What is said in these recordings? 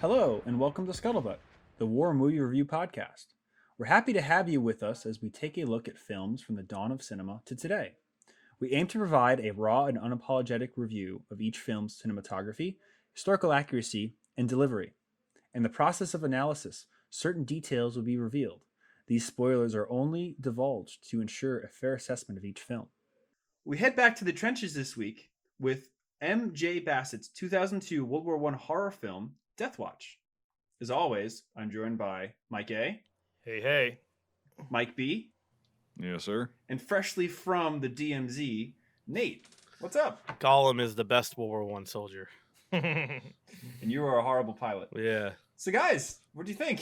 Hello, and welcome to Scuttlebutt, the War Movie Review Podcast. We're happy to have you with us as we take a look at films from the dawn of cinema to today. We aim to provide a raw and unapologetic review of each film's cinematography, historical accuracy, and delivery. In the process of analysis, certain details will be revealed. These spoilers are only divulged to ensure a fair assessment of each film. We head back to the trenches this week with M.J. Bassett's 2002 World War I horror film, Deathwatch. As always, I'm joined by Mike A, Hey, hey. Mike B, Yes, sir. and freshly from the DMZ, Nate. What's up? Gollum is the best World War One soldier. And you are a horrible pilot. Yeah. So, guys, what do you think?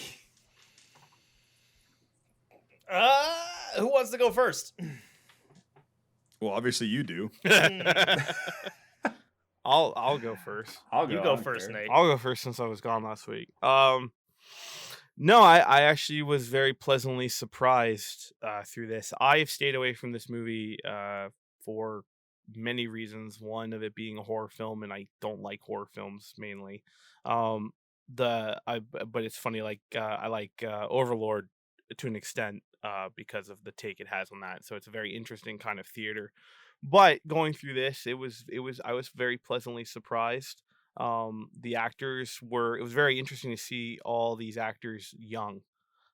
Who wants to go first? Well, obviously you do. I'll go first. I'll go. You I go don't first, care. Nate. I'll go first since I was gone last week. No, I actually was very pleasantly surprised through this. I've stayed away from this movie for many reasons. One of it being a horror film, and I don't like horror films mainly. But it's funny. I like Overlord to an extent because of the take it has on that. So it's a very interesting kind of theater. But going through this, it was I was very pleasantly surprised. The actors it was very interesting to see all these actors young.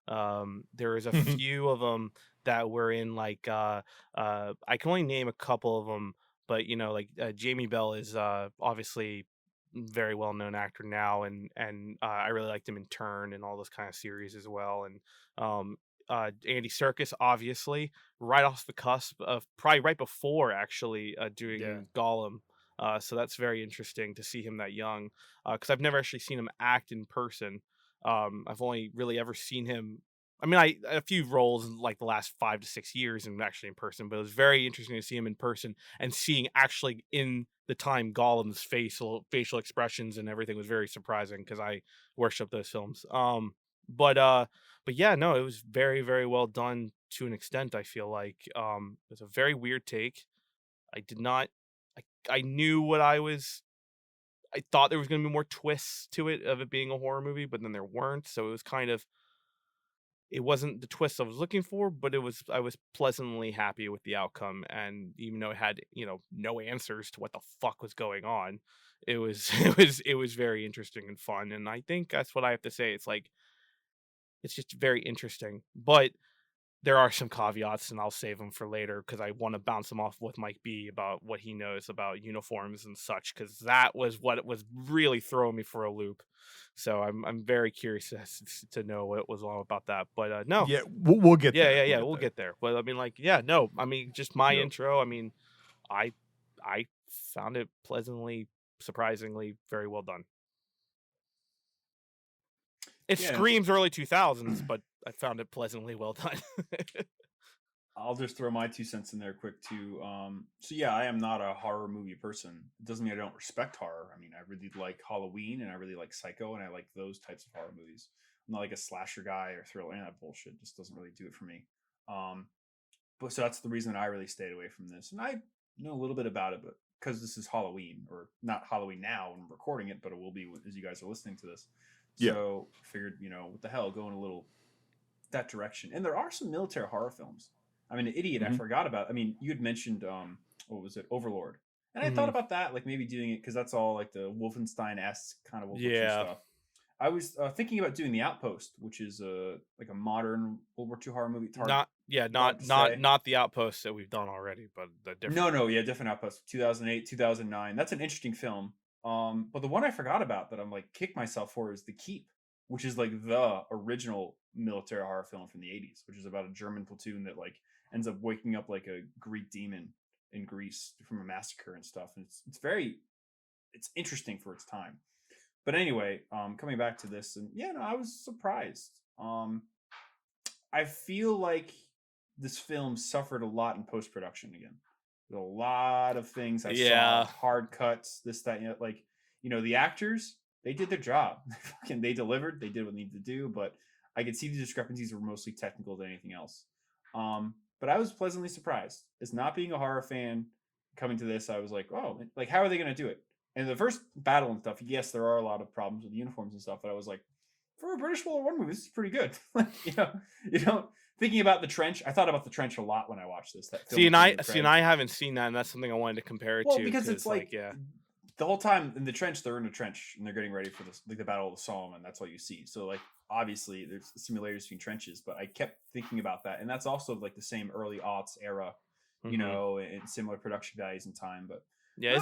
There was a few of them that were in I can only name a couple of them, but Jamie Bell is obviously very well known actor now, and I really liked him in Turn and all those kind of series as well. And Andy Serkis, obviously, right off the cusp of probably right before actually doing Gollum. So that's very interesting to see him that young, because I've never actually seen him act in person. I've only really ever seen him. I mean, a few roles in like the last 5 to 6 years, and actually in person. But it was very interesting to see him in person and seeing actually in the time Gollum's facial expressions and everything was very surprising because I worship those films. But yeah, no, it was very, very well done to an extent. I feel like it was a very weird take. I did not. I knew what I thought there was going to be more twists to it of it being a horror movie, but then there weren't. So it was it wasn't the twist I was looking for, but I was pleasantly happy with the outcome. And even though it had, no answers to what the fuck was going on, it was, it was very interesting and fun. And I think that's what I have to say. It's just very interesting, but there are some caveats, and I'll save them for later because I want to bounce them off with Mike B about what he knows about uniforms and such, because that was what was really throwing me for a loop. So I'm very curious to know what it was all about that. But no, Yeah, we'll get there. yeah, we'll get there. But I mean, no, I mean, just my intro. I mean, I found it pleasantly, surprisingly, very well done. It screams early 2000s, but I found it pleasantly well done. I'll just throw my 2 cents in there quick too. So yeah, I am not a horror movie person. It doesn't mean I don't respect horror. I mean, I really like Halloween and I really like Psycho and I like those types of horror movies. I'm not like a slasher guy or thriller. That bullshit just doesn't really do it for me. But so that's the reason that I really stayed away from this. And I know a little bit about it, but because this is Halloween, or not Halloween now when I'm recording it, but it will be as you guys are listening to this. So figured, what the hell, going a little that direction. And there are some military horror films. I mean, Idiot, I forgot about. I mean, you had mentioned what was it, Overlord, and I thought about that, like maybe doing it because that's all like the Wolfenstein-esque kind of World War II stuff. I was thinking about doing The Outpost, which is like a modern World War II horror movie. Not The Outpost that we've done already, but the different. No, different Outpost, 2008, 2009. That's an interesting film. But the one I forgot about that I'm like kick myself for is The Keep, which is like the original military horror film from the 80s, which is about a German platoon that like ends up waking up like a Greek demon in Greece from a massacre and stuff. And it's interesting for its time. But anyway, coming back to this, and yeah, no, I was surprised. I feel like this film suffered a lot in post-production again. There's a lot of things I saw, hard cuts, this, that, the actors, they did their job. They delivered, they did what they needed to do, but I could see the discrepancies were mostly technical than anything else. But I was pleasantly surprised. As not being a horror fan, coming to this, I was like, oh, like, how are they going to do it? And the first battle and stuff, yes, there are a lot of problems with the uniforms and stuff, but I was like, for a British World War movie, this is pretty good. Thinking about the trench, I thought about the trench a lot when I watched this. That film See, and I haven't seen that, and that's something I wanted to compare it to. Because it's the whole time in the trench, they're in a trench and they're getting ready for this, like the Battle of the Somme, and that's all you see. So like obviously there's similarities between trenches, but I kept thinking about that, and that's also like the same early aughts era, and similar production values and time. But yeah,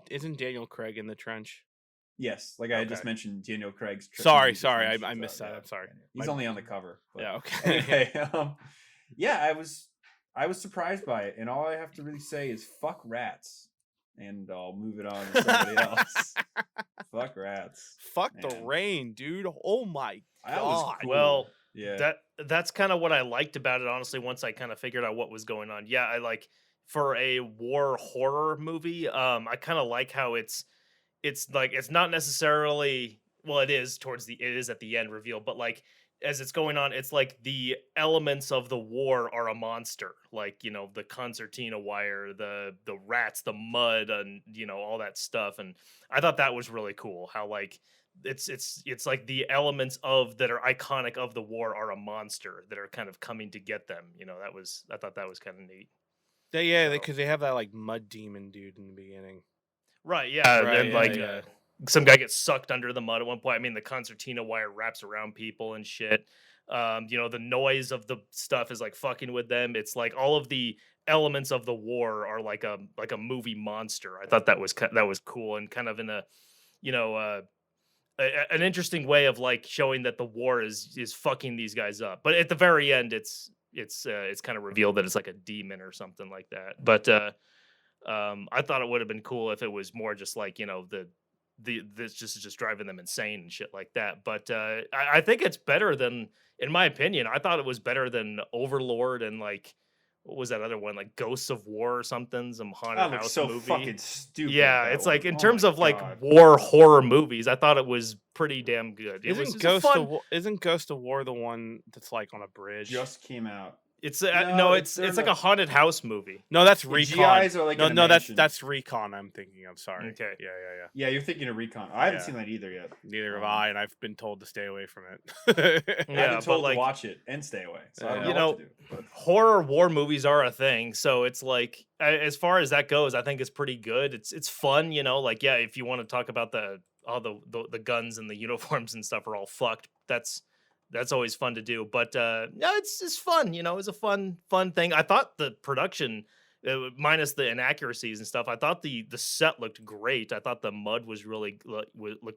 isn't Daniel Craig in the trench? Yes, like I just mentioned, Daniel Craig's. Sorry, I missed that. I'm sorry. He's only on the cover. But yeah. Okay. Anyway, I was surprised by it, and all I have to really say is fuck rats, and I'll move it on to somebody else. Fuck rats. Fuck the rain, dude. Oh my god. Cool. Well, yeah. That's kind of what I liked about it, honestly. Once I kind of figured out what was going on, yeah, I like for a war horror movie. I kind of like how it's like it's not necessarily it is at the end reveal, but like as it's going on, it's like the elements of the war are a monster, like the concertina wire, the rats, the mud, and all that stuff. And I thought that was really cool how like it's like the elements that are iconic of the war are a monster that are kind of coming to get them. I thought that was kind of neat. Because they have that like mud demon dude in the beginning. Right, yeah, and some guy gets sucked under the mud at one point. I mean, the concertina wire wraps around people and shit. The noise of the stuff is like fucking with them. It's like all of the elements of the war are like a movie monster. I thought that was cool and kind of in a, an interesting way of like showing that the war is fucking these guys up. But at the very end, it's kind of revealed that it's like a demon or something like that. But I thought it would have been cool if it was more just like this just driving them insane and shit like that. But I think it's better than, in my opinion, I thought it was better than Overlord and like what was that other one, like Ghosts of War or something, some haunted house so movie. Fucking stupid. Yeah, it's like in terms of like war horror movies, I thought it was pretty damn good. Isn't Ghost of War the one that's like on a bridge? Just came out. It's it's like a haunted house movie. No, that's Recon. GIs are like that's Recon. I'm thinking. I'm sorry. Okay. Yeah, you're thinking of Recon. I haven't seen that either yet. Neither have I, and I've been told to stay away from it. I've been told to watch it and stay away. So I don't know what to do. Horror war movies are a thing. So it's like, as far as that goes, I think it's pretty good. It's fun. Like if you want to talk about all the guns and the uniforms and stuff are all fucked. That's always fun to do, but it's fun. It's a fun thing. I thought the production, minus the inaccuracies and stuff, I thought the set looked great. I thought the mud was looked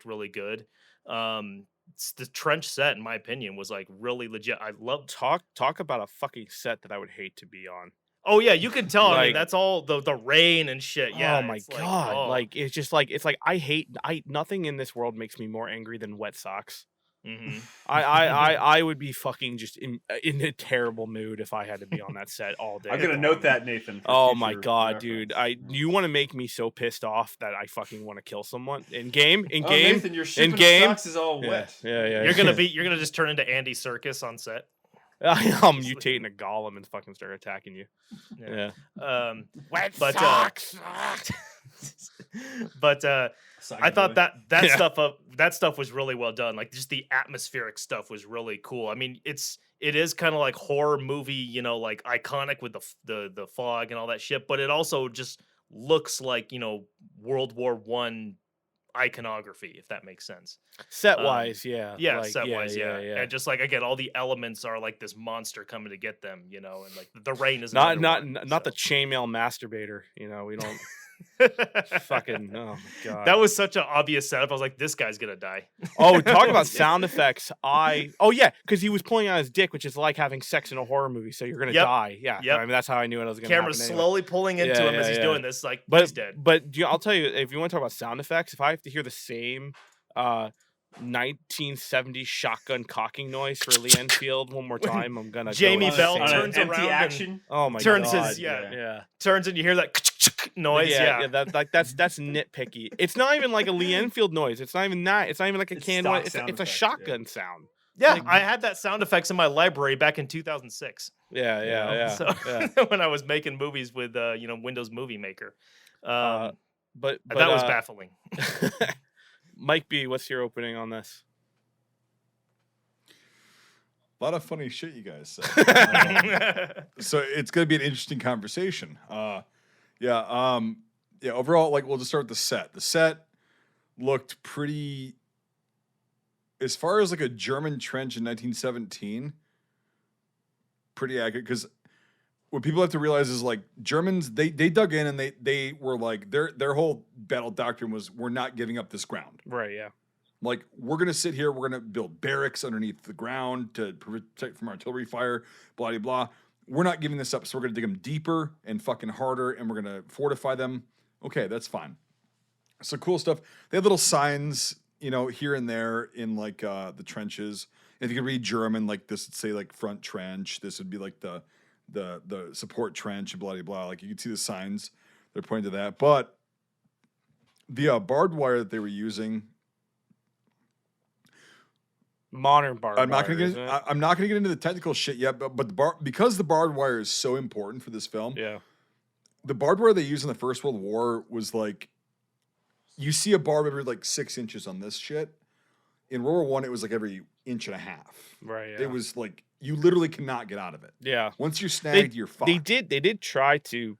really good. The trench set, in my opinion, was like really legit. I love talk about a fucking set that I would hate to be on. Oh yeah, you can tell. I mean, that's all the rain and shit. Yeah. Oh my god! Like it's just like nothing in this world makes me more angry than wet socks. Mm-hmm. I would be fucking just in a terrible mood if I had to be on that set all day. I'm gonna note that, Nathan. Oh my god, dude! You want to make me so pissed off that I fucking want to kill someone in game. Nathan, your ship socks is all wet. Yeah. You're gonna just turn into Andy Serkis on set. I'll mutate in a golem and fucking start attacking you. Yeah. Wet socks. But I thought that stuff was really well done. Like just the atmospheric stuff was really cool. I mean, it is kind of like horror movie, like iconic with the fog and all that shit. But it also just looks like World War I iconography, if that makes sense. Set wise, yeah. Yeah, set wise, yeah. And just like again, all the elements are like this monster coming to get them, and like the rain is not the chainmail masturbator. We don't. Fucking oh my god, that was such an obvious setup. I was like, this guy's gonna die. Oh, talk about sound effects. Because he was pulling out his dick, which is like having sex in a horror movie, so you're gonna die. Yeah, I mean that's how I knew it was gonna Camera's happen slowly pulling into him as he's doing this, like he's dead. But I'll tell you, if you want to talk about sound effects, if I have to hear the same 1970s shotgun cocking noise for Lee Enfield one more time, I'm gonna Jamie Bell turns around action. Oh my god, turns and you hear that noise. That's nitpicky. It's not even like a Lee Enfield noise. It's not even that. It's not even like a can noise. It's a shotgun sound. Yeah, I had that sound effects in my library back in 2006. Yeah. So when I was making movies with Windows Movie Maker. But that was baffling. Mike B, what's your opening on this? A lot of funny shit you guys said. So it's going to be an interesting conversation. Overall, like, we'll just start with the set. The set looked pretty, as far as like a German trench in 1917, pretty accurate. Because what people have to realize is, like, Germans, they dug in and they were like, their whole battle doctrine was, we're not giving up this ground. Right, yeah. Like, we're going to sit here, we're going to build barracks underneath the ground to protect from artillery fire, blah, blah, blah. We're not giving this up, so we're going to dig them deeper and fucking harder, and we're going to fortify them. Okay, that's fine. So cool stuff. They have little signs, here and there in, like, the trenches. If you can read German, like, this would say, like, front trench. This would be, like, the support trench, and blah, blah, blah. Like, you can see the signs. They're pointing to that. But the barbed wire that they were using, modern barbed wire. I'm not going to get into the technical shit yet, but because the barbed wire is so important for this film. Yeah. The barbed wire they used in the First World War was like, you see a barb every like 6 inches on this shit. In World War I, it was like every inch and a half. Right. Yeah. It was like, you literally cannot get out of it. Yeah. Once you're snagged, you're fucked. They did try to.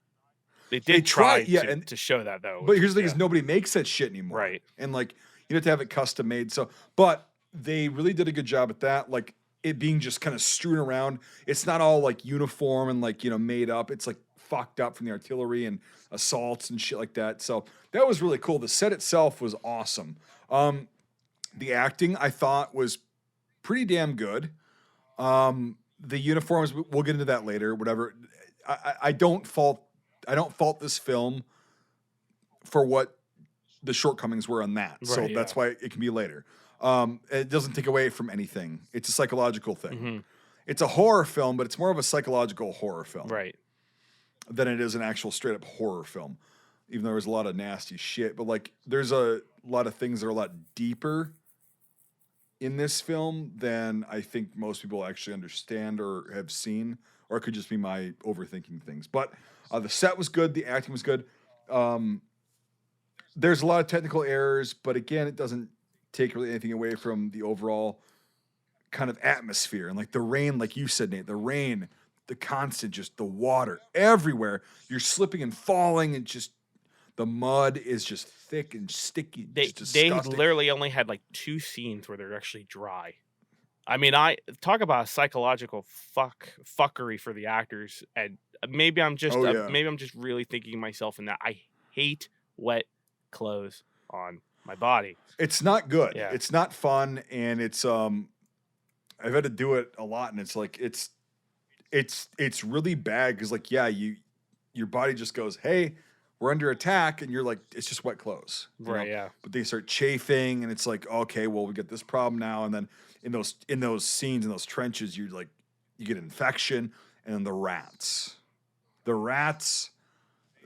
They try to show that, though. But here's the thing: is nobody makes that shit anymore. Right. And like, you have to have it custom made. So, but they really did a good job at that. Like, it being just kind of strewn around. It's not all like uniform and like, made up. It's like fucked up from the artillery and assaults and shit like that. So that was really cool. The set itself was awesome. The acting, I thought, was pretty damn good. The uniforms, we'll get into that later, whatever. I don't fault this film for what the shortcomings were on that. Right, so that's why it can be later. It doesn't take away from anything. It's a psychological thing. Mm-hmm. It's a horror film, but it's more of a psychological horror film. Right. Than it is an actual straight up horror film. Even though there's a lot of nasty shit. But like, there's a lot of things that are a lot deeper in this film than I think most people actually understand or have seen. Or it could just be my overthinking things. But the set was good. The acting was good. There's a lot of technical errors. But again, it doesn't take really anything away from the overall kind of atmosphere. And like the rain, like you said, Nate, the rain, the constant, just the water everywhere. You're slipping and falling, and just the mud is just thick and sticky. They literally only had like 2 scenes where they're actually dry. I mean, I talk about psychological fuckery for the actors, and maybe I'm just really thinking myself in that. I hate wet clothes on my body. It's not good. Yeah. It's not fun, and it's I've had to do it a lot, and it's like it's really bad because like your body just goes, hey, we're under attack, and you're like, it's just wet clothes, right? Yeah. But they start chafing, and it's like, okay, well, we get this problem now, and then in those scenes in those trenches, you get infection, and then the rats,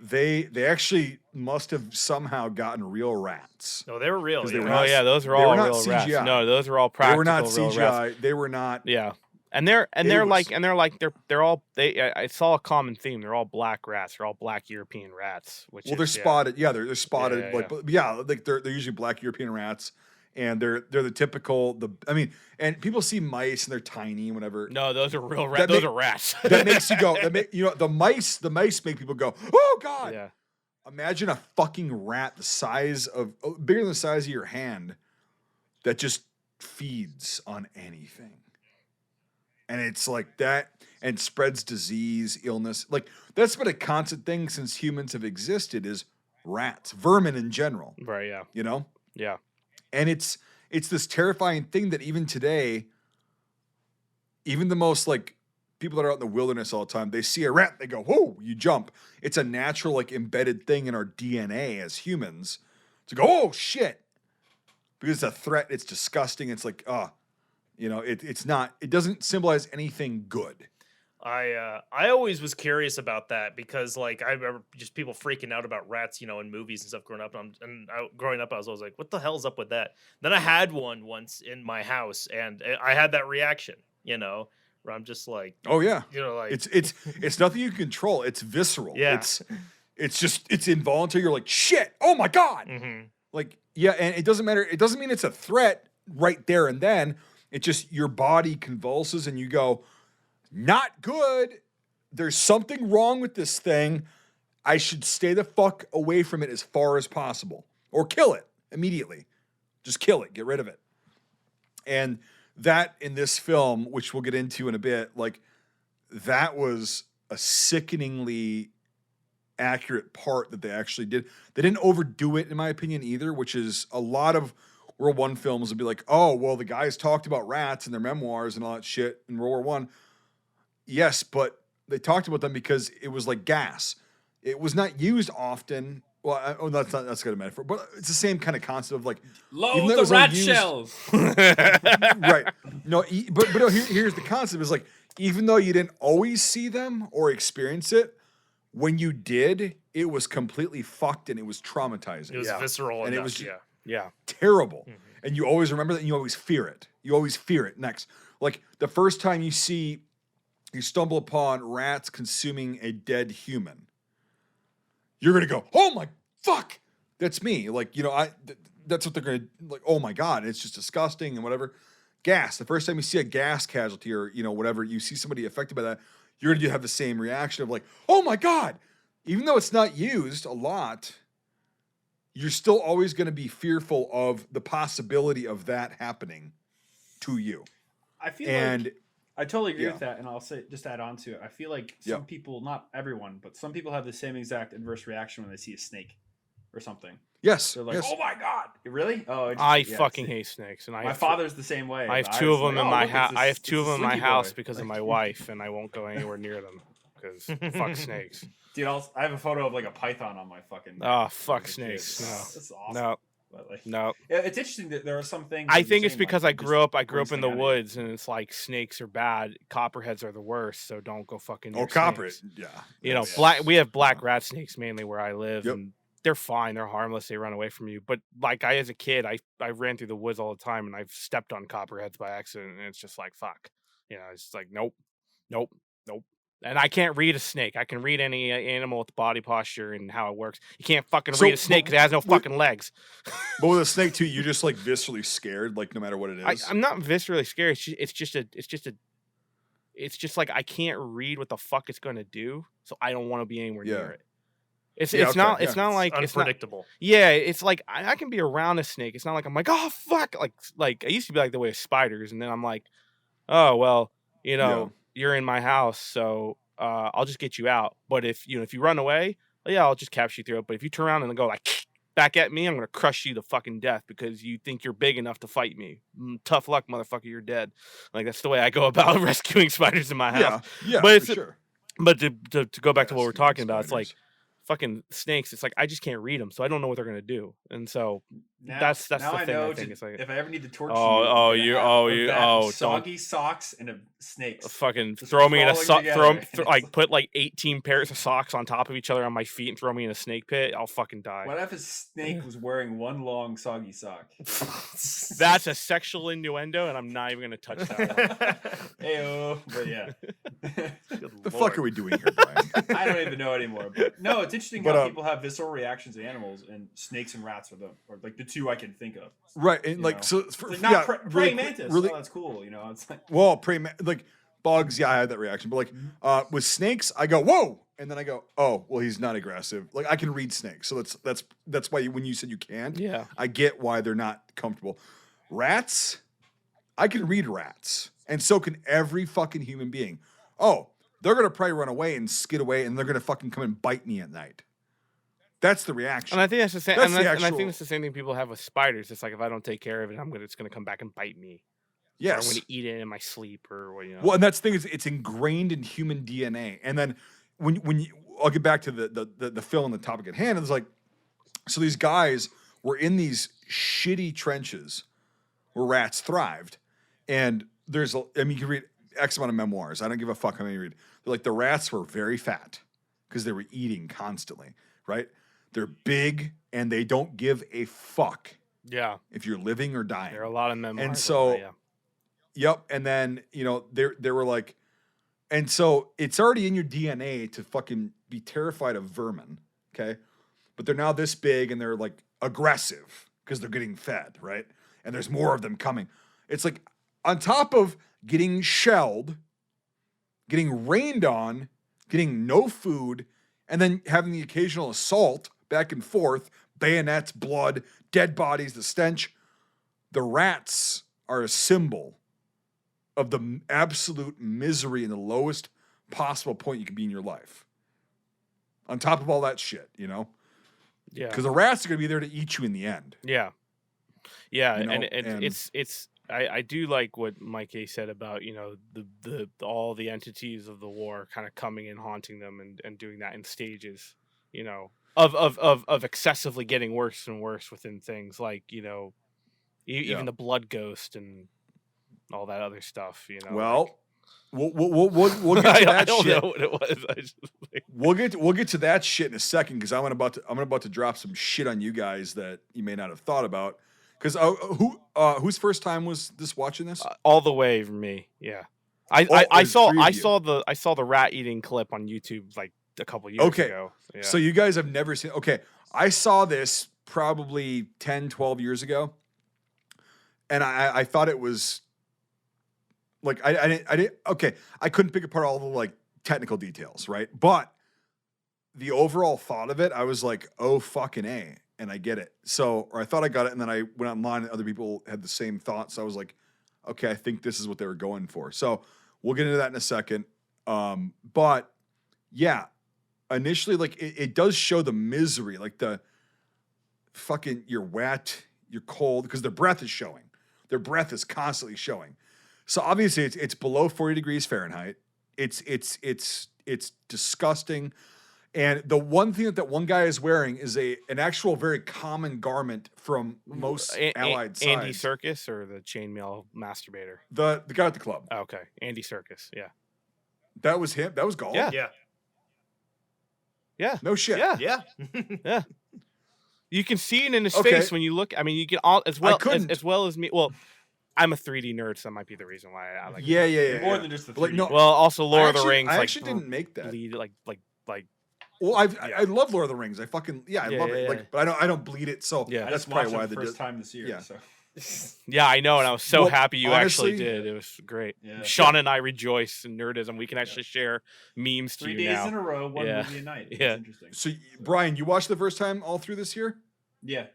they actually must have somehow gotten real rats. No, they were real. Yeah. Those are all real CGI. Rats. No, those are all practical. They were not CGI. Rats. They were not. Yeah. And they're all I saw a common theme. They're all black rats. They're all black European rats. They're spotted. Yeah, they're spotted. Like they're usually black European rats, and they're the typical. And people see mice and they're tiny and whatever. No, those are real rats. Those are rats. That makes you go. The mice make people go, oh God. Yeah. Imagine a fucking rat bigger than the size of your hand, that just feeds on anything. And it's like that, and spreads disease, illness. Like, that's been a constant thing since humans have existed, is rats, vermin in general. Right, yeah. Yeah. And it's this terrifying thing that even today, even the most, like, people that are out in the wilderness all the time, they see a rat, they go, whoa, you jump. It's a natural, like, embedded thing in our DNA as humans to go, oh, shit. Because it's a threat, it's disgusting, it's like, it's not. It doesn't symbolize anything good. I always was curious about that because, like, I remember just people freaking out about rats, in movies and stuff growing up. Growing up, I was always like, "What the hell's up with that?" Then I had one once in my house, and I had that reaction, where I'm just like, "Oh yeah," like it's nothing you can control. It's visceral. Yeah. it's involuntary. You're like, shit, oh my God. Mm-hmm. Like, yeah, and it doesn't matter. It doesn't mean it's a threat right there and then. It just, your body convulses and you go, not good. There's something wrong with this thing. I should stay the fuck away from it as far as possible, or kill it immediately. Just kill it, get rid of it. And that in this film, which we'll get into in a bit, like, that was a sickeningly accurate part that they actually did. They didn't overdo it, in my opinion, either, which is a lot of World War I films would be like, oh, well, the guys talked about rats in their memoirs and all that shit in World War I. Yes, but they talked about them because it was like gas. It was not used often. Well, that's good a metaphor, but it's the same kind of concept of like, Load the rat shells. Right. No, but no, here's the concept is like, even though you didn't always see them or experience it, when you did, it was completely fucked and it was traumatizing. It was visceral, and it was terrible. Mm-hmm. And you always remember that, and you always fear it. You always fear it next. Like the first time you stumble upon rats consuming a dead human, you're gonna go, oh my fuck, that's me. Like, that's what they're gonna, like, oh my God, it's just disgusting and whatever. Gas. The first time you see a gas casualty or whatever, you see somebody affected by that, you're gonna have the same reaction of like, oh my God. Even though it's not used a lot, you're still always gonna be fearful of the possibility of that happening to you. I feel like I totally agree with that, and I'll say, just add on to it. I feel like some people, not everyone, but some people have the same exact adverse reaction when they see a snake or something. Yes. They're like, oh my God. Really? Oh, I fucking hate snakes. And my father's the same way. I have two of them in my house. I have two of them in my house because of my wife, and I won't go anywhere near them because fuck snakes. Dude, I have a photo of like a python on my fucking. Oh, fuck snakes. No. That's awesome. No. But like, no. It's interesting that there are some things. I think it's because I grew up in the woods, and it's like snakes are bad. Copperheads are the worst, so don't go fucking near copperhead. Snakes. Yeah. We have black rat snakes mainly where I live, and they're fine. They're harmless. They run away from you. But like as a kid, I ran through the woods all the time, and I've stepped on copperheads by accident, and it's just like, fuck. It's like, nope. And I can't read a snake. I can read any animal with the body posture and how it works. You can't fucking read a snake because it has no fucking legs. But with a snake too, you're just like viscerally scared, like no matter what it is. I'm not viscerally scared. It's just like I can't read what the fuck it's going to do, so I don't want to be anywhere near it. It's not like unpredictable. It's like I can be around a snake. It's not like I'm like, oh fuck, like I used to be like the way of spiders, and then I'm like, oh well, you're in my house, so I'll just get you out. But if you run away, I'll just capture you through it. But if you turn around and go like back at me, I'm gonna crush you to fucking death because you think you're big enough to fight me. Tough luck, motherfucker, you're dead. Like that's the way I go about rescuing spiders in my house. Yeah, but for sure. But to go back to what we're talking about, it's like fucking snakes. It's like I just can't read them, so I don't know what they're gonna do. And so that's the thing. I think it's like if I ever need to torture soggy socks and a snake. Fucking throw me in a put like 18 pairs of socks on top of each other on my feet and throw me in a snake pit. I'll fucking die. What if a snake was wearing one long soggy sock? That's a sexual innuendo, and I'm not even gonna touch that one. Heyo, but yeah. The fuck are we doing here, Brian? I don't even know anymore. But no, it's interesting how people have visceral reactions to animals, and snakes and rats are like the two I can think of. Right, and like so, praying mantis. Really, that's cool. It's like like bugs. Yeah, I had that reaction, but like with snakes, I go whoa, and then I go, oh, well, he's not aggressive. Like I can read snakes, so that's why when you said you can't, I get why they're not comfortable. Rats, I can read rats, and so can every fucking human being. Oh, they're gonna probably run away and skid away, and they're gonna fucking come and bite me at night. That's the reaction. And I think that's the same. And I think it's the same thing people have with spiders. It's like if I don't take care of it, it's gonna come back and bite me. Yes, or I'm gonna eat it in my sleep, or what. Well, and that's the thing is it's ingrained in human DNA. And then I'll get back to the film and the topic at hand. It's like, so these guys were in these shitty trenches where rats thrived, and you can read X amount of memoirs. I don't give a fuck how many you read. They're like the rats were very fat because they were eating constantly, right? They're big and they don't give a fuck. Yeah. If you're living or dying. There are a lot of memoirs. And so, yep. And then, they were like, and so it's already in your DNA to fucking be terrified of vermin Okay. But they're now this big and they're like aggressive because they're getting fed, right? And there's more of them coming. It's like on top of getting shelled, getting rained on, getting no food, and then having the occasional assault back and forth, bayonets, blood, dead bodies, the stench. The rats are a symbol of the absolute misery and the lowest possible point you can be in your life. On top of all that shit, you know? Yeah. Because the rats are going to be there to eat you in the end. Yeah. Yeah. You know, And it's I do like what Mike A said about, you know, the all the entities of the war kind of coming and haunting them and doing that in stages, you know, of excessively getting worse and worse within things like, you know, even the blood ghost and all that other stuff, you know. Well, we'll get to that I don't shit. know what it was. I just, like, We'll get to that shit in a second because I'm about to drop some shit on you guys that you may not have thought about. Because whose first time was this watching this? all the way from me. Yeah. I there's saw three of I you. saw the rat eating clip on YouTube like a couple years ago. Yeah. So you guys have never seen. Okay, I saw this probably 10, 12 years ago, and I thought it was like I didn't. Okay, I couldn't pick apart all the like technical details, right? But the overall thought of it, I was like, oh fucking A, and I get it. So, or I thought I got it, and then I went online and other people had the same thoughts. So I was like, okay, I think this is what they were going for. So we'll get into that in a second. But yeah, initially, like it does show the misery, like the fucking you're wet, you're cold, because their breath is showing. Their breath is constantly showing. So obviously it's below 40 degrees Fahrenheit. It's disgusting. And the one thing that one guy is wearing is an actual very common garment from most Allied sides. Andy Serkis or the chainmail masturbator? The guy at the club. Oh, okay, Andy Serkis. Yeah. That was him. That was Gall. Yeah. Yeah. Yeah. No shit. Yeah. Yeah. Yeah. You can see it in his Okay. face when you look. I mean, you can all as well couldn't. as well as me. Well, I'm a 3D nerd, so that might be the reason why I like. Yeah. More than just the But, like, 3D. no, Well, also Lord of the Rings. I like, actually didn't make that. bleed like. Well, I love Lord of the Rings. I fucking I love it. Yeah. Like, but I don't bleed it. So Yeah. I that's just probably watched why it the they first did. time this year. Yeah. So. Yeah, I know, and I was so Well, happy you actually honestly- did. It was great. Yeah. Sean and I rejoice in nerdism. We can actually share memes to 3 you days now. in a row, one Yeah. movie a night. Yeah. It's interesting. So Brian, you watched the first time all through this year? Yeah.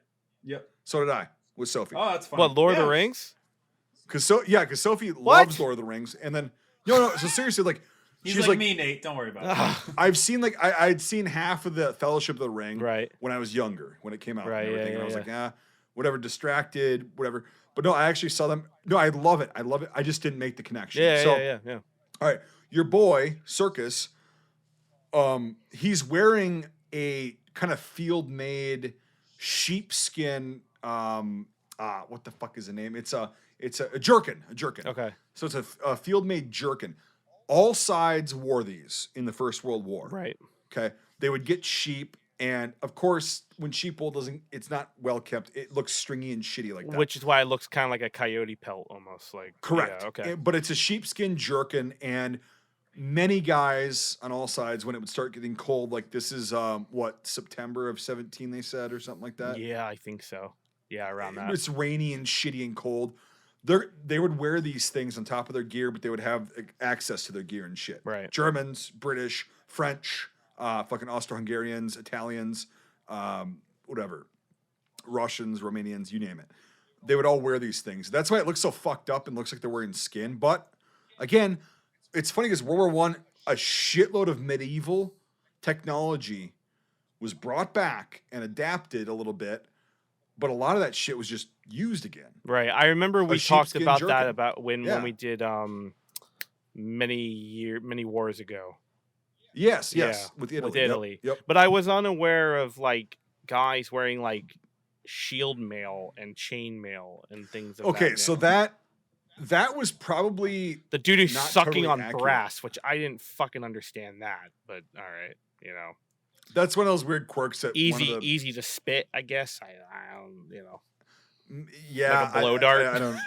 Yep. So did I with Sophie. Oh, that's fine. What, Lord of Yeah. the Rings? Because Sophie loves Lord of the Rings, and then no. So seriously, like He's she's like, like, me, Nate. Don't worry about it. Ah, I've seen like I'd seen half of the Fellowship of the Ring right. when I was younger, when it came out, Right, and everything. yeah, And I was yeah, like, whatever, distracted, whatever. But no, I actually saw them. No, I love it. I just didn't make the connection. Yeah, So, yeah. all right, your boy Circus, he's wearing a kind of field-made sheepskin. What the fuck is the name? It's a jerkin. A jerkin. Okay. So it's a field-made jerkin. All sides wore these in the First World War. Right. Okay. They would get sheep, and of course, when sheep wool it's not well kept. It looks stringy and shitty like that. Which is why it looks kind of like a coyote pelt almost. Like Correct. Yeah, okay. But it's a sheepskin jerkin, and many guys on all sides, when it would start getting cold, like this is September of 17, they said, or something like that. Yeah, I think so. Yeah, around that. It's rainy and shitty and cold. They would wear these things on top of their gear, but they would have access to their gear and shit. Right. Germans, British, French, fucking Austro-Hungarians, Italians, whatever, Russians, Romanians, you name it. They would all wear these things. That's why it looks so fucked up and looks like they're wearing skin. But again, it's funny because World War I, a shitload of medieval technology was brought back and adapted a little bit, but a lot of that shit was just used again. Right. I remember we talked sheepskin about jerkin. that about when Yeah. we did many wars ago. Yes, Yeah, with Italy. with Italy. Yep. But I was unaware of like guys wearing like shield mail and chain mail and things of Okay, that so nature. that was probably the dude who's not sucking totally on accurate. brass, which I didn't fucking understand that, but all right, you know. that's one of those weird quirks that Easy to spit, I guess. I don't, you know. Yeah, Like a blow dart. I don't.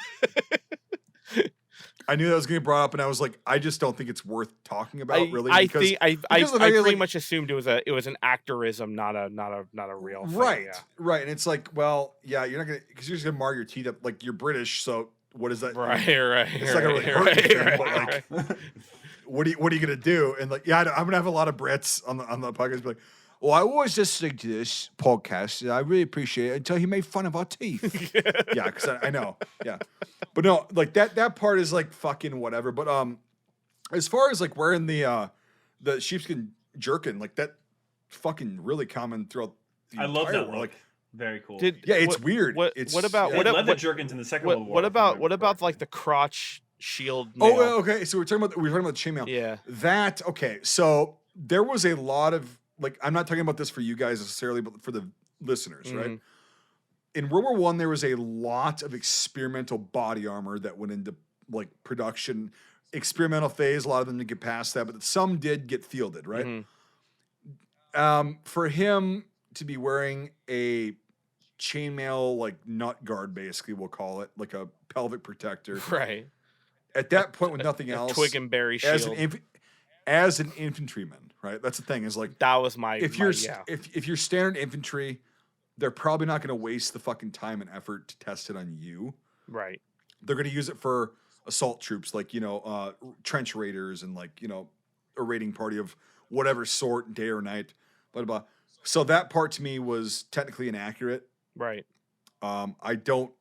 I knew that was going to be brought up, and I was like, I just don't think it's worth talking about, really. I because, think I because of the fact that, pretty like, much assumed it was an actorism, not a real thing. right, Yeah. right. And it's like, well, yeah, you're not going to, because you're just going to mar your teeth up. Like, you're British, so what is that? Right. It's not going to really hurt anything, but like, what are you going to do? And like, yeah, I'm going to have a lot of Brits on the podcast be like, well, I always listening to this podcast, and I really appreciate it until he made fun of our teeth. Yeah, because I know. Yeah. But no, like that part is like fucking whatever. But as far as like wearing the sheepskin jerkin, like that fucking really common throughout the I love entire that world. look. Like, Very cool. it's weird. What about They what had leather what, jerkins in the Second World War. what if I about remember like the correctly. crotch shield? Oh, nail? okay. So we're talking about chainmail. Yeah. That okay. So there was a lot of like, I'm not talking about this for you guys necessarily, but for the listeners, right? In World War I, there was a lot of experimental body armor that went into like production, experimental phase. A lot of them didn't get past that, but some did get fielded, right? For him to be wearing a chainmail like nut guard, basically, we'll call it like a pelvic protector, Right. At that point, with nothing A else, twig and berry shield. as an infantryman, right? That's the thing. Is like That was my if you're standard infantry, they're probably not going to waste the fucking time and effort to test it on you. Right. They're going to use it for assault troops, like trench raiders and like a raiding party of whatever sort, day or night, blah blah. So that part to me was technically inaccurate. Right. I don't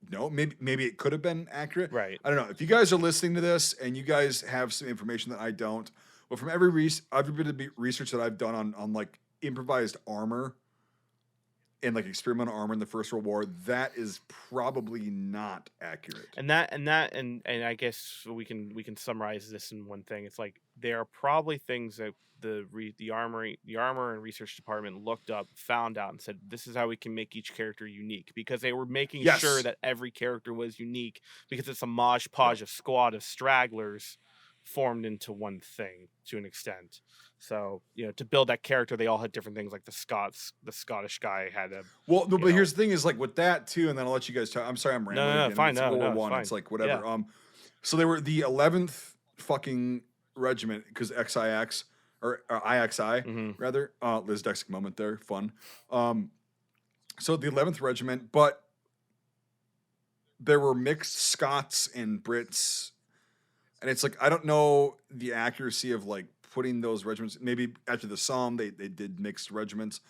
know. Maybe it could have been accurate. Right. I don't know. If you guys are listening to this and you guys have some information that I don't, but from every bit of research that I've done on like improvised armor and like experimental armor in the First World War, that is probably not accurate. And I guess we can summarize this in one thing. It's like there are probably things that the armor and research department looked up, found out, and said, this is how we can make each character unique, because they were making sure that every character was unique, because it's a mosh podge of squad of stragglers formed into one thing to an extent. So, to build that character, they all had different things. Like the Scottish guy had a. Well, no, but here's the thing: is like with that too, and then I'll let you guys talk. I'm sorry, I'm rambling. No, again. fine. It's No, World War it's One. fine. It's like whatever. Yeah. So they were the 11th fucking regiment, because XIX or IXI rather. Liz Dexic moment there, fun. So the 11th regiment, but there were mixed Scots and Brits. And it's like, I don't know the accuracy of like putting those regiments. Maybe after the Somme, they did mixed regiments,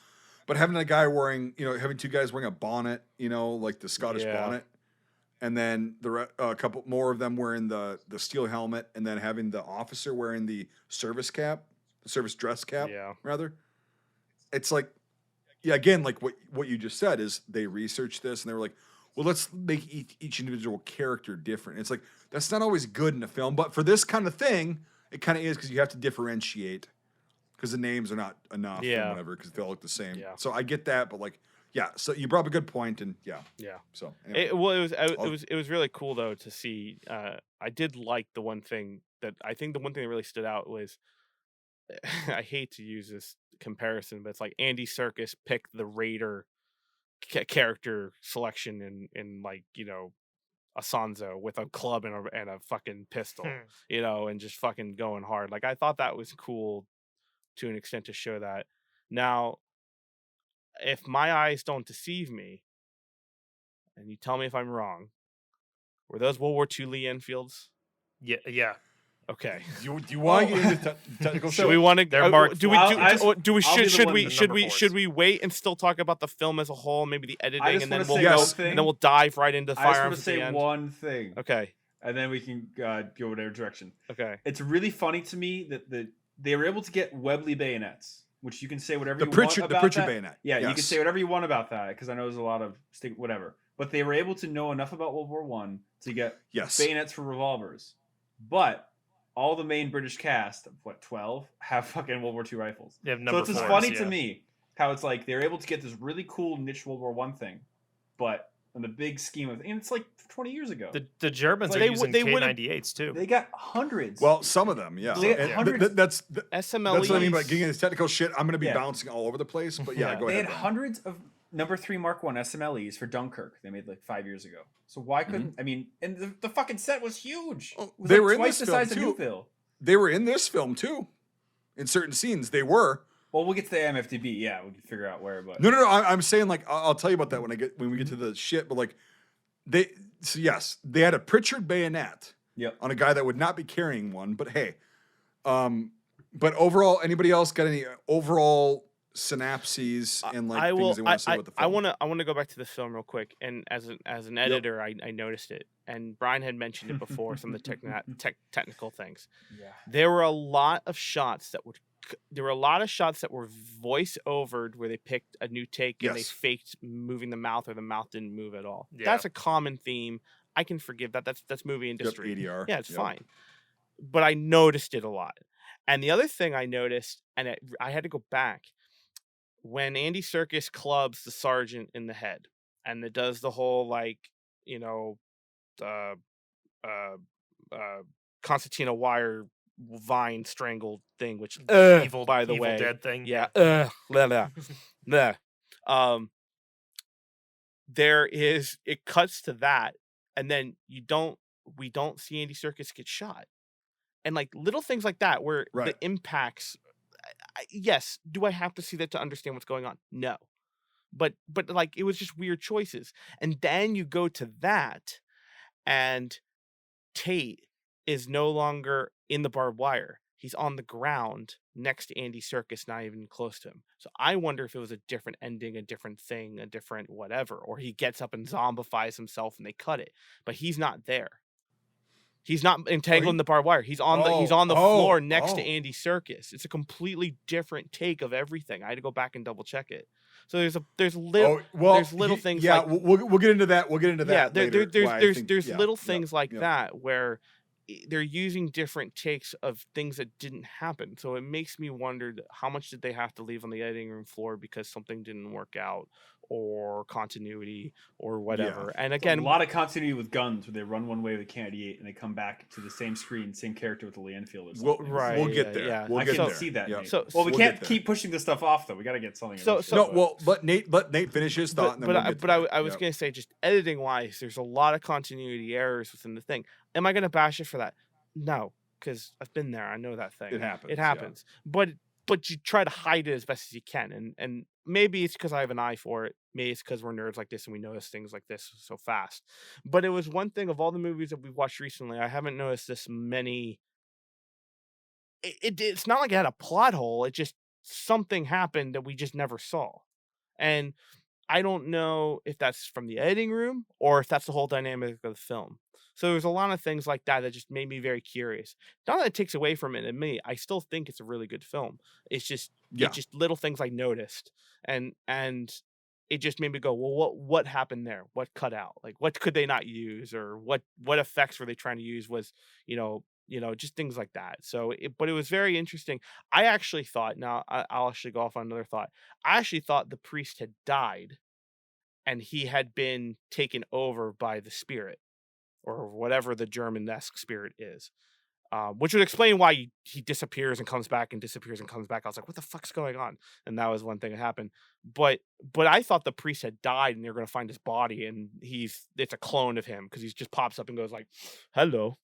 but having a guy wearing, having two guys wearing a bonnet, like the Scottish bonnet, and then a couple more of them wearing the steel helmet, and then having the officer wearing the service cap, the service dress cap, rather. It's like, again, like what you just said is they researched this and they were like, well, let's make each individual character different. It's like, that's not always good in a film, but for this kind of thing, it kind of is, because you have to differentiate, because the names are not enough and whatever, because they all look the same. Yeah. So I get that, but like, so you brought up a good point, and So anyway. It was really cool though to see. I did like the one thing that really stood out was, I hate to use this comparison, but it's like Andy Serkis picked the Raider character selection in like a Sanzo with a club and a fucking pistol, and just fucking going hard. Like, I thought that was cool to an extent to show that. Now, if my eyes don't deceive me, and you tell me if I'm wrong, were those World War II Lee Enfields? Yeah. Okay. Do you want to get into technical shit? Do we want to? They're marked. Should we wait and still talk about the film as a whole, maybe the editing, and then we'll dive right into firearms? I just want to say one thing. Okay. And then we can go whatever direction. Okay. It's really funny to me that they were able to get Webley bayonets, which you can say whatever you want about the Pritchard that. bayonet. Yeah, you can say whatever you want about that, because I know there's a lot of whatever. But they were able to know enough about World War One to get bayonets for revolvers. But all the main British cast of 12 have fucking World War II rifles. They have so it's just funny to me how it's like they're able to get this really cool niche World War One thing, but in the big scheme of, and it's like 20 years ago. The Germans are using K98s too. They got hundreds. Well, some of them, yeah. Hundreds. That's what I mean by getting into technical shit. I'm going to be bouncing all over the place, but go ahead. They had hundreds of number 3 Mark 1 SMLEs for Dunkirk. They made like 5 years ago. So why couldn't I mean? And the fucking set was huge. Oh, It was they like were in twice this the film size of too. Newville. They were in this film too. In certain scenes, they were. Well, we'll get to the MFDB. Yeah, we can figure out where. But No. I'm saying like I'll tell you about that when we get to the shit. But like yes, they had a Pritchard bayonet Yep. on a guy that would not be carrying one. But hey, but overall, anybody else got any overall synapses and like things they want to say about the film? I want to go back to the film real quick. And as an editor, I noticed it. And Brian had mentioned it before. Some of the technical things. Yeah. There were a lot of shots that were voice overed where they picked a new take and they faked moving the mouth or the mouth didn't move at all. Yeah. That's a common theme. I can forgive that. That's movie industry. ADR. Yeah, it's fine. But I noticed it a lot. And the other thing I noticed, and I had to go back, when Andy Serkis clubs the sergeant in the head, and it does the whole like, concertina wire vine strangled thing, which Evil way, Dead thing. yeah, it cuts to that, and then we don't see Andy Serkis get shot, and like little things like that where the impacts. Yes, do I have to see that to understand what's going on? No, but like it was just weird choices, and then you go to that, and Tate is no longer in the barbed wire. He's on the ground next to Andy Serkis, not even close to him. So I wonder if it was a different ending, a different thing, a different whatever, or he gets up and zombifies himself and they cut it, but he's not there. He's not entangled in the barbed wire. He's on the floor next to Andy Serkis. It's a completely different take of everything. I had to go back and double check it. So there's little things. Yeah, like, we'll get into that. We'll get into that. Yeah, later, there's little things like that where they're using different takes of things that didn't happen. So it makes me wonder how much did they have to leave on the editing room floor because something didn't work out, or continuity, or whatever. And again, a lot of continuity with guns where they run one way with Kennedy 8 and they come back to the same screen, same character with the Lee Enfield. We'll get there. Yeah. We'll I get can there. see that. Yeah. Nate. We can't keep pushing this stuff off though. We got to get something. Let Nate finish his thought. I was gonna say, just editing wise, there's a lot of continuity errors within the thing. Am I gonna bash it for that? No, because I've been there. I know that thing. It happens. It happens. But you try to hide it as best as you can, and maybe it's because I have an eye for it. Maybe it's because we're nerds like this and we notice things like this so fast. But it was one thing of all the movies that we've watched recently, I haven't noticed this many. It's not like it had a plot hole. It just something happened that we just never saw, and I don't know if that's from the editing room or if that's the whole dynamic of the film. So there's a lot of things like that just made me very curious. Not that it takes away from it in me. I still think it's a really good film. It's just little things I noticed, and it just made me go, well, what happened there? What cut out? Like, what could they not use, or what effects were they trying to use? Was just things like that. So, but it was very interesting. I actually thought. Now I'll actually go off on another thought. I actually thought the priest had died, and he had been taken over by the spirit, or whatever the German-esque spirit is, which would explain why he disappears and comes back and disappears and comes back. I was like, what the fuck's going on? And that was one thing that happened. But I thought the priest had died and they're going to find his body, and it's a clone of him because he just pops up and goes like, hello,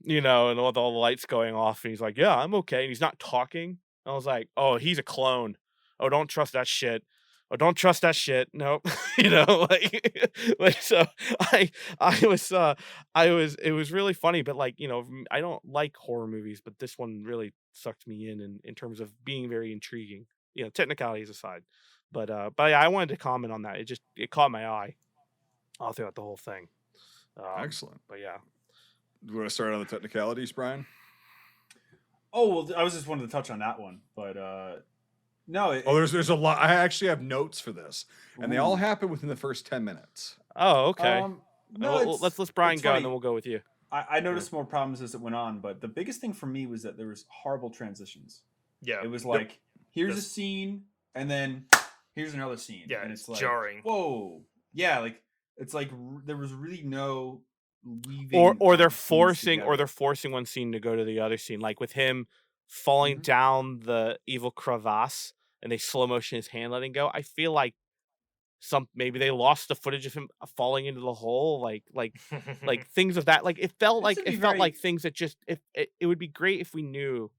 and all the lights going off. And he's like, yeah, I'm okay. And he's not talking. I was like, oh, he's a clone. Oh, don't trust that shit. Oh, don't trust that shit. Nope. So it was really funny, but I don't like horror movies, but this one really sucked me in terms of being very intriguing, technicalities aside. But yeah, I wanted to comment on that. It caught my eye all throughout the whole thing. Excellent. But yeah. Do you want to start on the technicalities, Brian? Oh, well, I was just wanted to touch on that one, but no. There's a lot. I actually have notes for this, and they all happen within the first 10 minutes. Oh, okay. No, let's Brian go, funny. and then we'll go with you. I noticed more problems as it went on, but the biggest thing for me was that there was horrible transitions. Yeah, it was like here's a scene, and then here's another scene. Yeah, and it's like jarring. Whoa, yeah, like it's like there was really no weaving, or they're forcing one scene to go to the other scene, like with him falling down the evil crevasse, and they slow motion his hand letting go. I feel like maybe they lost the footage of him falling into the hole, like things of that. Like it felt This would be like very things that just if it would be great if we knew,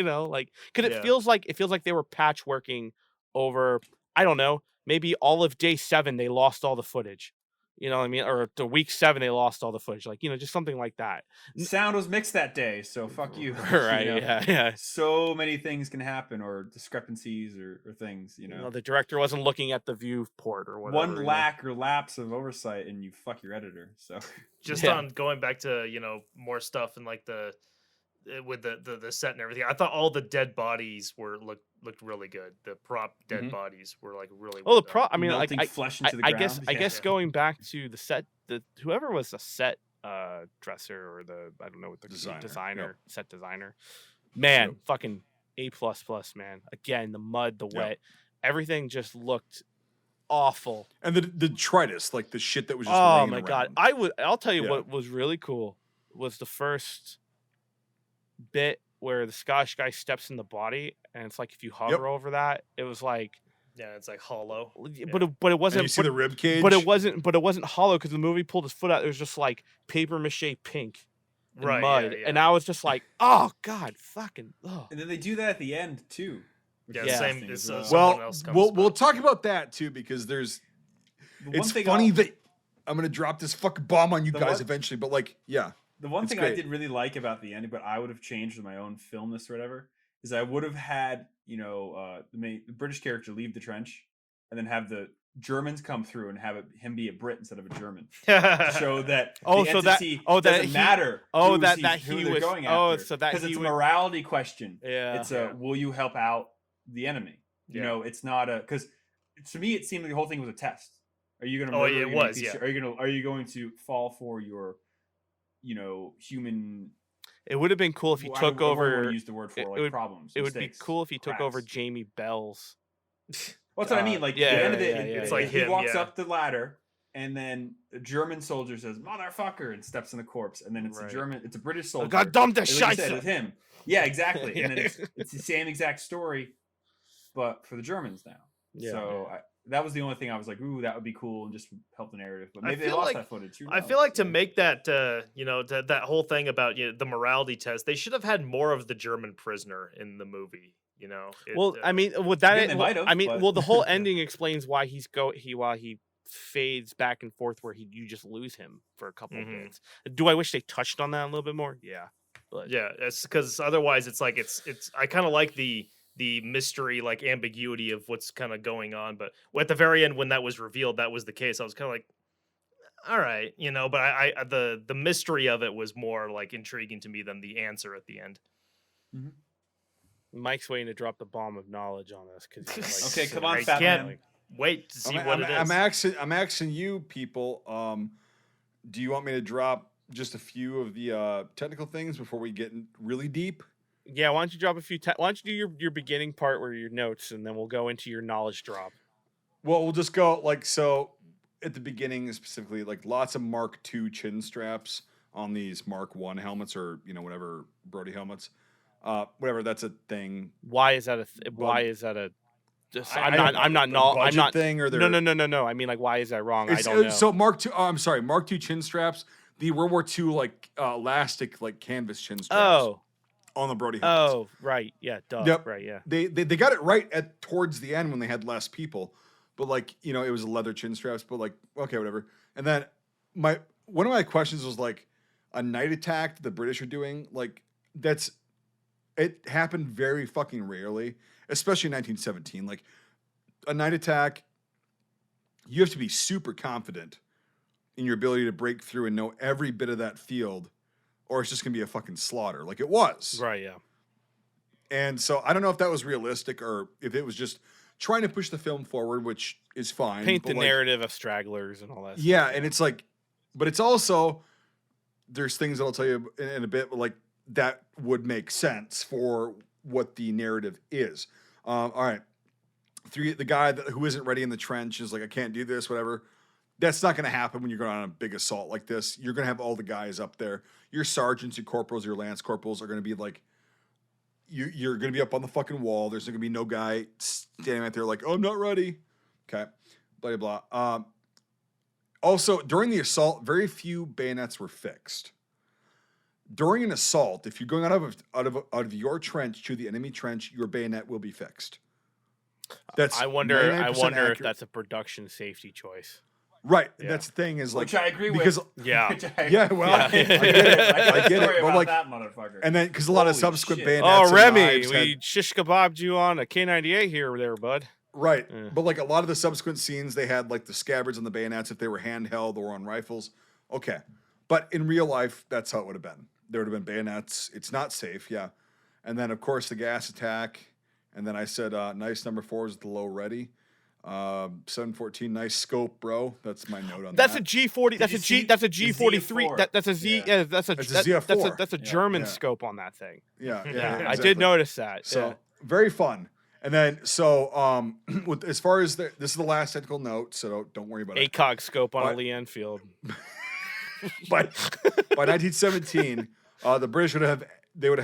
like because Yeah. it feels like they were patchworking over, I don't know, maybe all of day 7 they lost all the footage. You know what I mean? Or the week 7 they lost all the footage. Like, just something like that. sound was mixed that day, so fuck you. Right, yeah. So many things can happen, or discrepancies, or things. The director wasn't looking at the viewport or whatever. One lack or lapse of oversight, and you fuck your editor. So Just Yeah. on going back to more stuff and like with the set and everything, I thought all the dead bodies looked really good. The prop dead Mhm. bodies were like really Well, well the pro. done. I mean, melting flesh into the I ground. guess Yeah. going back to the set, whoever was the set dresser or I don't know what the Designer. set designer, man, Yep. fucking A++, man. Again, the mud, the Yep. wet, everything just looked awful. And the detritus, like the shit that was just Oh laying my god, around. I'll tell you Yeah. what was really cool was the first bit where the Scottish guy steps in the body, and it's like if you hover over that, it was like, Yeah, it's like hollow. but Yeah. it And wasn't. you see the rib cage. But it wasn't hollow because the movie pulled his foot out. It was just like paper mache pink and Right, mud, yeah, and I was just like, oh god, fucking. Oh. And then they do that at the end too. which Yeah, is same. interesting It's, as someone Well, else comes we'll by. talk about that too because there's. The one It's thing funny I'll- that I'm gonna drop this fucking bomb on you The guys what? eventually, but like, yeah, The one It's thing I great. did really like about the ending, but I would have changed with my own filmness or whatever, is I would have had the British character leave the trench, and then have the Germans come through and have him be a Brit instead of a German, to show that Oh, the so that- entity oh, that doesn't he- matter. oh, who that- he's- that who he they're was- going oh, after, so that because he it's a would- morality question. Yeah. It's Yeah. will you help out the enemy? Yeah. It's not a, because to me it seemed like the whole thing was a test. Are you going to? Oh, yeah, it was, yeah. Are you going to fall for your, human? It would have been cool if he Well, took I don't wanna over. use the word for it like would- problems. It would be mistakes, cool if he took over cracks. Jamie Bell's. Well, that's what I mean. Like yeah, at the end of yeah, it, yeah, It's yeah. like he him, walks yeah. up the ladder, and then a German soldier says "motherfucker" and steps in the corpse, and then it's Right. it's a British I soldier. got dumped the And like you said, shite. with him. Yeah, exactly. And then Yeah. it's the same exact story, but for the Germans now. Yeah. So that was the only thing I was like, ooh, that would be cool and just help the narrative. But I maybe they feel lost like- that footage. Who I knows? feel like to So- make that that whole thing about the morality test, they should have had more of the German prisoner in the movie. Well, I mean, with that, Again, they might have, I mean, but- well, the whole ending explains why while he fades back and forth, where you just lose him for a couple of Mhm. minutes. Do I wish they touched on that a little bit more? Yeah, but yeah, it's because otherwise it's like it's. I kind of like the mystery, like ambiguity of what's kind of going on. But at the very end, when that was revealed, that was the case. I was kind of like, all right, but I the mystery of it was more like intriguing to me than the answer at the end. Mike's waiting to drop the bomb of knowledge on us because Okay, come on, I fat can't man. wait to see I'm, what I'm, it is. I'm asking you people. Do you want me to drop just a few of the technical things before we get really deep? Yeah, why don't you drop a few? Why don't you do your beginning part where your notes, and then we'll go into your knowledge drop. Well, we'll just go so at the beginning specifically, like lots of Mark II chin straps on these Mark I helmets or whatever Brody helmets. Whatever, that's a thing. Why is that why is that a? I'm not. Budget thing or No. I mean, like, why is that wrong? I It's, don't know. So Mark II. Oh, I'm sorry, Mark II chin straps. The World War II like elastic like canvas chin straps. On the Brody helmets. Oh, right. Yeah, duh. Yep. Right, yeah. They got it right at towards the end when they had less people, but like it was leather chin straps. But like okay, whatever. And then one of my questions was like a night attack that the British are doing. Like it happened very fucking rarely, especially in 1917. Like a night attack, you have to be super confident in your ability to break through and know every bit of that field, or it's just gonna be a fucking slaughter, like it was. Right, yeah. And so I don't know if that was realistic or if it was just trying to push the film forward, which is fine. Paint but the like, narrative of stragglers and all that. Yeah, stuff. and it's like, but it's also there's things that I'll tell you in a bit, but like that would make sense for what the narrative is. All right, the guy who isn't ready in the trench is like, I can't do this, whatever. That's not going to happen when you're going on a big assault like this. You're going to have all the guys up there. Your sergeants, your corporals, your lance corporals are going to be like, you're going to be up on the fucking wall. There's going to be no guy standing out there like, oh, I'm not ready. Okay. blah blah. Also, during the assault, very few bayonets were fixed. During an assault, if you're going out of your trench to the enemy trench, your bayonet will be fixed. That's I wonder 99% if accurate. that's a production safety choice. Right. Yeah. That's the thing is like Which I agree because with. Yeah. yeah, well, Yeah. I get it. I get it. But like, that motherfucker. and then because a lot of Holy subsequent shit. bayonets. Oh, and Remy, knives we had- shish kebabbed you on a K98 here, there, bud. right. Yeah. But like a lot of the subsequent scenes, they had like the scabbards on the bayonets if they were handheld or on rifles. Okay, but in real life, that's how it would have been. There would have been bayonets. It's not safe. Yeah, and then of course the gas attack. And then I said, nice number 4 is the low ready. 714, nice scope, bro. That's my note on That's that. a G40. That's a G. That's a G43. That's a Z. Yeah, that's a ZF4. that's a German scope on that thing. Yeah, Yeah, I exactly. did notice that. So very fun. And then with as far as this is the last technical note, so don't worry about it. ACOG scope on But- a Lee Enfield. By 1917, the British would have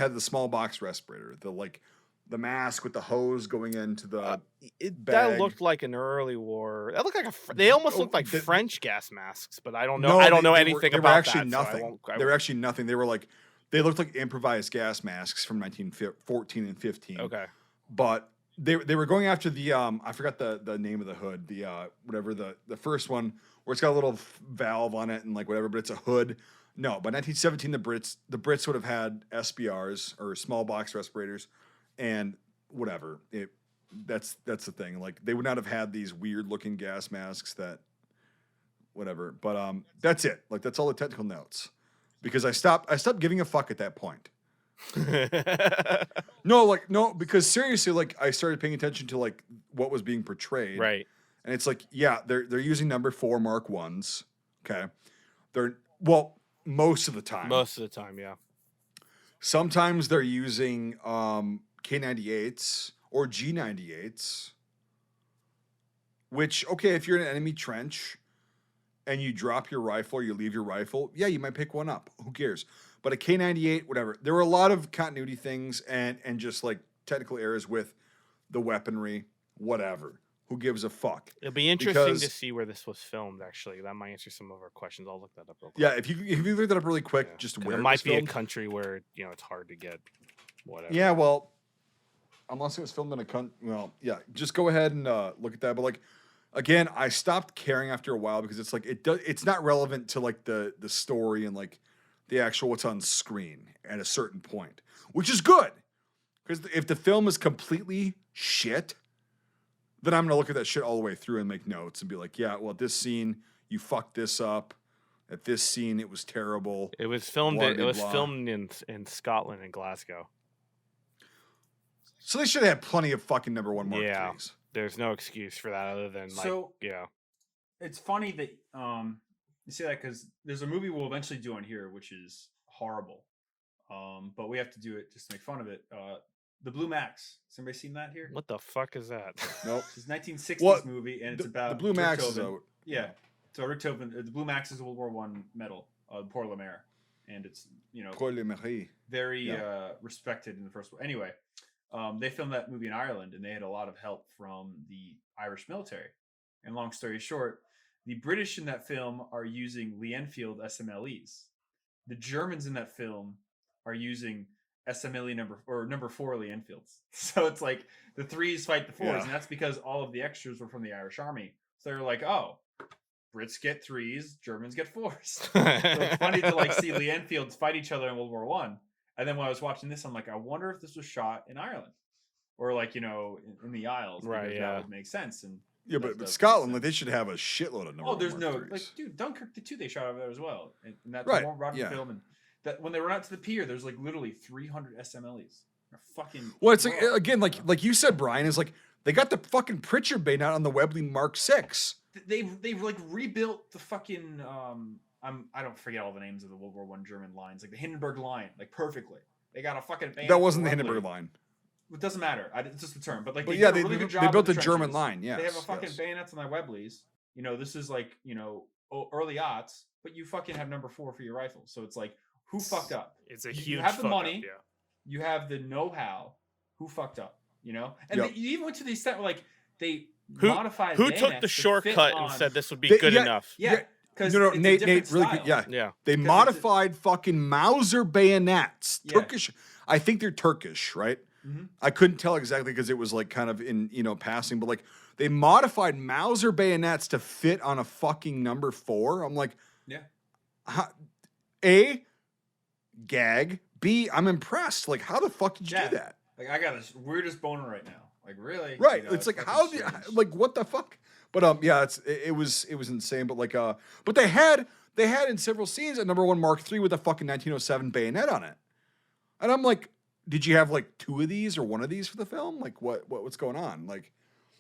had the small box respirator, the mask with the hose going into the That bag. looked like an early war. That looked like they almost looked like the- French gas masks, but I don't know. I don't know anything they about were actually that. So I nothing. won't- They were actually nothing. They looked like improvised gas masks from 1914 and 15. Okay. But they were going after the I forgot the name of the hood, the whatever the first one where it's got a little valve on it and like whatever, but it's a hood. No, by 1917 the Brits would have had SBRs or small box respirators and whatever. That's the thing. Like they would not have had these weird looking gas masks that whatever. But that's it. Like that's all the technical notes. Because I stopped giving a fuck at that point. No, because seriously, like I started paying attention to like what was being portrayed. Right. And it's like, yeah, they're using number 4 Mark 1s. Okay. Most of the time. Most of the time, yeah. Sometimes they're using K98s or G98s. Which, okay, if you're in an enemy trench and you drop your rifle or you leave your rifle, yeah, you might pick one up. Who cares? But a K98, whatever. There were a lot of continuity things and just like technical errors with the weaponry, whatever. Who gives a fuck? It'll be interesting to Because- see where this was filmed. Actually, that might answer some of our questions. I'll look that up real quick. Yeah, if you look that up really quick, Yeah. just 'Cause where it it might was be a filmed. country where it's hard to get whatever. Yeah, well, unless it was filmed in a country. Well, yeah, just go ahead and look at that. But like, again, I stopped caring after a while because it's like it's not relevant to like the story and like the actual what's on screen at a certain point, which is good because if the film is completely shit, then I'm gonna look at that shit all the way through and make notes and be like, yeah, well, at this scene you fucked this up. At this scene, it was terrible. It was filmed. Blah, It blah, was blah. filmed in Scotland and Glasgow. So they should have plenty of fucking number 1 Mark Yeah. 3s. There's no excuse for that other than like, So- yeah. It's funny that you say that because there's a movie we'll eventually do on here which is horrible, but we have to do it just to make fun of it. The Blue Max. Has anybody seen that here? What the fuck is that? Nope. It's a 1960s Well, movie, and it's The about Blue Max is Richthofen. out. Yeah, so Richthofen. The Blue Max is a World War One medal, Port La Mer, and it's Pour le Marie. very Yeah. respected in the First War. Anyway, they filmed that movie in Ireland, and they had a lot of help from the Irish military. And long story short, the British in that film are using Lee Enfield SMLEs. The Germans in that film are using SMLE number 4 Lee Enfields. So it's like the 3s fight the 4s, Yeah. and that's because all of the extras were from the Irish Army. So they're like, oh, Brits get 3s, Germans get 4s. So it's funny to like see Lee Enfields fight each other in World War One. And then when I was watching this, I'm like, I wonder if this was shot in Ireland or like in the Isles, Right, because yeah. that would make sense. And Yeah, that but does make Scotland, like sense. they should have a shitload of number. Oh, there's Mark no 3s. like, dude, Dunkirk the 2 they shot over there as well, and that's Right, a more modern yeah. film. And that when they run out to the pier, there's like literally 300 SMLEs. They're fucking. Well, it's like raw. again, like you said, Brian, is like they got the fucking Pritchard bayonet on the Webley Mark 6. They've like rebuilt the fucking I don't forget all the names of the World War One German lines, like the Hindenburg line, like perfectly. They got a fucking bayonet That wasn't the for Webley. Hindenburg line. It doesn't matter. It's just the term. But like, But they yeah, did a they really good they job built in a the German trenches. line. Yes, They have a fucking yes. bayonets on their Webleys. This is like early aughts, but you fucking have number 4 for your rifle. So it's like, who fucked up? It's a You huge have the fuck money. Up, yeah. You have the know-how. Who fucked up? And Yep. you even went to the extent where like they modified Who took bayonets the to fit shortcut and on- said this would be They- good yeah, enough? Yeah, because No, it's a Nate, different really style. good. Yeah, Yeah. they Because modified fucking Mauser bayonets. Yeah. Turkish. I think they're Turkish, right? Mhm. I couldn't tell exactly because it was like kind of in passing, but like they modified Mauser bayonets to fit on a fucking number 4. I'm like, Yeah. A, gag. B, I'm impressed. Like, how the fuck did you Yeah. do that? Like I got a weirdest boner right now. Like really? Right. You know, it's like fucking how strange. like what the fuck? But yeah, it was insane. But like but they had in several scenes a number 1 Mark III with a fucking 1907 bayonet on it. And I'm like, did you have like 2 of these or 1 of these for the film? Like what's going on? Like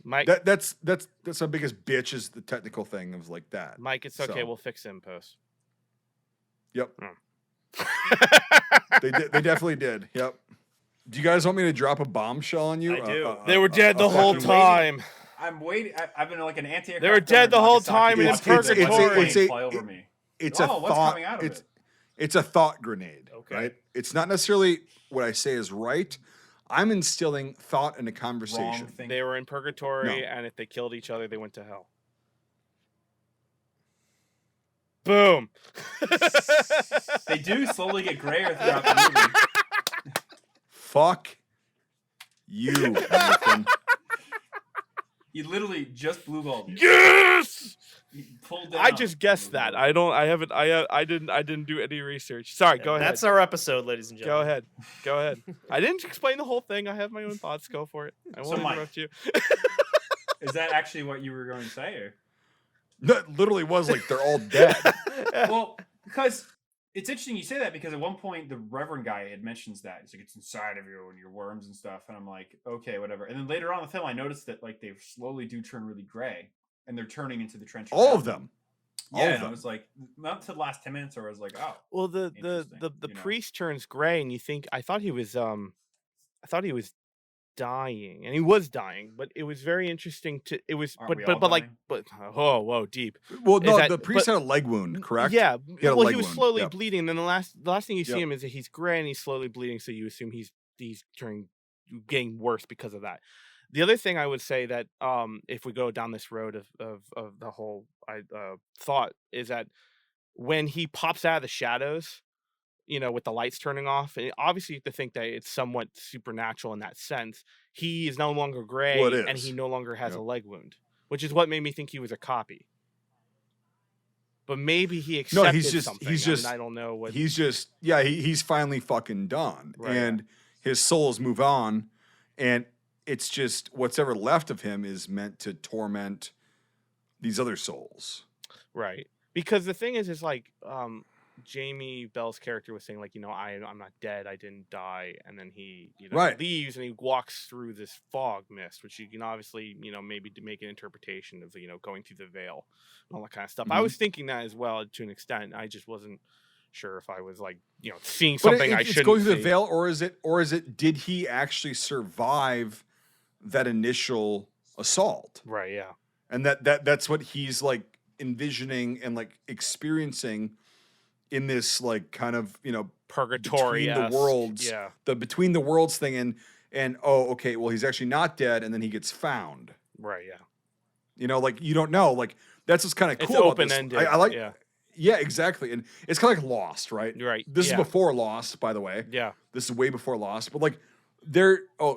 Mike, that's my biggest bitch is the technical thing of like that. Mike, it's okay. So- We'll fix it in post. Yep. They definitely did. Yep. Do you guys want me to drop a bombshell on you? I do. They were dead the whole fucking- time. I'm waiting. I've been like an anti. They were dead the whole time and in purgatory. Fly over me. It's Oh, a what's thought. coming out of It's it? it's a thought grenade. Okay. Right? It's not necessarily what I say is right. I'm instilling thought in a Wrong conversation. thing. They were in purgatory, No. and if they killed each other, they went to hell. Boom. They do slowly get grayer throughout the movie. Fuck you, Nathan. You literally just blue balled you. Yes. You pulled down. I just guessed that. I don't. I haven't. I didn't do any research. Sorry. Go ahead. That's our episode, ladies and Go gentlemen. ahead. Go ahead. I didn't explain the whole thing. I have my own thoughts. Go for it. I won't Mike- interrupt you. Is that actually what you were going to say? Or? That literally was like they're all dead. Well, because it's interesting you say that because at one point the Reverend guy had mentions that he's like it's inside of you and your worms and stuff, and I'm like okay, whatever. And then later on in the film, I noticed that like they slowly do turn really gray, and they're turning into the trench. All around of them. All Yeah, of and I them. was like, not to the last 10 minutes, or I was like, oh, Well, the Interesting, you know. priest turns gray, and you think I thought he was dying, and he was dying, but it was very interesting to it was Aren't we but all like dying? but oh whoa deep. Well, Is no, that- the priest but- had a leg wound, correct? Yeah, He had a well, leg he was wound, slowly yep. bleeding. And then the last thing you see Yep. him is that he's gray and he's slowly bleeding. So you assume he's getting worse because of that. The other thing I would say that if we go down this road of the whole thought is that when he pops out of the shadows, you know, with the lights turning off, and obviously you have to think that it's somewhat supernatural in that sense. He is no longer gray, Well, it and is. he no longer has Yep. a leg wound, which is what made me think he was a copy. But maybe he accepted something. I don't know what He's just he's finally fucking done. Right. And his souls move on, and it's just what's ever left of him is meant to torment these other souls. Right. Because the thing is like Jamie Bell's character was saying, like, you know, I'm not dead, I didn't die, and then he, you know, Right. leaves and he walks through this fog mist, which you can obviously, you know, maybe to make an interpretation of, you know, going through the veil and all that kind of stuff. I Mhm. was thinking that as well to an extent. I just wasn't sure if I was like, you know, seeing But something I it's shouldn't going through the see. veil, or is it did he actually survive that initial assault? Right, yeah. And that's what he's like envisioning and like experiencing in this like kind of, you know, Purgatory. between the worlds, Yeah. the between the worlds thing, and oh, okay, well, he's actually not dead, and then he gets found. Right, yeah. You know, like you don't know, like that's what's kind of It's cool. about this. open-ended, I like, yeah. yeah, exactly, and it's kind of like Lost, right? Right. This yeah. is before Lost, by the way. Yeah. This is way before Lost, but like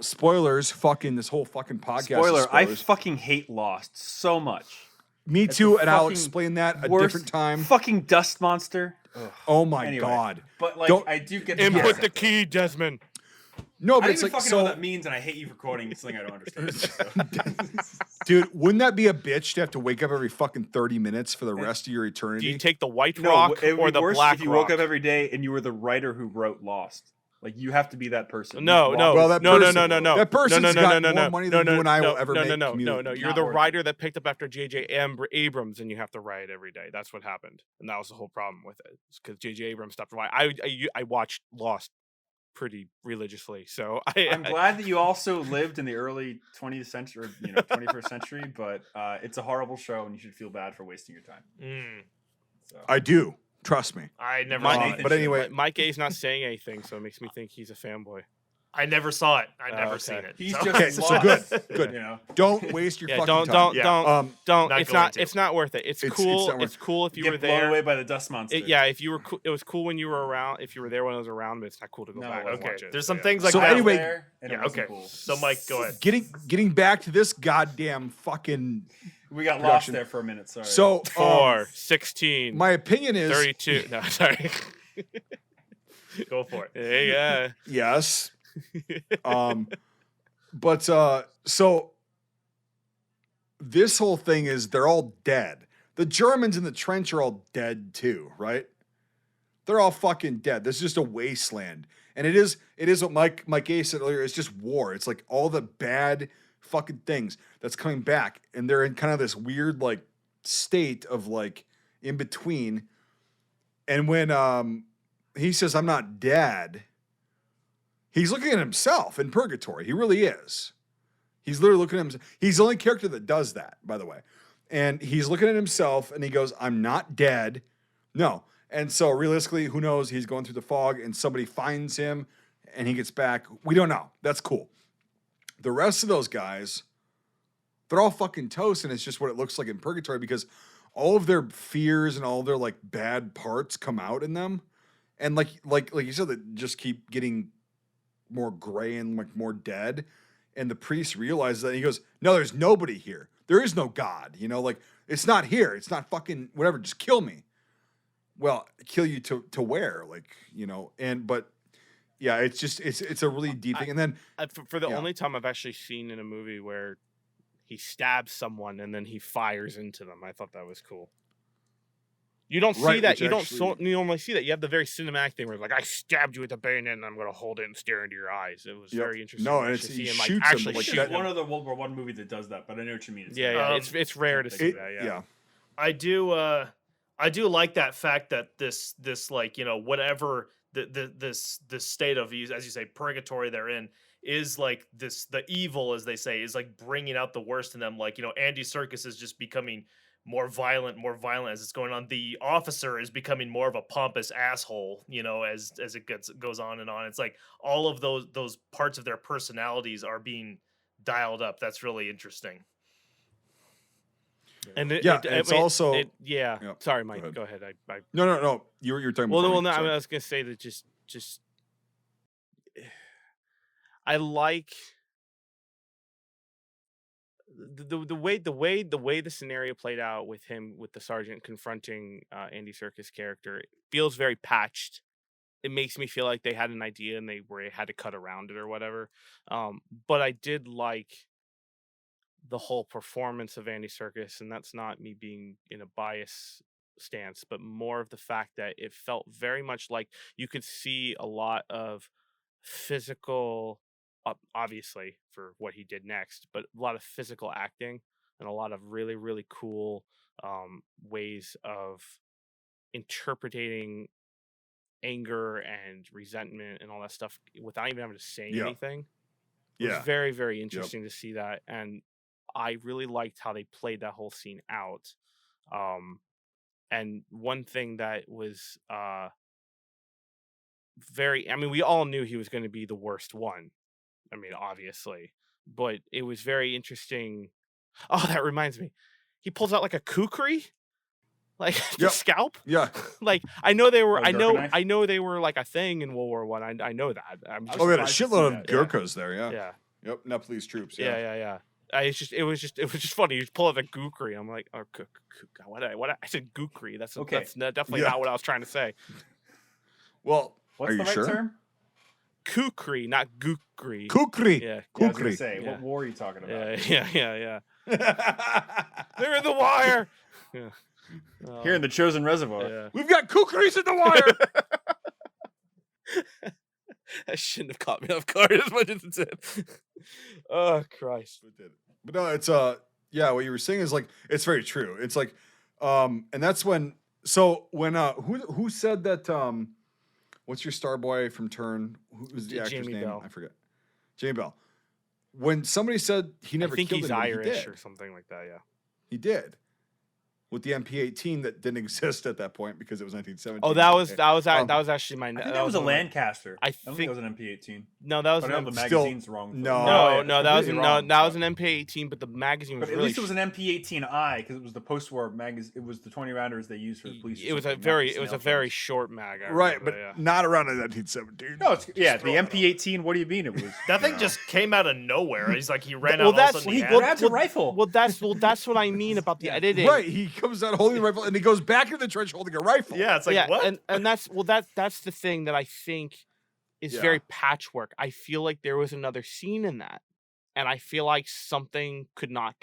spoilers, fucking this whole fucking podcast. is Spoiler, I spoilers. fucking hate Lost so much. Me It's too, the and I'll fucking explain that a worst different time. Fucking dust monster. Ugh. Oh my Anyway. god. But like, Don't- I do get Input concept the of it. key, Desmond. No, I but don't it's even like fucking know so, what that means, and I hate you for quoting something I don't understand. So. dude. Wouldn't that be a bitch to have to wake up every fucking 30 minutes for the rest of your Do eternity? you take the white No, rock it would or be the worse black if you rock? woke up every day and you were the writer who wrote Lost. Like you have to be that person. No, You no, walk- Well, that no, person- no, no, no, that person's no, no, got no, no, more no, money no, than no, you and I no, will ever no, make no, no, commute. no, no. You're Not the worth it. writer that picked up after J.J. Abrams, and you have to write every day. That's what happened, and that was the whole problem with it. Because J.J. Abrams stopped writing. I watched Lost pretty religiously, so I'm glad that you also lived in the early 20th century, or, 21st century. But it's a horrible show, and you should feel bad for wasting your time. So. I do. Trust me. I never. My- saw Nathan it. But should. anyway, Mike A's not saying anything, so it makes me think he's a fanboy. I never saw it. I never okay. seen it. He's so- just Okay, so lost, good. You know, Don't waste your Yeah, fucking time. Yeah. don't. Not It's going not. to. It's not worth it. It's It's cool. not worth- It's cool if you get were blown there. away by the dust monster. Yeah, if you were, it was cool when you were around. If you were there when I was around, but it's not cool to go No, back it and Okay, watch it. there's so some yeah. things like So that. anyway- there, and it Yeah, wasn't okay. cool. So Mike, go ahead. Getting back to this goddamn fucking. We got Production. lost there for a minute. Sorry. So 4, 16, my opinion is 32. No, sorry. Go for it. There you go. yes. But so this whole thing is they're all dead. The Germans in the trench are all dead too, right? They're all fucking dead. This is just a wasteland. And it is what Mike A said earlier, it's just war. It's like all the bad fucking things that's coming back. And they're in kind of this weird like state of like in between. And when he says, I'm not dead, he's looking at himself in purgatory. He really is. He's literally looking at himself. He's the only character that does that, by the way. And he's looking at himself and he goes, I'm not dead. No. And so realistically, who knows? He's going through the fog and somebody finds him and he gets back. We don't know. That's cool. The rest of those guys, they're all fucking toast, and it's just what it looks like in purgatory because all of their fears and all their like bad parts come out in them. And like you said, they just keep getting more gray and like more dead. And the priest realizes that and he goes, no, there's nobody here. There is no God, you know, like it's not here. It's not fucking whatever. Just kill me. Well, kill you to where? Like, you know, but yeah, it's just, it's a really deep thing. And then For the Yeah. only time I've actually seen in a movie where he stabs someone and then he fires into them, I thought that was cool. You don't see Right, that. which You don't actually- normally see that. You have the very cinematic thing where it's like, I stabbed you with a bayonet and I'm going to hold it and stare into your eyes. It was Yep. very interesting. No, to and actually he see him, like, shoots him, actually like shoot that- him. one other World War I movie that does that, but I know what you mean. It's Yeah, not- yeah. It's rare to see it, that. yeah. I do like that fact that this like, you know, whatever this state of, as you say, purgatory they're in is like this, the evil, as they say, is like bringing out the worst in them. Like, you know, Andy Serkis is just becoming more violent as it's going on. The officer is becoming more of a pompous asshole, you know, as it goes on and on. It's like all of those parts of their personalities are being dialed up. That's really interesting. And it's also- yeah. Yeah, Sorry, go Mike. ahead. Go ahead. I No. You were talking Well, before well, me. no. I Sorry. was gonna say that just I like the way the scenario played out with him, with the sergeant confronting Andy Serkis' character. It feels very patched. It makes me feel like they had an idea and they had to cut around it or whatever. But I did like the whole performance of Andy Serkis, and that's not me being in a bias stance, but more of the fact that it felt very much like you could see a lot of physical, obviously for what he did next, but a lot of physical acting and a lot of really, really cool ways of interpreting anger and resentment and all that stuff without even having to say Yeah. anything. It was Yeah. very, very interesting to see that, and I really liked how they played that whole scene out. And one thing that was I mean, we all knew he was going to be the worst one. I mean, obviously, but it was very interesting. Oh, that reminds me. He pulls out like a kukri, like the Yep. scalp. Yeah. Like I know they were. Oh, Gurkha I knife? know they were like a thing in World War One. I know that. I'm just Oh, we had a surprised to see shitload of that, yeah. Gurkhas there. Yeah. yeah. Yep. Nepalese troops. Yeah. It was just funny. You just pull out a gookri. I'm like, oh, what? I said gookri. That's Okay. That's definitely Yeah. not what I was trying to say. Well, What's are the you right sure? term? Kukri, not gookri. Kukri. Yeah. Yeah, I was Kukri. gonna say, Yeah. what war are you talking about? Yeah. They're in the wire. Yeah. Here in the Chosen Reservoir. Yeah. We've got kukris in the wire. That shouldn't have caught me off guard as much as it did. Oh Christ. But no, it's yeah, what you were saying is like it's very true. It's like and that's when who said that what's your star boy from Turn? Who's the actor's Jamie name? Bell. I forget. Jamie Bell. When somebody said he never I think killed he's anybody, Irish he or did. something like that. Yeah. He did. with the MP18 that didn't exist at that point because it was 1917. Oh, that was actually my. I think that was a one of my- Lancaster. I don't think think- it was an MP18. No, that was But an I know the Still- magazine's wrong. for no. the- no, yeah, that was completely wrong, that was but- an MP18, but the magazine was But at really. least it was an MP18I because it was the post-war magazine. It was the 20 rounders they used for the police. It was a very short mag. I Right, remember, but yeah. not around in 1917. No, it's Just the throw it out. MP18. What do you mean it was? That thing Yeah. just came out of nowhere. He's like he ran Well, out. All of a that's- sudden he had grabs it. a rifle. Well, that's what I mean about the editing. Right, he comes out holding a rifle and he goes back into the trench holding a rifle. Yeah, it's like what? and that's that's the thing that I think is Yeah. very patchwork. I feel like there was another scene in that, and I feel like something could not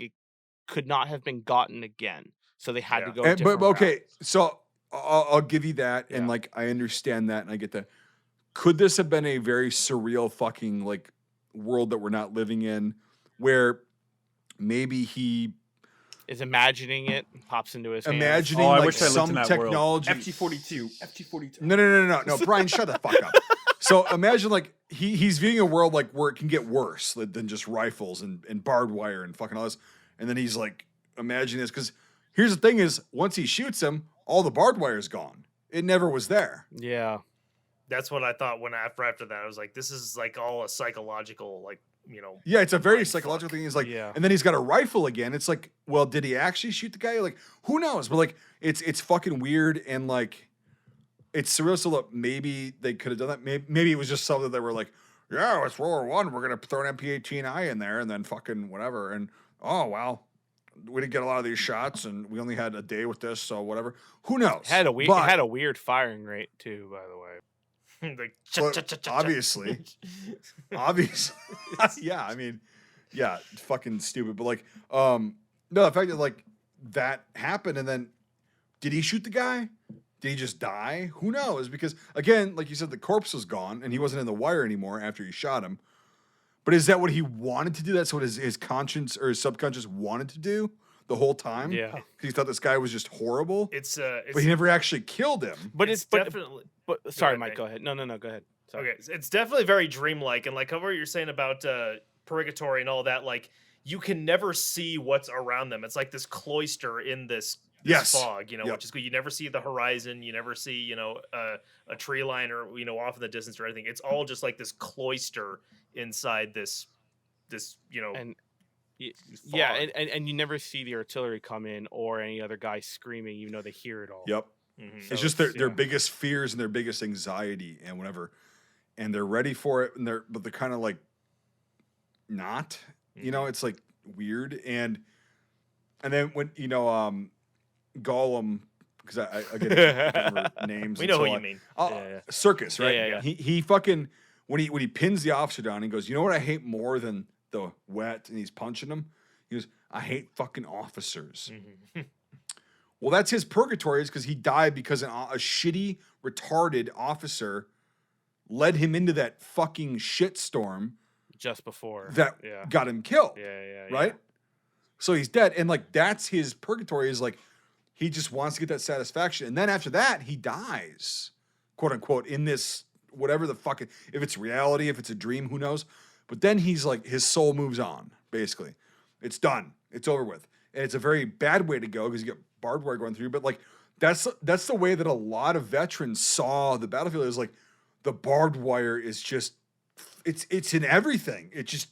have been gotten again. So they had to go. A And, different but okay, route. so I'll give you that, and Yeah. like I understand that, and I get that. Could this have been a very surreal fucking like world that we're not living in, where maybe he Is imagining it, pops into his hands. imagining Oh, I like wish I lived some in that world. technology? FG42. FG42. No, Brian, shut the fuck up. So imagine like he's viewing a world like where it can get worse than just rifles and barbed wire and fucking all this, and then he's like imagining this because here's the thing: is once he shoots him, all the barbed wire is gone. It never was there. Yeah. That's what I thought when after that. I was like, this is like all a psychological, like, you know. Yeah, it's a very Mind psychological fuck. thing. He's like, Yeah. and then he's got a rifle again. It's like, well, did he actually shoot the guy? Like, who knows? But like, it's fucking weird and like, it's surreal. So look, maybe they could have done that. Maybe it was just something that were like, yeah, it's World War I. We're gonna throw an MP18I in there and then fucking whatever. And oh well, we didn't get a lot of these shots and we only had a day with this, so whatever. Who knows? Had a But- weird firing rate too, by the way. Like, But obviously, yeah, I mean, yeah, fucking stupid. But like, no, the fact that like that happened and then did he shoot the guy? Did he just die? Who knows? Because again, like you said, the corpse was gone and he wasn't in the wire anymore after he shot him. But is that what he wanted to do? That's what his conscience or his subconscious wanted to do the whole time? Yeah. Because he thought this guy was just horrible. it's But he never actually killed him. But it's it's but, definitely but sorry, ahead, Mike, Nate. go ahead. No, go ahead. Sorry. okay. It's definitely very dreamlike, and like what you're saying about purgatory and all that. Like you can never see what's around them. It's like this cloister in this Yes. fog, you know, Yep. which is good. You never see the horizon. You never see, you know, a tree line or off in the distance or anything. It's all just like this cloister inside this, you know, And yeah, fog. and you never see the artillery come in or any other guy screaming, even though they hear it all. Yep. Mhm. So It's just their yeah. biggest fears and their biggest anxiety and whatever, and they're ready for it, and they're kind of like not, you know, it's like weird, and then when Gollum, because I can't remember names. we and know so who you on. mean. Yeah. Circus, right? Yeah. He fucking when he pins the officer down, he goes, you know what I hate more than the wet, and he's punching him. He goes, I hate fucking officers. Mhm. Well, that's his purgatory, is because he died because a shitty, retarded officer led him into that fucking shitstorm Just before that yeah. got him killed. Yeah. Right? So he's dead. And like that's his purgatory, is like he just wants to get that satisfaction. And then after that, he dies, quote unquote, in this whatever the fuck, if it's reality, if it's a dream, who knows? But then he's like, his soul moves on, basically. It's done. It's over with. And it's a very bad way to go because you get barbed wire going through. But like that's the way that a lot of veterans saw the battlefield, is like the barbed wire is just it's in everything. It just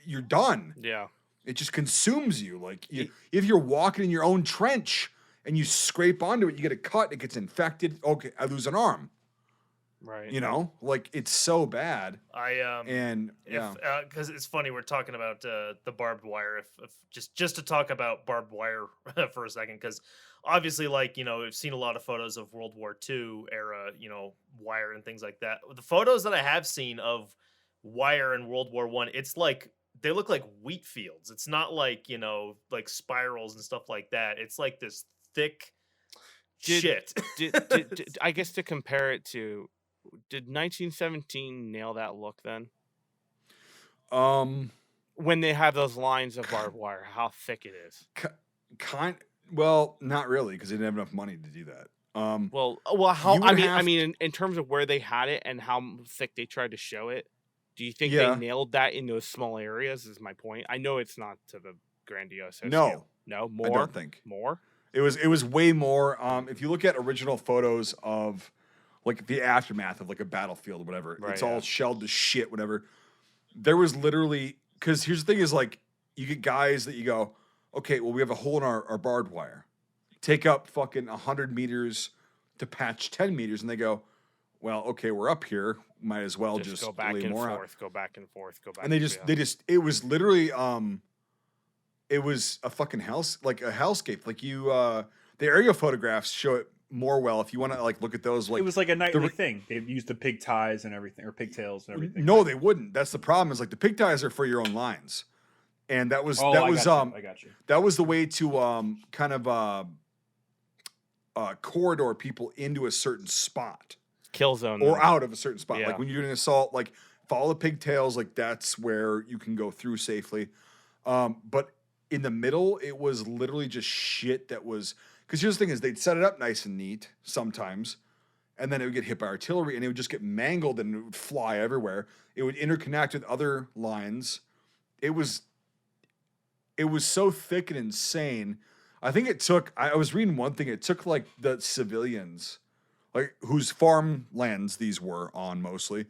you're done. Yeah. It just consumes you. Like if you're walking in your own trench and you scrape onto it, you get a cut, it gets infected. Okay, I lose an arm. Right. You know, like it's so bad. And yeah, Because it's funny we're talking about the barbed wire. If just to talk about barbed wire for a second, because obviously, like we've seen a lot of photos of World War II era, wire and things like that. The photos that I have seen of wire in World War I, it's like they look like wheat fields. It's not like like spirals and stuff like that. It's like this thick shit. did I guess to compare it to, did 1917 nail that look then? When they have those lines of barbed wire, how thick it is. well, not really, because they didn't have enough money to do that. Well, how you I would mean, have- in terms of where they had it and how thick they tried to show it, do you think Yeah. they nailed that in those small areas? Is my point. I know it's not to the grandiose No. scale. No, more. I don't think. More. It was way more. If you look at original photos of like the aftermath of like a battlefield or whatever, Right, it's yeah. all shelled to shit, whatever. There was literally, because here's the thing is like, you get guys that you go, okay, well, we have a hole in our barbed wire. Take up fucking 100 meters to patch 10 meters. And they go, well, okay, we're up here. Might as well just go back lay and more out. forth, go back and forth, go back. And it was literally, it was a fucking like a hellscape. Like the aerial photographs show it more well. If you want to like look at those, like it was like a nightly thing. They used the pig ties and everything, or pigtails and everything. No, they wouldn't. That's the problem. Is like the pig ties are for your own lines, and that was I got you. That was the way to kind of corridor people into a certain spot, kill zone or them. out of a certain spot. Yeah. Like when you're doing an assault, like follow the pigtails. Like that's where you can go through safely. But in the middle, it was literally just shit that was. Because here's the thing: is they'd set it up nice and neat sometimes, and then it would get hit by artillery, and it would just get mangled and it would fly everywhere. It would interconnect with other lines. It was so thick and insane. I think it took. I was reading one thing. It took like the civilians, like whose farmlands these were on mostly. It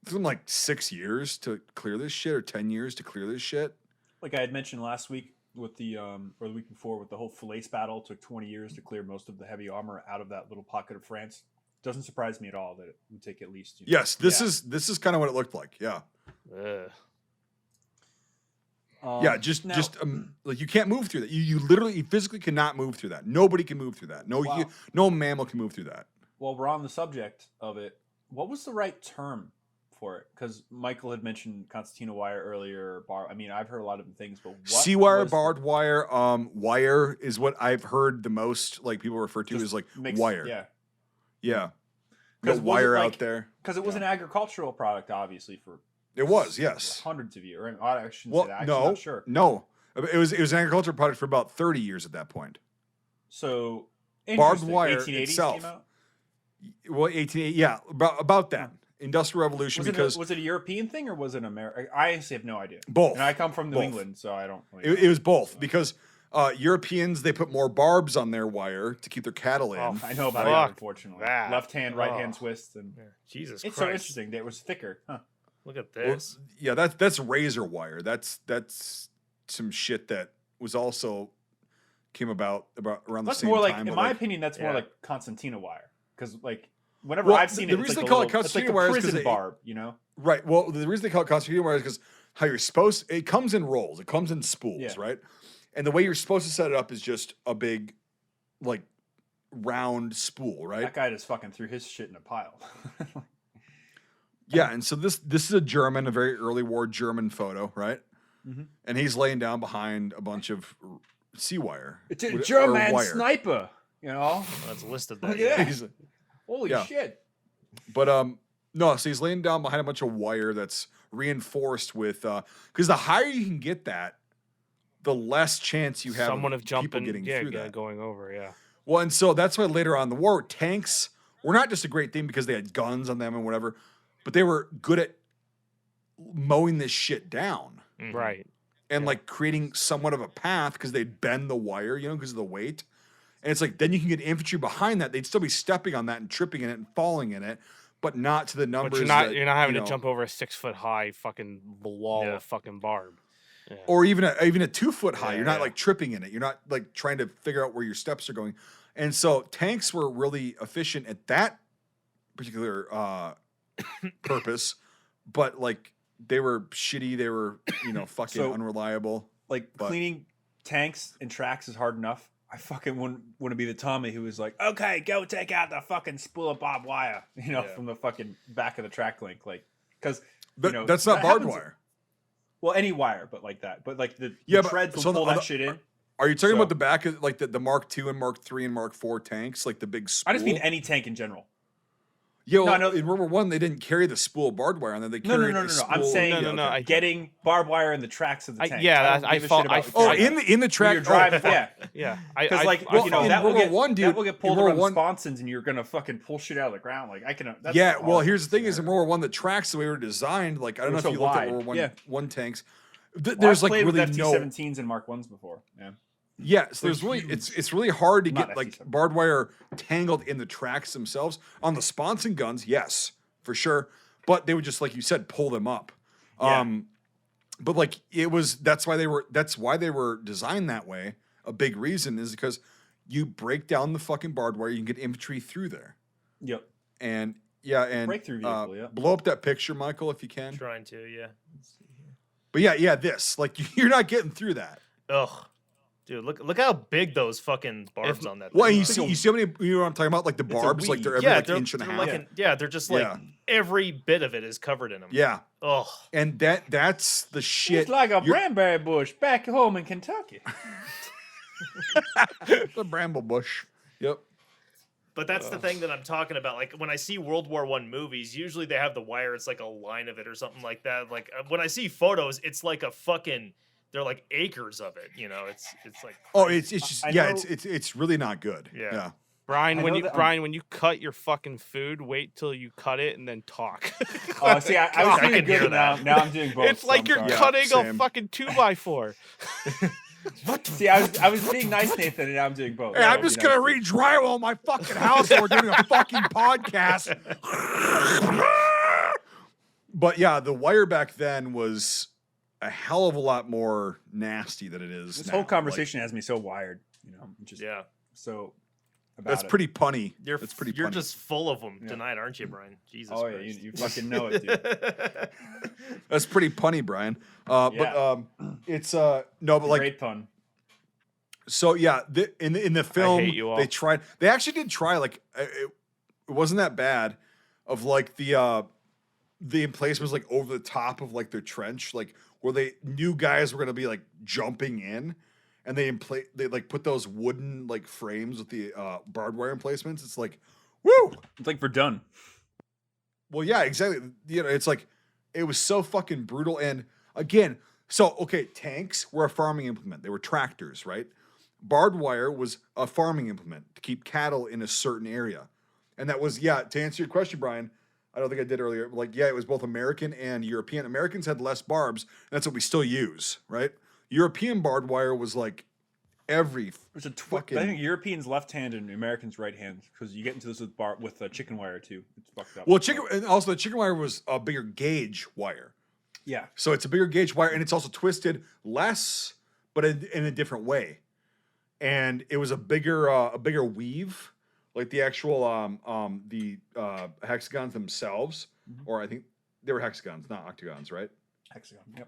took them like 6 years to clear this shit, or 10 years to clear this shit. Like I had mentioned last week with the or the week before with the whole Falaise battle, it took 20 years to clear most of the heavy armor out of that little pocket of France. Doesn't surprise me at all that it would take at least. Yes, this is kind of what it looked like. Yeah. Yeah, just like you can't move through that. You literally, you physically cannot move through that. Nobody can move through that. No mammal can move through that. Well, we're on the subject of it. What was the right term for it? Because Michael had mentioned concertina wire earlier. I mean, I've heard a lot of things, but what C-wire, barbed wire, wire is what I've heard the most. Like people refer to as like wire. Yeah. Got wire out there because it was an agricultural product, obviously for. It was, yes. Hundreds of years. I shouldn't say that. I'm not sure. No. It was an agricultural product for about 30 years at that point. So barbed wire 1880s itself. Came out? Well, 1880, yeah, about that. Industrial Revolution, was it a European thing or was it American? I honestly have no idea. Both. And I come from New England, so I don't. It was both because Europeans, they put more barbs on their wire to keep their cattle in. Oh, I know about that, unfortunately. Left hand, right hand twist, and Jesus it's Christ. so interesting. It was thicker, huh? Look at this. Well, yeah, that's razor wire. That's some shit that was also came about around the same more time. Like, in my opinion, that's more like concertina wire because like whenever I've seen the it, reason it's they call like it concertina wire is because prison barb, you know. Right. Well, the reason they call it concertina wire is because how you're supposed. It comes in rolls. It comes in spools, right? And the way you're supposed to set it up is just a big, like, round spool, right? That guy just fucking threw his shit in a pile. Yeah, and so this is a very early war German photo, right? Mm-hmm. And he's laying down behind a bunch of sea wire. It's a German sniper, you know. That's listed there. Yeah. Holy shit! But no, so he's laying down behind a bunch of wire that's reinforced with because the higher you can get that, the less chance you have of jumping, getting through that. Going over, Well, and so that's why later on in the war, tanks were not just a great thing because they had guns on them and whatever, but they were good at mowing this shit down. Mm-hmm. Right. And like creating somewhat of a path because they'd bend the wire, you know, because of the weight. And it's like, then you can get infantry behind that. They'd still be stepping on that and tripping in it and falling in it, but not to the numbers. But you're not having to jump over a 6 foot high fucking wall of fucking barb. Yeah. Or even a 2 foot high. You're not like tripping in it. You're not like trying to figure out where your steps are going. And so tanks were really efficient at that particular purpose, but like they were shitty. They were, fucking unreliable. Like cleaning tanks and tracks is hard enough. I fucking wouldn't want to be the Tommy who was like, okay, go take out the fucking spool of barbed wire, from the fucking back of the track link. Like, because, that's not barbed wire. Well, any wire, but like that. But like the treads will pull that shit in. Are you talking about the back of like the Mark II and Mark III and Mark IV tanks, like the big spool? I just mean any tank in general. Yeah, well, in World War I, they didn't carry the spool of barbed wire on them. They carried no. I'm saying getting barbed wire in the tracks of the tank. In the track. You're driving, yeah. Because that will get pulled around the sponsons, and you're gonna fucking pull shit out of the ground. Like I can. Well, here's the thing: is in World War I, the tracks the way they were designed. Like I don't know if you looked at World War I tanks. There's like really no T-17s and Mark I's before. Yeah. Yeah, so They're there's really huge. it's really hard to Not get like FT7. barbed wire tangled in the tracks themselves. On the sponson guns, yes, for sure. But they would just, like you said, pull them up. Yeah. But like that's why they were designed that way. A big reason is because you break down the fucking barbed wire, you can get infantry through there. Yep. And and Breakthrough vehicle, yeah. blow up that picture, Michael, if you can. Trying to, yeah. But yeah, this, like, you're not getting through that. Ugh. Dude, look how big those fucking barbs on that Well, thing you are. see how many, you know what I'm talking about? Like the a barbs, like they're weed. every like inch and a half. like they're just like Yeah. every bit of it is covered in them. Yeah. Ugh. And that's the shit. It's like a You're- cranberry bush back home in Kentucky. the bramble bush. Yep. But that's the thing that I'm talking about. Like when I see World War I movies, usually they have the wire. It's like a line of it or something like that. Like when I see photos, it's like a fucking. They're like acres of it. You know, it's like. Oh, it's just I yeah, know- it's really not good. Yeah. Yeah. Brian, I when know you that, when you cut your fucking food, wait till you cut it and then talk. Oh, see, I was I doing can hear good now. that. Now I'm doing both. It's so like I'm you're sorry. Yeah, cutting a same. fucking 2x4. See, I was being nice, Nathan, and now I'm doing both. Hey, I'm just gonna read drywall in my fucking house while we're doing a fucking podcast. But yeah, the wire back then was a hell of a lot more nasty than it is This now. whole Like, conversation has me so wired. You know, just Yeah. so. About that's it. pretty punny. You're That's pretty you're punny. just full of them Yeah. tonight, aren't you, Brian? Jesus Oh yeah, Christ. you fucking know it, dude. That's pretty punny, Brian. Yeah. But it's no, but like Great pun. so yeah. In the film, hate you all. They actually did try. Like it wasn't that bad. Of like the emplacements like over the top of like their trench, like where they knew guys were gonna be like jumping in, and they like put those wooden like frames with the barbed wire emplacements. It's like, woo. It's like Verdun. Well, yeah, exactly. You know, it's like it was so fucking brutal. And again, so okay, tanks were a farming implement. They were tractors, right? Barbed wire was a farming implement to keep cattle in a certain area. And that was, yeah, to answer your question, Brian, I don't think I did earlier. Like, yeah, it was both American and European. Americans had less barbs, and that's what we still use, right? European barbed wire was like every There's a fucking. I think Europeans left hand and Americans right hand because you get into this with chicken wire too. It's fucked up. Well, and also the chicken wire was a bigger gauge wire. Yeah. So it's a bigger gauge wire, and it's also twisted less, but in a different way. And it was a bigger weave, like the actual hexagons themselves, or I think they were hexagons, not octagons, right? Hexagon. Yep.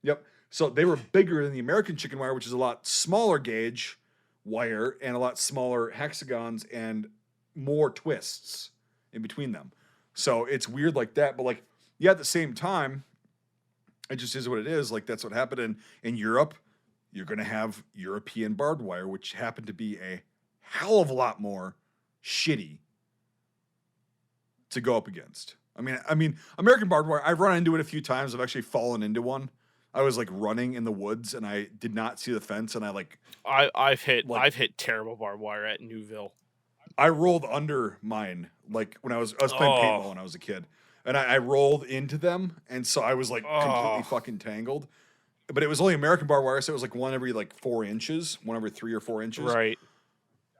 Yep. So they were bigger than the American chicken wire, which is a lot smaller gauge wire and a lot smaller hexagons and more twists in between them. So it's weird like that, but like, yeah, at the same time, it just is what it is. Like that's what happened in Europe. You're going to have European barbed wire, which happened to be a hell of a lot more shitty to go up against. I mean, American barbed wire, I've run into it a few times. I've actually fallen into one. I was like running in the woods and I did not see the fence, and I've hit terrible barbed wire at Newville. I rolled under mine like when I was playing paintball when I was a kid, and I rolled into them, and so I was like completely fucking tangled. But it was only American barbed wire, so it was like one every like 4 inches, one every 3 or 4 inches. Right.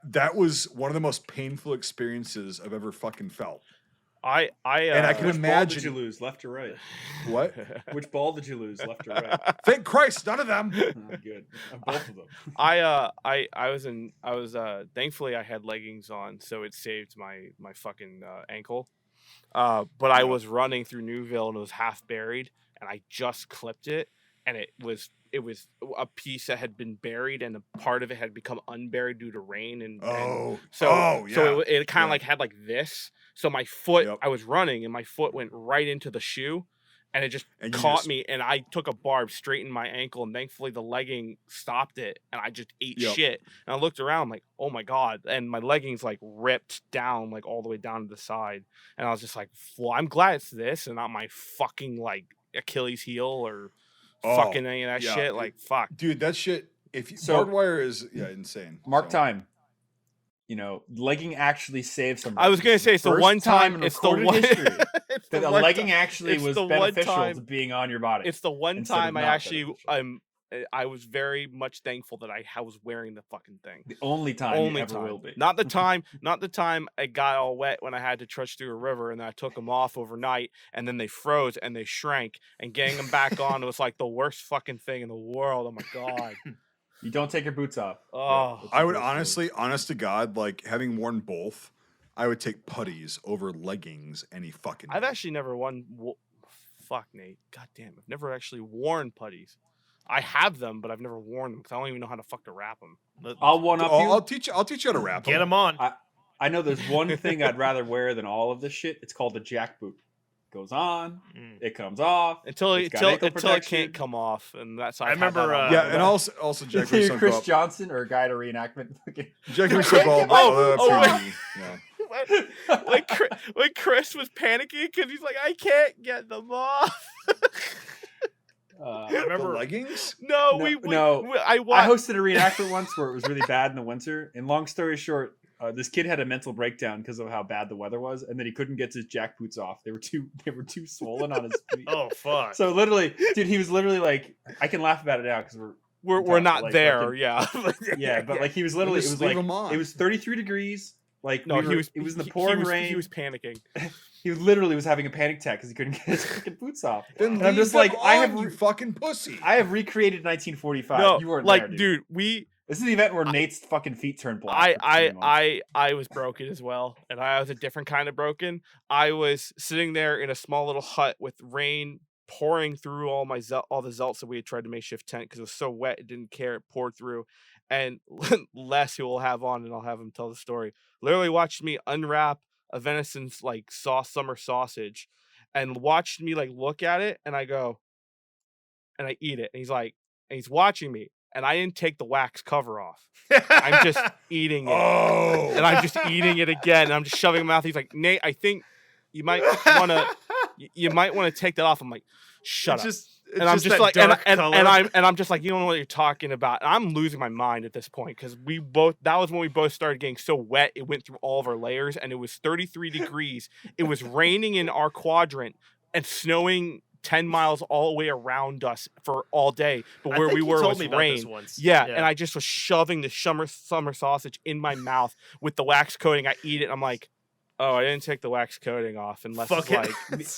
That was one of the most painful experiences I've ever fucking felt. And I can Which ball did you imagine lose, left or right? what. Which ball did you lose, left or right? Thank Christ, none of them. Oh, good. Both of them. I was thankfully I had leggings on, so it saved my fucking ankle. But I was running through Newville and it was half buried, and I just clipped it, and it was a piece that had been buried, and a part of it had become unburied due to rain and so it kind of like had like this. So my foot, I was running and my foot went right into the shoe, and it just caught me, and I took a barb straight in my ankle, and thankfully the legging stopped it, and I just ate shit. And I looked around like, oh my God, and my leggings like ripped down like all the way down to the side, and I was just like, well, I'm glad it's this and not my fucking like Achilles heel or fucking any of that shit. Like, fuck, dude, that shit. Barbed wire is insane. Mark time. You know, legging actually saved somebody. I was gonna say it's the one time in it's the recorded one history it's that the a one legging time- actually it's was the one beneficial time- to being on your body. It's the one instead of time I not actually beneficial. I was very much thankful that I was wearing the fucking thing. The only time Only you ever time. will be. Not the time I got all wet when I had to trudge through a river and then I took them off overnight and then they froze and they shrank and getting them back on was like the worst fucking thing in the world. Oh my god. You don't take your boots off. Oh. that's the I would first honestly, honest to God, like having worn both, I would take putties over leggings any fucking I've day. actually never fuck Nate. God damn, I've never actually worn putties. I have them, but I've never worn them because I don't even know how to fuck to wrap them. I'll one up you. I'll teach you how to wrap Get them. them on. I know there's one thing I'd rather wear than all of this shit. It's called the jack boot. Goes on, it comes off until it's it got ankle can't protection. come off, and that's I remember, Yeah, and also Jack You're Reese Chris Johnson or a guy to reenactment. Jack Reese ball. When Chris was panicking because he's like, I can't get them off. I remember leggings. No, I hosted a reenactment once where it was really bad in the winter. And long story short, this kid had a mental breakdown because of how bad the weather was, and then he couldn't get his jack boots off. They were too swollen on his feet. Oh fuck! So literally, dude, he was literally like, I can laugh about it now because we're not like, there. fucking, yeah, yeah, but like he was literally, it was like it was 33 degrees. Like no, it was in the pouring rain. He was panicking. He literally was having a panic attack because he couldn't get his fucking boots off. Then and I'm just like, you fucking pussy. I have recreated 1945. No, you weren't like, there, dude. This is the event where Nate's fucking feet turned black. I was broken as well, and I was a different kind of broken. I was sitting there in a small little hut with rain pouring through all the zelts that we had tried to makeshift tent because it was so wet it didn't care. It poured through, and Les, who we'll have on, and I'll have him tell the story, literally watched me unwrap a venison's like summer sausage, and watched me like look at it, and I go, and I eat it, and he's watching me. And I didn't take the wax cover off. I'm just eating it. Oh. And I'm just eating it again. And I'm just shoving it in my mouth. He's like, Nate, I think you might want to take that off. I'm like, shut up. And I'm just like, and I'm just like, you don't know what you're talking about. And I'm losing my mind at this point because that was when we both started getting so wet. It went through all of our layers and it was 33 degrees. It was raining in our quadrant and snowing 10 miles all the way around us for all day, but where we were was rain. Yeah, and I just was shoving the summer sausage in my mouth with the wax coating. I eat it, and I'm like, oh, I didn't take the wax coating off unless it's like.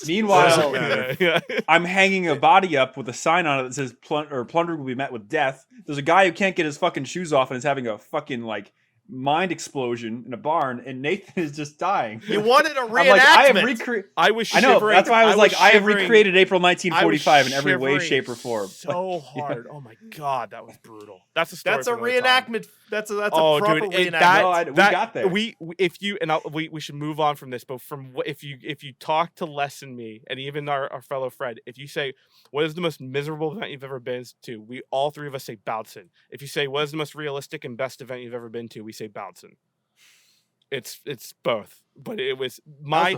Meanwhile, I'm hanging a body up with a sign on it that says "Plunder will be met with death." There's a guy who can't get his fucking shoes off and is having a fucking like mind explosion in a barn, and Nathan is just dying. You wanted a reenactment. I was shivering. I know. That's why I have recreated April 1945 in every way, shape, or form. So hard. Oh my god, that was brutal. That's a story. That's a reenactment. That's a proper reenactment. We got there. We should move on from this. But if you talk to Les and me, and even our fellow Fred, if you say what is the most miserable event you've ever been to, we all three of us say Boutzen. If you say what is the most realistic and best event you've ever been to, we say Boutzen. It's both, but it was my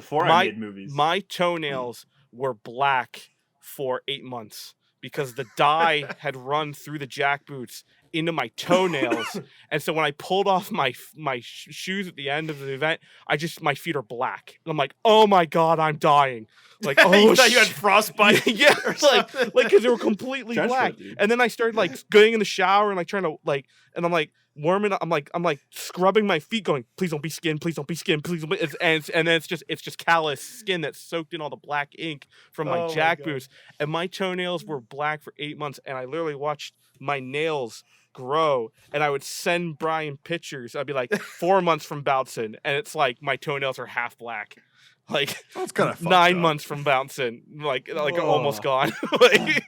toenails were black for 8 months because the dye had run through the jack boots into my toenails, and so when I pulled off my shoes at the end of the event, my feet are black, and I'm like, oh my god, I'm dying. Like, oh, you thought you had frostbite? Yeah, like because they were completely black. And then I started like going in the shower and like trying to like, and I'm like warming up. I'm like scrubbing my feet, going, please don't be skin, please don't be skin, please don't be. And then it's just callous skin that's soaked in all the black ink from my jack boots. And my toenails were black for 8 months, and I literally watched my nails grow, and I would send Brian pictures. I'd be like 4 months from Boutzen, and it's like my toenails are half black. Like that's kind of 9 months from Boutzen, like almost gone. Like,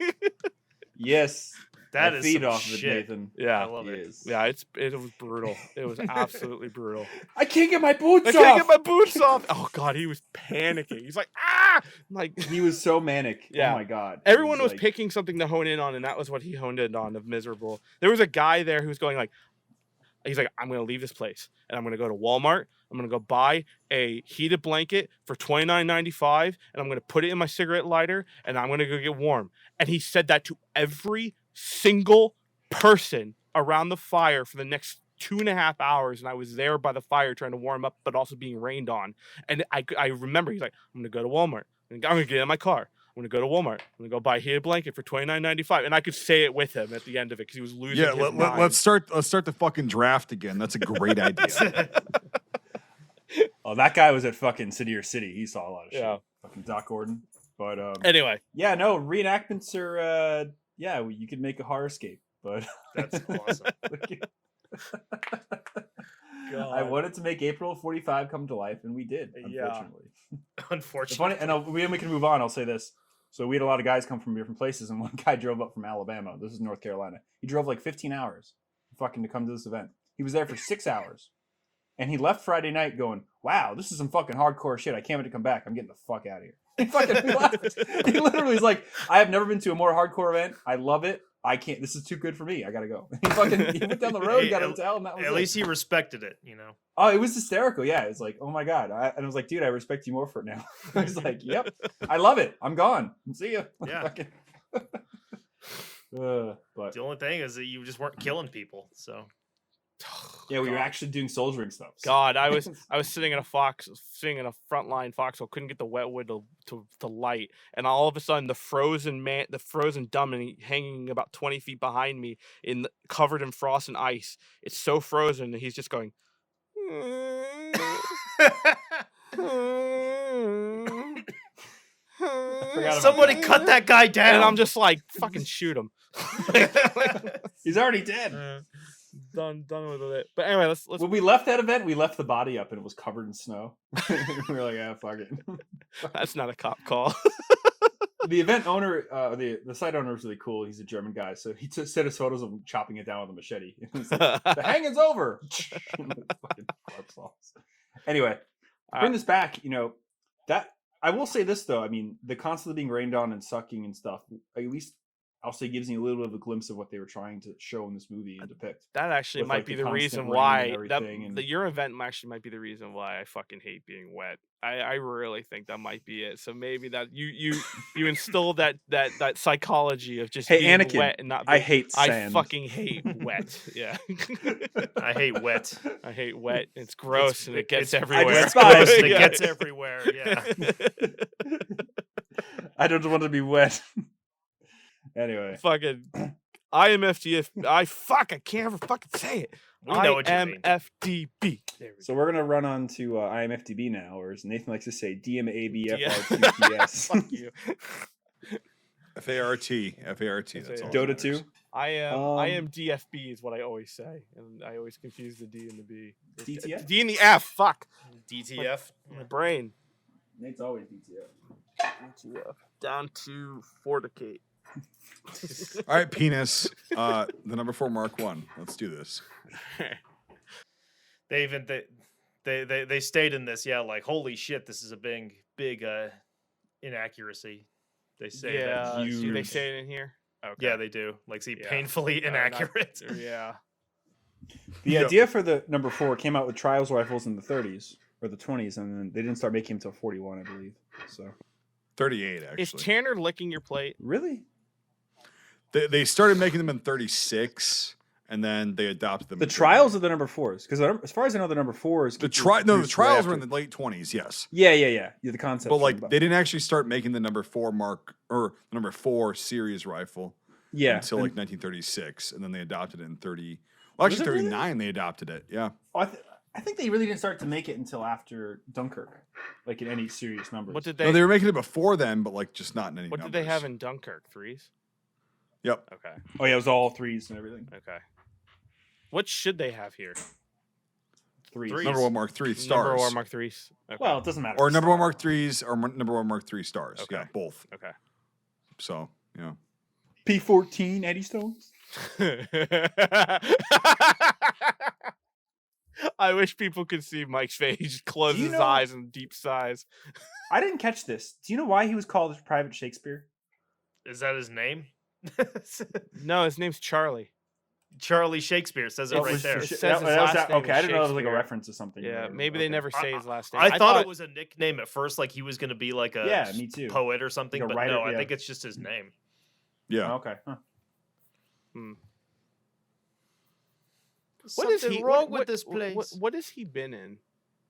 yes, that is feed some off shit. of it, Nathan. Yeah, I love it. Yeah, it was brutal. It was absolutely brutal. I can't get my boots off. I can't get my boots off. Oh god, he was panicking. He's like, ah, like he was so manic. Yeah. Oh my god. Everyone was picking something to hone in on, and that was what he honed in on of miserable. There was a guy there who was going like, he's like, I'm going to leave this place, and I'm going to go to Walmart. I'm going to go buy a heated blanket for $29.95, and I'm going to put it in my cigarette lighter, and I'm going to go get warm. And he said that to every single person around the fire for the next 2.5 hours, and I was there by the fire trying to warm up, but also being rained on. And I remember he's like, I'm going to go to Walmart. I'm going to get in my car. I'm gonna go to Walmart. I'm gonna go buy a heated blanket for $29.95, and I could say it with him at the end of it because he was losing. Yeah, his mind. let's start the fucking draft again. That's a great idea. Oh, that guy was at fucking City or City. He saw a lot of shit. Yeah. Fucking Doc Gordon. But Anyway, yeah, no, reenactments are you could make a horrorscape, but That's awesome. I wanted to make April 45 come to life, and we did, unfortunately. Unfortunately. Funny, and we can move on. I'll say this. So we had a lot of guys come from different places, and one guy drove up from Alabama. This is North Carolina. He drove like 15 hours fucking to come to this event. He was there for 6 hours. And he left Friday night going, wow, this is some fucking hardcore shit. I can't wait to come back. I'm getting the fuck out of here. He fucking left. He literally was like, I have never been to a more hardcore event. I love it. I can't. This is too good for me. I gotta go. He went down the road, got a hotel, and that was at least he respected it, you know. Oh, it was hysterical. Yeah, it's like, oh my god. And I was like, dude, I respect you more for it now. He was like, yep, I love it. I'm gone. See ya. Yeah. But The only thing is that you just weren't killing people, so. yeah, we were actually doing soldiering stuff. So. God, I was sitting in a frontline foxhole, couldn't get the wet wood to light, and all of a sudden the frozen dummy hanging about 20 feet behind me, covered in frost and ice. It's so frozen, and he's just going. Somebody cut that guy down. And I'm just like, fucking shoot him. He's already dead. Done with it. But anyway, let's. When we left that event, we left the body up and it was covered in snow. We were like, ah, fuck it. That's not a cop call. The event owner, the site owner was really cool. He's a German guy, so he sent us photos of him chopping it down with a machete. Like, the hanging's over. Fucking corpse balls. Anyway, to bring this back, that I will say this though. I mean, the constantly being rained on and sucking and stuff. At least I'll say gives me a little bit of a glimpse of what they were trying to show in this movie and depict. That actually With, might like, be the the constant reason rain why and your event actually might be the reason why I fucking hate being wet. I really think that might be it. So maybe that you instill that psychology of just Hey, being Anakin, wet and not. I hate sand. I fucking hate wet. Yeah. I hate wet. I hate wet. It's gross and it gets it's everywhere. It's gross and it gets everywhere. Yeah. I don't want to be wet. Anyway, Fucking IMFDB. I can't ever fucking say it. We know what you mean. IMFDB. so we're gonna run on to IMFDB now, or as Nathan likes to say, DMABFRTPS. Fuck you. FART. That's all. Dota 2. I am DFB is what I always say, and I always confuse the D and the B. DTF? D and the F. Fuck. DTF. My brain. Nate's always DTF. DTF. Down to Forticate. All right, penis. The number 4 Mark 1. Let's do this. They stayed in this, yeah, like holy shit, this is a big inaccuracy. They say that. Do they say it in here? Okay. Yeah, they do. Like, see, painfully inaccurate. Yeah. The idea for the number 4 came out with trials rifles in the 30s or the 20s, and then they didn't start making them until 41, I believe. So 38, actually. Is Tanner licking your plate? really, They started making them in 36, and then they adopted them. the in trials of the number 4s, because as far as I know, the number 4s. the trials were in the late 20s. Yes. Yeah. The concept. But like they didn't actually start making the number 4 Mark or the number 4 series rifle until like 1936, and then they adopted it in 30. Well, actually, Was it really? 39 they adopted it. Yeah. Oh, I think they really didn't start to make it until after Dunkirk, like in any serious numbers. What did No, they were making it before then, but like just not in any. What numbers. did they have in Dunkirk? 3s? Yep. Okay. Oh yeah, it was all 3s and everything. Okay. What should they have here? 3s. Number 1 Mark 3 stars. Number 1 Mark 3s. Okay. Well, it doesn't matter. Or number 1 Mark 3s or number 1 Mark 3 stars. Okay. Yeah, both. Okay. So, yeah. P14 Eddie Stones. I wish people could see Mike's face. He just closes his eyes in deep sighs. I didn't catch this. Do you know why he was called Private Shakespeare? Is that his name? No, his name's Charlie. Charlie Shakespeare says it right there. It says his last name okay, is I didn't know it was like a Shakespeare. reference to something. Yeah, maybe they never say his last name. I thought it was a nickname at first, like he was going to be like a me too. poet or something, Like a but writer, no, I yeah. think it's just his name. Yeah. Oh, okay. Huh. What is he wrong what with this place? What has he been in?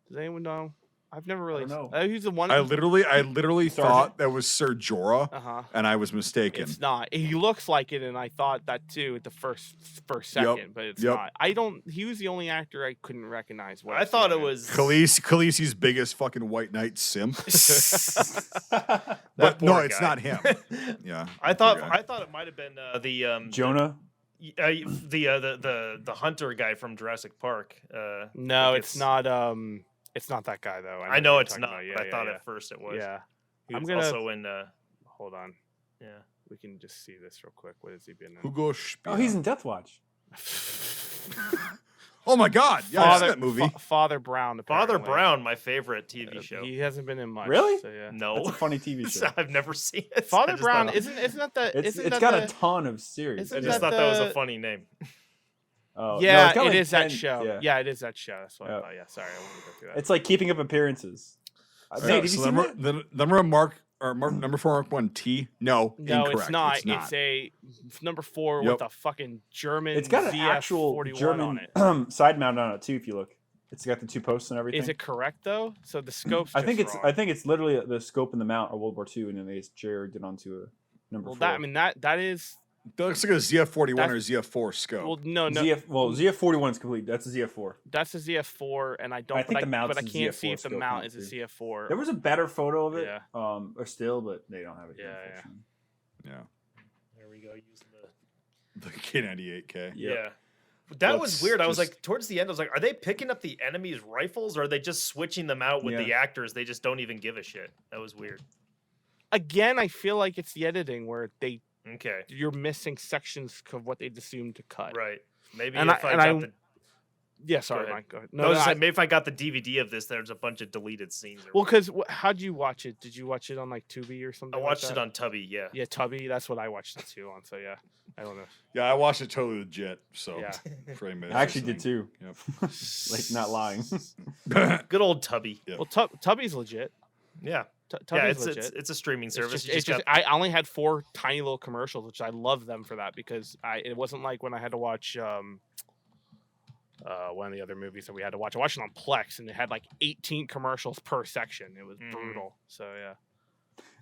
Does anyone know? I've never really. know. He's the one. I literally Sergeant? thought that was Sir Jorah, Uh-huh. and I was mistaken. It's not. He looks like it, and I thought that too at the first second, but it's not. He was the only actor I couldn't recognize. I thought it was Khaleesi's biggest fucking white knight simp. That But no, poor it's guy. not him. Yeah. I poor thought guy. it might have been the Jonah. the hunter guy from Jurassic Park. No, like it's not. It's not that guy though. I know what know you're it's talking not. about. But I thought at first it was. Yeah. He I'm was gonna- also in. Hold on. Yeah. We can just see this real quick. What has he been in? Hugo Spiel. Oh, he's in Deathwatch. Oh my God! Yeah, I saw that movie. Father Brown. Father apparently. Brown, my favorite TV show. He hasn't been in much. Really? So, yeah. No, That's a funny TV show. I've never seen it. Father I just Brown thought- isn't that the? It's isn't that got the, a ton of series. I isn't just that thought that was a the- funny name. Oh, no, Yeah, it's got it like is that 10 show. Yeah. it is that show. That's what I Yeah. thought. Yeah, sorry, I wanted to go through that. It's like Keeping Up Appearances. All Nate, right, have you so seen number, that? the number number 4 Mark 1 T. No, No, incorrect. it's not. It's a number 4 Yep. with a fucking German. It's got an ZF actual 41 on German it. side mount on it too. If you look, it's got the 2 posts and everything. Is it correct though? So the scope's. I think just it's. wrong. I think it's literally the scope and the mount are World War II, and then they just jerried it onto a number Well, 4. that I mean that is. That looks like a ZF41 That's- or ZF4 scope. Well, no, ZF41 is complete. That's a ZF4. that's a ZF4, and I don't. I think but the mount's but I a can't ZF4 see if the scope mount on is it, a too. ZF4. There was a better photo of it, Yeah. or still, but they don't have it. Here, Yeah, unfortunately. Yeah. There we go. Using the The K98K. Yep. yeah. That was Looks weird. I was just- like, towards the end, I was like, are they picking up the enemy's rifles, or are they just switching them out with the actors? They just don't even give a shit. That was weird. Again, I feel like it's the editing where Okay, you're missing sections of what they assumed to cut. right. Maybe And if I- I and got I- the Yeah, sorry, ahead. Mike. Go ahead. no, No, I was no, just I- saying, maybe if I got the DVD of this, there's a bunch of deleted scenes. Or well, whatever. because how'd you watch it? Did you watch it on like Tubi or something? I like watched it that? on Tubby. Yeah. Yeah, Tubby. That's what I watched it too on. So yeah, I don't know. Yeah, I watched it totally legit. So Yeah. for anybody I actually did listening. too. Like not lying. Good old Tubby. Yeah. Well, Tubby's legit. Yeah. Tubby's Yeah, it's, legit. it's a streaming service. It's just, I only had 4 tiny little commercials, which I love them for that because it wasn't like when I had to watch one of the other movies that we had to watch. I watched it on Plex, and it had like 18 commercials per section. It was brutal. So yeah.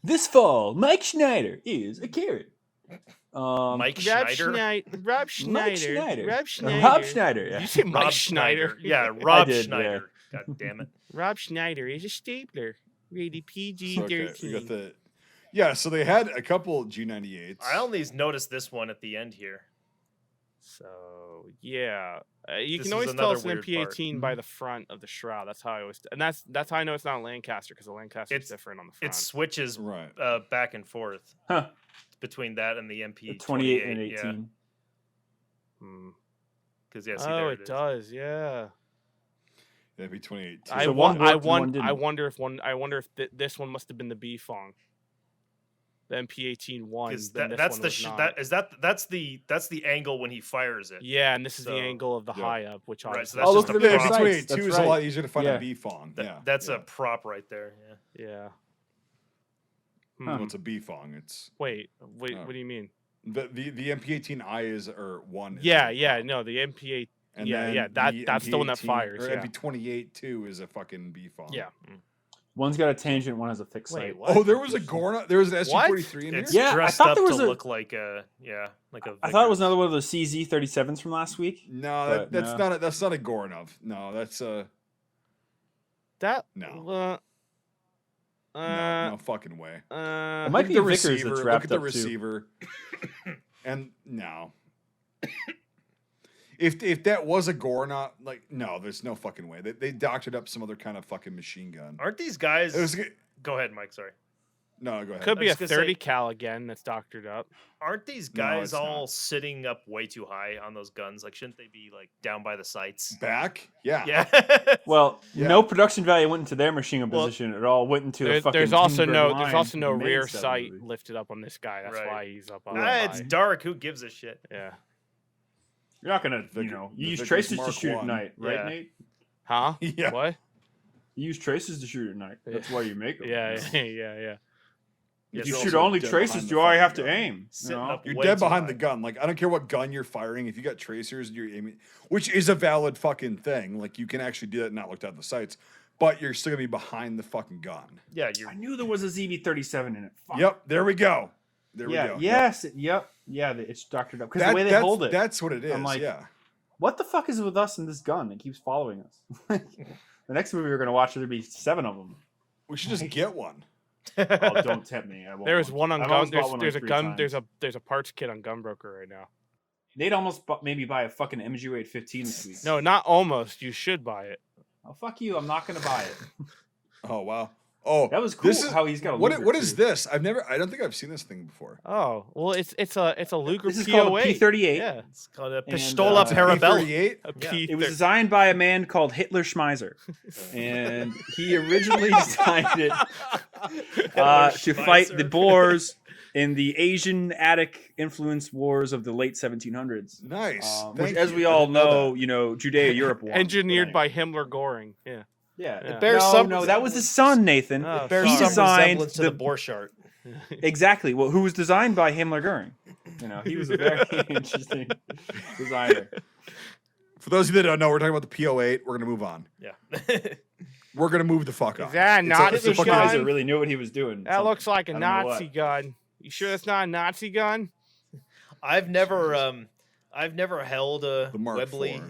This fall, Mike Schneider is a carrot. Mike Rob Schneider. Rob Schneider. Mike Schneider. Rob Schneider. Rob Schneider. Did Yeah. you say Mike Rob Schneider? Yeah, Rob did, Schneider. God damn it. Rob Schneider is a stapler. Rated PG-13. Okay, we got the. Yeah, so they had a couple G98s. I only noticed this one at the end here. So yeah, you This can is always tell another it's an weird part. MP18 by the front of the shroud. That's how I always, and that's how I know it's not a Lancaster because the Lancaster is It's- different on the front. It switches Right. back and forth Huh. between that and the MP 28 and 18. Hmm. Because yeah, see, Oh, there it is. does. Yeah. That'd be 28. I So one I worked and one didn't. wonder if this one must have been the B Fong. The MP18 one. Because then this that's one the was not. that's the angle when he fires it. Yeah, and this is So- the angle of the Yeah. high up, which Right, so obviously. that's Oh, just look a at the Yeah, other prop. side. B28 That's is a right. lot easier to find Yeah. a B Fong. Yeah. That's yeah. a prop right there. Yeah. Yeah. Well, it's a B Fong. It's Wait. Oh. What do you mean? the MP18I is or one. Is Yeah, a yeah. prop. No, the MP8. And yeah, then yeah. That's the one that MP18 fires. Or Yeah. MP28 too is a fucking B Fong. Yeah. One's got a tangent, one has a fixed Wait, sight. what? Oh, there was a Gorna. There was an SG43 in here. It's Yeah, I dressed thought up there was to a- look like a like a. I thought it was Vickers. another one of those CZ37s from last week. No, But that's no. not a, that's not a Gornov. No, that's That. No. no fucking way. It might Look at be the a Vickers receiver. that's Look wrapped at the up too. receiver. And no. If that was a Gornov, like no, there's no fucking way. They doctored up some other kind of fucking machine gun. Aren't these guys? It was, Go ahead, Mike. Sorry. no, go ahead. Could be I a was gonna say- 30 cal again that's doctored up. Aren't these No, guys it's all not. sitting up way too high on those guns? Like, shouldn't they be like down by the sights? Back? Yeah. Yeah. Well, Yeah. no production value went into their machine gun Well, position. It all went into a fucking. There's also Timber no line rear main sight movie. lifted up on this guy. That's Right. why he's up on. It's high. dark. Who gives a shit? Yeah. You're not gonna, The- you know, the you use Vickers traces to Mark shoot at I. night, right, Yeah. Nate? Huh? Yeah. What? You use traces to shoot at night. That's why you make them. Yeah. Yeah. If It's you also shoot only dead traces, behind do the I fucking have to gun. aim? You Sitting know? up You're way dead too behind high. the gun. Like I don't care what gun you're firing. If you got tracers, you're aiming, which is a valid fucking thing. Like you can actually do that and not look down the sights. but you're still gonna be behind the fucking gun. Yeah, you're I knew there was a ZB-37 in it. Fuck. Yep, there we go. There we go. Yes. Yep. Yeah. It's doctored up because That- the way they that's, hold it. That's what it is. I'm like, yeah. What the fuck is with us and this gun? It keeps following us. The next movie we're gonna watch, there'll be 7 of them. We should just get one. Oh, don't tempt me. I won't. There is one on I've gun. almost bought one There's like a 3 gun. times. There's a parts kit on Gunbroker right now. They'd almost maybe buy a fucking MG-815 this week. No, not almost. You should buy it. Oh, fuck you. I'm not gonna buy it. Oh wow. Oh, That was cool. This is, how he's got a what? Luger, What is too. this? I don't think I've seen this thing before. Oh well, it's a Luger This is POA. called a P-38. Yeah, it's called a And, Pistola it's a Parabellum. P-38? a Yeah. P. It was designed by a man called Hitler Schmeiser, and he originally designed it to fight the Boers in the Asian Attic influence wars of the late 1700s. Nice. Which, Thank as you. we I all didn't know know, Judea Europe won. engineered But by Himmler Goring. Yeah. yeah. It bears no, some no, that was his son, Nathan. Oh, It bears He some designed resemblance to the the- Borchardt. Exactly. Well, who was designed by Himmler Goering? He was a very interesting designer. For those of you that don't know, we're talking about the PO8. We're gonna move on. Yeah. We're gonna move the fuck on. Is that It's not it's the a fucking- gun? Schmeiser really knew what he was doing. That looks like a I don't know Nazi what. gun. You sure that's not a Nazi gun? I've never held a The Mark Webley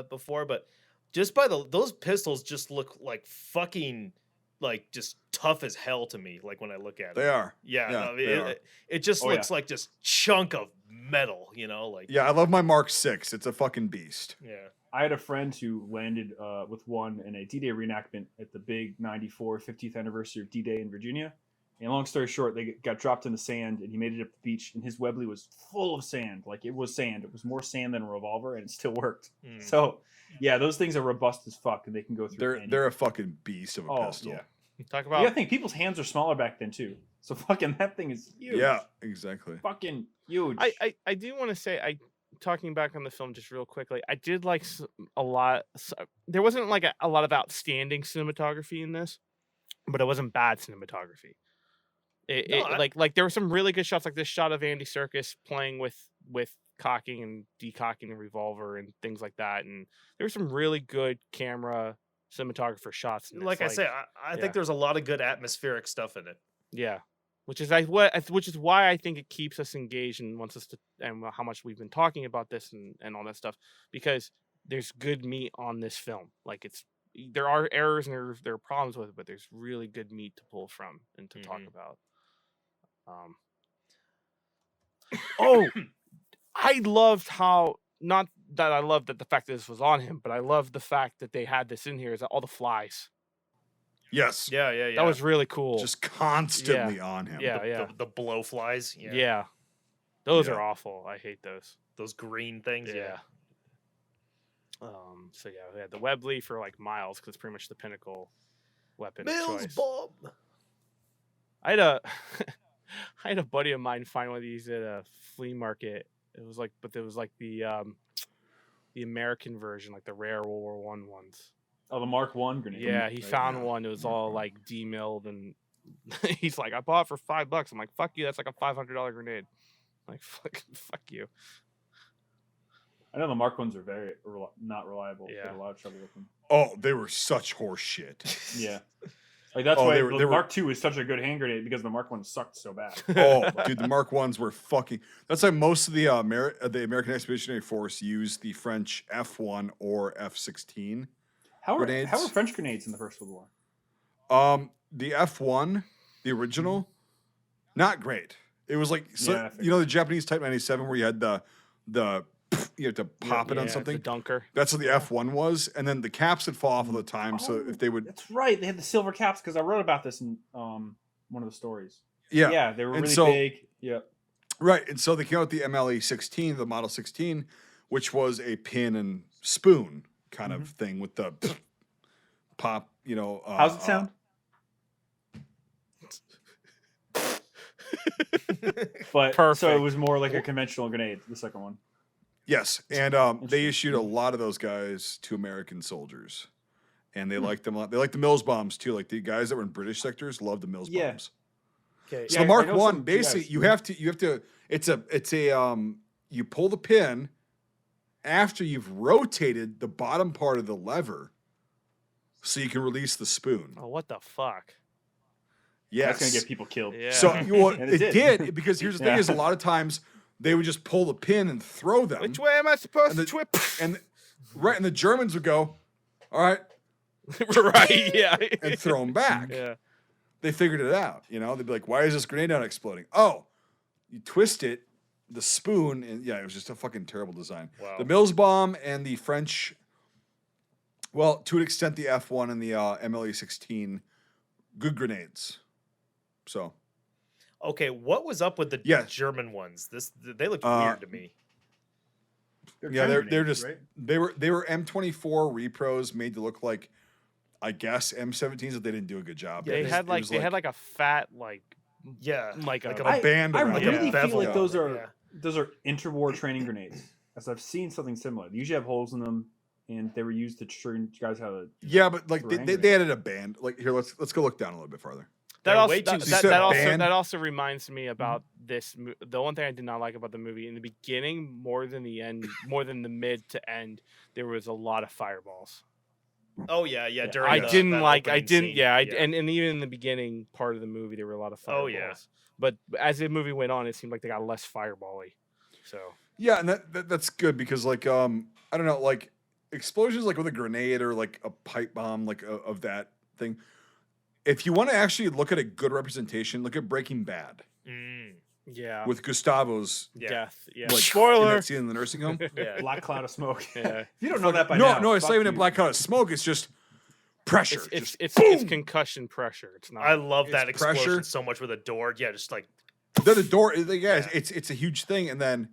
before, but just by those pistols just look like fucking like just tough as hell to me. Like when I look at They it, are. yeah, Yeah, I mean, they are. it just Oh, looks like just chunk of metal, like Yeah, I love my Mark 6. It's a fucking beast. yeah. I had a friend who landed with one in a D-Day reenactment at the big 94 50th anniversary of D-Day in Virginia. And long story short, they got dropped in the sand, and he made it up the beach, and his Webley was full of sand. Like, it was sand. It was more sand than a revolver, and it still worked. Mm. So, yeah, those things are robust as fuck, and they can go through They're anything. they're a fucking beast of a Oh, pistol. yeah. Talk You about gotta think, people's hands are smaller back then, too. So, fucking, that thing is huge. Yeah, exactly. Fucking huge. I do want to say talking back on the film just real quickly. I did like a lot. There wasn't like a lot of outstanding cinematography in this, but it wasn't bad cinematography. Like there were some really good shots, like this shot of Andy Serkis playing with cocking and decocking the revolver and things like that, and there were some really good camera cinematographer shots. In this. Like I say, I yeah. think there's a lot of good atmospheric stuff in it. Yeah, which is why I think it keeps us engaged and wants us to, and how much we've been talking about this and all that stuff, because there's good meat on this film. Like there are errors and there are problems with it, but there's really good meat to pull from and to talk about. Oh, I loved how, not that I loved that the fact that this was on him, but I loved the fact that they had this in here, is that all the flies. Yes. Yeah. That was really cool. Just constantly on him. Yeah. The blowflies. Yeah. Those Yeah. are awful. I hate those. Those green things. Yeah. So yeah, we had the Webley for like miles because it's pretty much the pinnacle weapon of Mills choice. bomb. I had a buddy of mine find one of these at a flea market. It was like the American version, like the rare World War I ones. Oh, the Mark I grenade. Yeah, he Right found now. one. It was Mark all I. like demilled, and he's like, "I bought it for $5." I'm like, "Fuck you! That's like a $500 grenade." I'm like, fuck you. I know the Mark ones are very not reliable. Yeah. I had a lot of trouble with them. Oh, they were such horse shit. Yeah. Like that's Oh, why they were- the they were- Mark II is such a good hand grenade, because the Mark I sucked so bad. Oh, dude, the Mark 1s were fucking. That's why most of the American Expeditionary Force used the French F1 or F16. How were Grenades. French grenades in the First World War? The F1, the original, not great. It was like Yeah, I figured. the Japanese Type 97 where you had the you have to pop it on Yeah, something. The dunker. That's what the F1 was, and then the caps would fall off all the time. So if they would, That's right. They had the silver caps, because I wrote about this in one of the stories. yeah, Yeah, they were And really so- big. Yeah. right. And so they came out with the MLE 16, the Model 16, which was a pin and spoon kind of thing with the pop. How's it sound? But so Perfect. it was more like a conventional grenade, the second one. Yes, and they issued a lot of those guys to American soldiers, and they liked them a lot. They liked the Mills bombs too. Like the guys that were in British sectors loved the Mills Yeah. bombs. Okay. So Yeah, the Mark I know One, some basically, guys- you have to. It's a you pull the pin after you've rotated the bottom part of the lever so you can release the spoon. Oh, what the fuck? Yes. That's gonna get people killed. Yeah. So And it did because here's the thing: Yeah. is a lot of times they would just pull the pin and throw them. Which way am I supposed And to whip? And the Germans would go, all right, Right, yeah. and throw them back. Yeah. They figured it out. They'd be like, why is this grenade not exploding? Oh, you twist it, the spoon, and it was just a fucking terrible design. Wow. The Mills bomb and the French, well, to an extent, the F1 and the MLE-16, good grenades. So. Okay, what was up with the Yeah. German ones? They looked Uh, weird to me. They're grenades, just right? they were M24 repros made to look like, I guess, M17s, but they didn't do a good job. They It had was like a fat Yeah, like a a band I around really it. feel like Yeah. those are Yeah. interwar training grenades. As I've seen something similar. They usually have holes in them, and they were used to train guys how to. Yeah, but like Throw hand they added a band. Like here, let's go look down a little bit farther. That They're also, way too that, You that, said that also band? that also reminds me about this. The one thing I did not like about the movie in the beginning, more than the end, more than the mid to end, there was a lot of fireballs. Oh yeah. During I the- didn't that like. I opening didn't. scene. Yeah. And even in the beginning part of the movie, there were a lot of fireballs. Oh, yeah. But as the movie went on, it seemed like they got less fireball-y. So Yeah, and that's good because like I don't know, like explosions like with a grenade or like a pipe bomb like of that thing. If you want to actually look at a good representation, look at Breaking Bad yeah, with Gustavo's Yeah. death. Yeah. like in Spoiler. that scene in the nursing home. Yeah. Black cloud of smoke. Yeah. If you don't know that by now. No, it's fuck not even a you. black cloud of smoke. It's just pressure. It's boom! concussion pressure. It's not. I love that It's explosion pressure. so much with a door. Yeah, just like Then the door. Yeah, Yeah. it's a huge thing, and then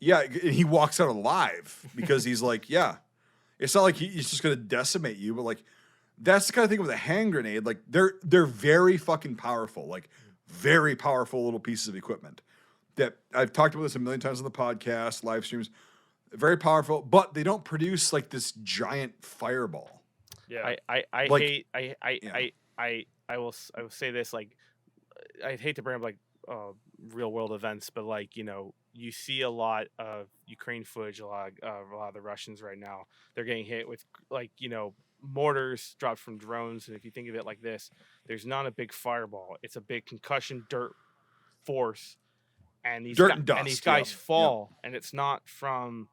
and he walks out alive because he's like, yeah, it's not like he's just gonna decimate you, but like that's the kind of thing with a hand grenade. Like they're very fucking powerful, like very powerful little pieces of equipment that I've talked about this a million times on the podcast, live streams. Very powerful, but they don't produce like this giant fireball. yeah. I Like- hate yeah. I will say this, like I'd hate to bring up like real world events, but like you see a lot of Ukraine footage, a lot of the Russians right now, they're getting hit with like mortars dropped from drones, and if you think of it like this, there's not a big fireball, it's a big concussion dirt force, and these Dirt and dust, and these guys yeah. fall, and it's not from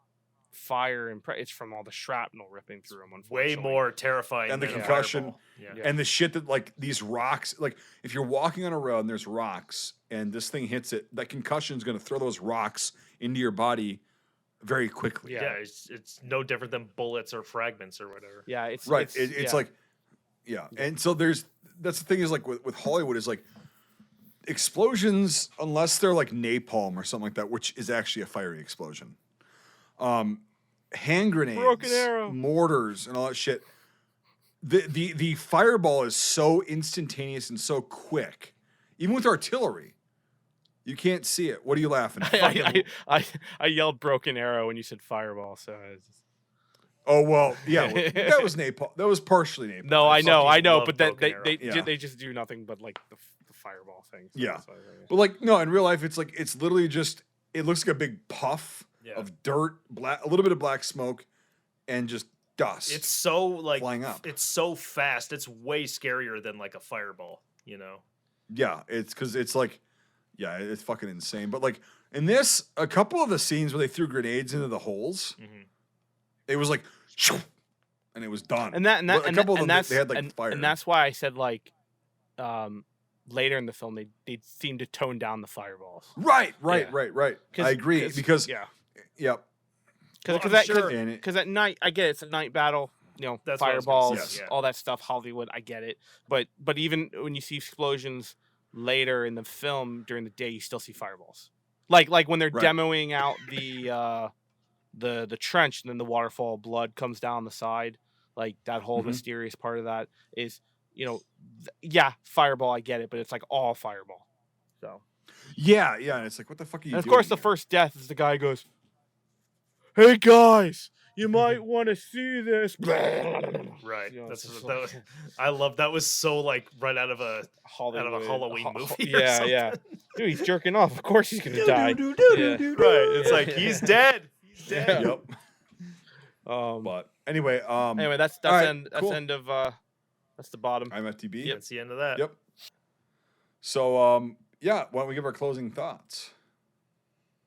fire and it's from all the shrapnel ripping through them. Way Unfortunately. more terrifying And the than a concussion. fireball. Yeah. Yeah. And the shit that like these rocks, like if you're walking on a road and there's rocks and this thing hits it, that concussion is going to throw those rocks into your body very quickly. Yeah. Yeah, it's no different than bullets or fragments or whatever. Yeah, it's Right. It's, It's yeah. like, yeah. And so that's the thing is like with Hollywood is like explosions, unless they're like napalm or something like that, which is actually a fiery explosion. Hand grenades, Broken arrow. mortars, and all that shit. The fireball is so instantaneous and so quick. Even with artillery, you can't see it. What are you laughing at? Fucking- I yelled broken arrow when you said fireball, so I was just... Oh well, yeah, that was napalm. That was partially napalm. No, I know, fucking love but that broken arrow. Yeah. they just do nothing but like the fireball thing. So Yeah. that's why I was like, But like no, in real life, it's like it's literally just it looks like a big puff Yeah. of dirt, a little bit of black smoke, and just dust. It's so like Flying up. It's so fast. It's way scarier than like a fireball. yeah, it's because it's like yeah, it's fucking insane. But like in this, a couple of the scenes where they threw grenades into the holes, Mhm. it was like, shoo, and it was done. and that But a couple of them that's they had like fire. and that's why I said like later in the film they seem to tone down the fireballs. right. Yeah. I agree because yeah, yep, Well, because I'm sure- and it, at night I get it's a night battle. That's what I was gonna Fireballs, say, yeah. all that stuff, Hollywood, I get it. But even when you see explosions later in the film during the day, you still see fireballs. Like when they're Right. demoing out the trench, and then the waterfall of blood comes down the side. Like that whole Mhm. mysterious part of that is, yeah, fireball, I get it, but it's like all fireball. So, yeah, and it's like what the fuck are you? and of course, doing the here? first death is the guy goes, "Hey guys, you might want to see this." Right. You know, That's it's just that was, I love that was so like right out of a Hollywood, Halloween movie or Yeah. Dude, he's jerking off. Of course he's gonna die. right. It's like he's dead. He's dead. Yeah. Yep. But anyway, that's all right, end. That's cool. end of. That's the bottom. IMFDB. That's the end of that. Yep. So yeah, why don't we give our closing thoughts?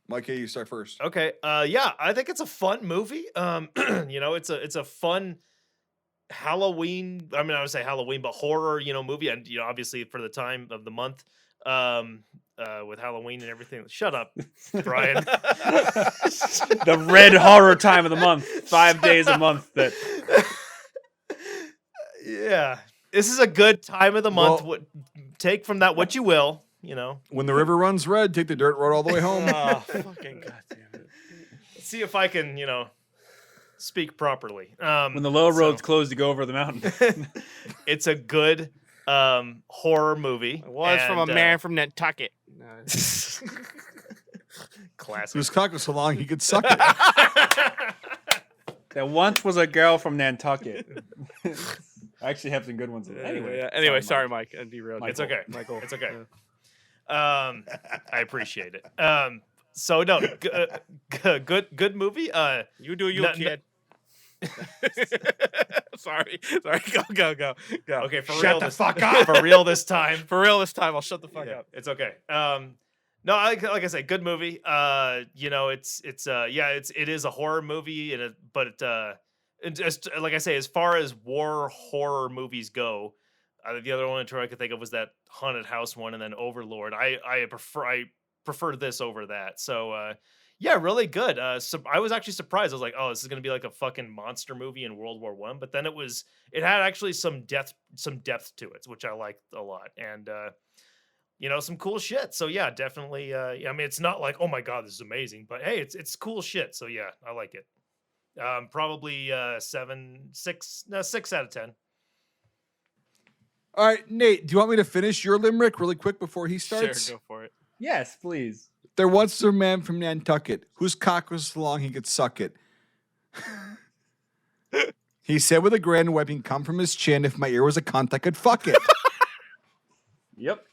Mike, you start first. Okay. Yeah, I think it's a fun movie. You know, it's a fun Halloween. I mean, I would say Halloween, but horror, movie, and obviously for the time of the month, with Halloween and everything. Shut up, Brian. The red horror time of the month, 5 days a month. That Yeah, this is a good time of the month. Well- Take from that what you will. When the river runs red, take the dirt road all the way home. Oh, fucking goddamn it! See if I can, speak properly. when the low road's closed to go over the mountain. It's a good horror movie. It was from a man from Nantucket. Classic. Whose cock was so long he could suck it. There once was a girl from Nantucket. I actually have some good ones. Anyway, Sorry, Mike. I derailed. It's okay. Michael. It's okay. I appreciate it. So no, good movie. You do you, No- kid. Sorry. Go. Okay, for Shut real. the fuck up. For real this time. For real this time, I'll shut the fuck Yeah, up. it's okay. No, like I say, good movie. It is a horror movie, like I say, as far as war horror movies go, the other one I could think of was that haunted house one, and then Overlord. I prefer this over that. So yeah, really good. So I was actually surprised. I was like, oh, this is gonna be like a fucking monster movie in World War I. But then it had actually some depth to it, which I liked a lot, and some cool shit. So yeah, definitely. I mean, it's not like, oh my god, this is amazing, but hey, it's cool shit. So yeah, I like it. Probably 6 out of 10. All right, Nate, do you want me to finish your limerick really quick before he starts? Sure, go for it. yes, please. There once was a man from Nantucket whose cock was so long he could suck it. He said with a grin, wiping cum from his chin, if my ear was a cunt, I could fuck it. Yep.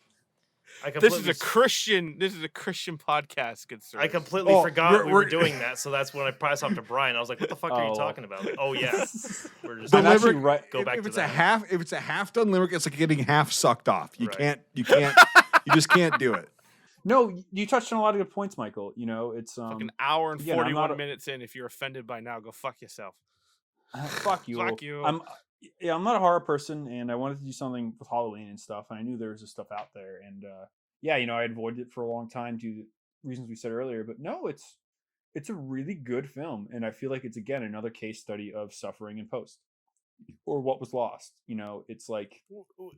This is a Christian podcast, good sir. I completely forgot we were doing that, so that's when I passed off to Brian. I was like, "What the fuck are you talking about?" Like, oh yeah, we're just The I'm actually limerick, right. go back if to it's that. if it's a half done limerick, it's like getting half sucked off. You Right. you just can't do it. No, you touched on a lot of good points, Michael. It's Fucking hour and again, I'm 41 not minutes in. If you're offended by now, go fuck yourself. fuck you. Fuck you. I'm not a horror person, and I wanted to do something with Halloween and stuff, and I knew there was this stuff out there, and I avoided it for a long time due to reasons we said earlier. But no, it's a really good film, and I feel like it's again another case study of suffering in post, or what was lost. It's like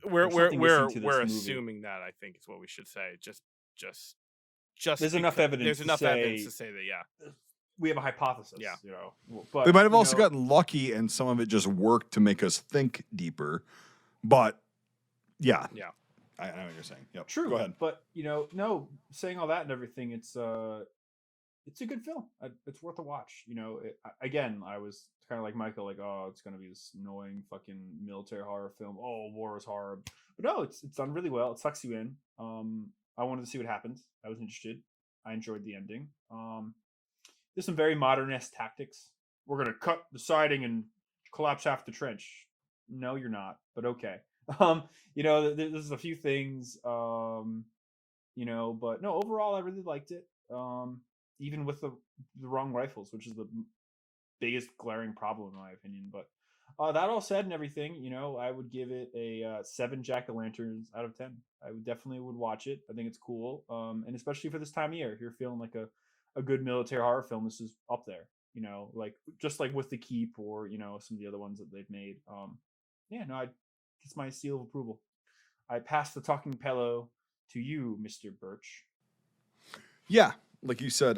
We're something missing to this movie. assuming that, I think is what we should say. Just there's enough evidence. There's to enough say, evidence to say that. Yeah. we have a hypothesis. Yeah. But They might have also gotten lucky, and some of it just worked to make us think deeper. But yeah. I know what you're saying. Yep. True. Go ahead. But no, saying all that and everything, it's a good film. It's worth a watch. Again, I was kind of like Michael, like, oh, it's gonna be this annoying fucking military horror film. Oh, war is horror. But no, it's done really well. It sucks you in. I wanted to see what happens. I was interested. I enjoyed the ending. There's some very modernist tactics. We're gonna cut the siding and collapse half the trench. No, you're not. But okay. There's a few things. But no, overall, I really liked it. Even with the wrong rifles, which is the biggest glaring problem in my opinion. But that all said and everything, I would give it a 7 jack-o'-lanterns out of 10. I definitely would watch it. I think it's cool, and especially for this time of year, if you're feeling like a good military horror film, this is up there. Like just like with The Keep or some of the other ones that they've made. It's my seal of approval. I pass the talking pillow to you, Mr. Birch. Yeah, like you said,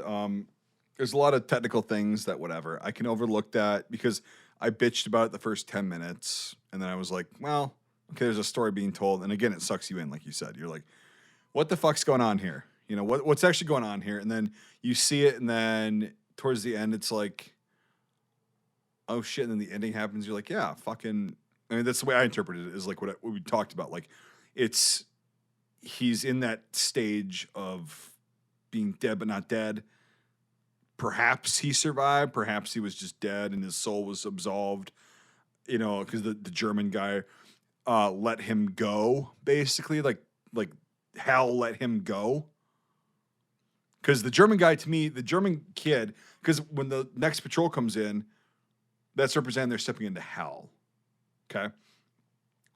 there's a lot of technical things that whatever I can overlook that because I bitched about it the first 10 minutes, and then I was like, well, okay, there's a story being told, and again, it sucks you in, like you said. You're like, what the fuck's going on here? What's actually going on here? And then you see it, and then towards the end, it's like, oh shit, and then the ending happens. You're like, yeah, fucking. I mean, that's the way I interpreted it. Is like what we talked about. Like, he's in that stage of being dead but not dead, perhaps he survived, perhaps he was just dead and his soul was absolved, because the German guy let him go, basically, like hell let him go. Because the German guy, to me, the German kid, because when the next patrol comes in, that's representing they're stepping into hell. Okay?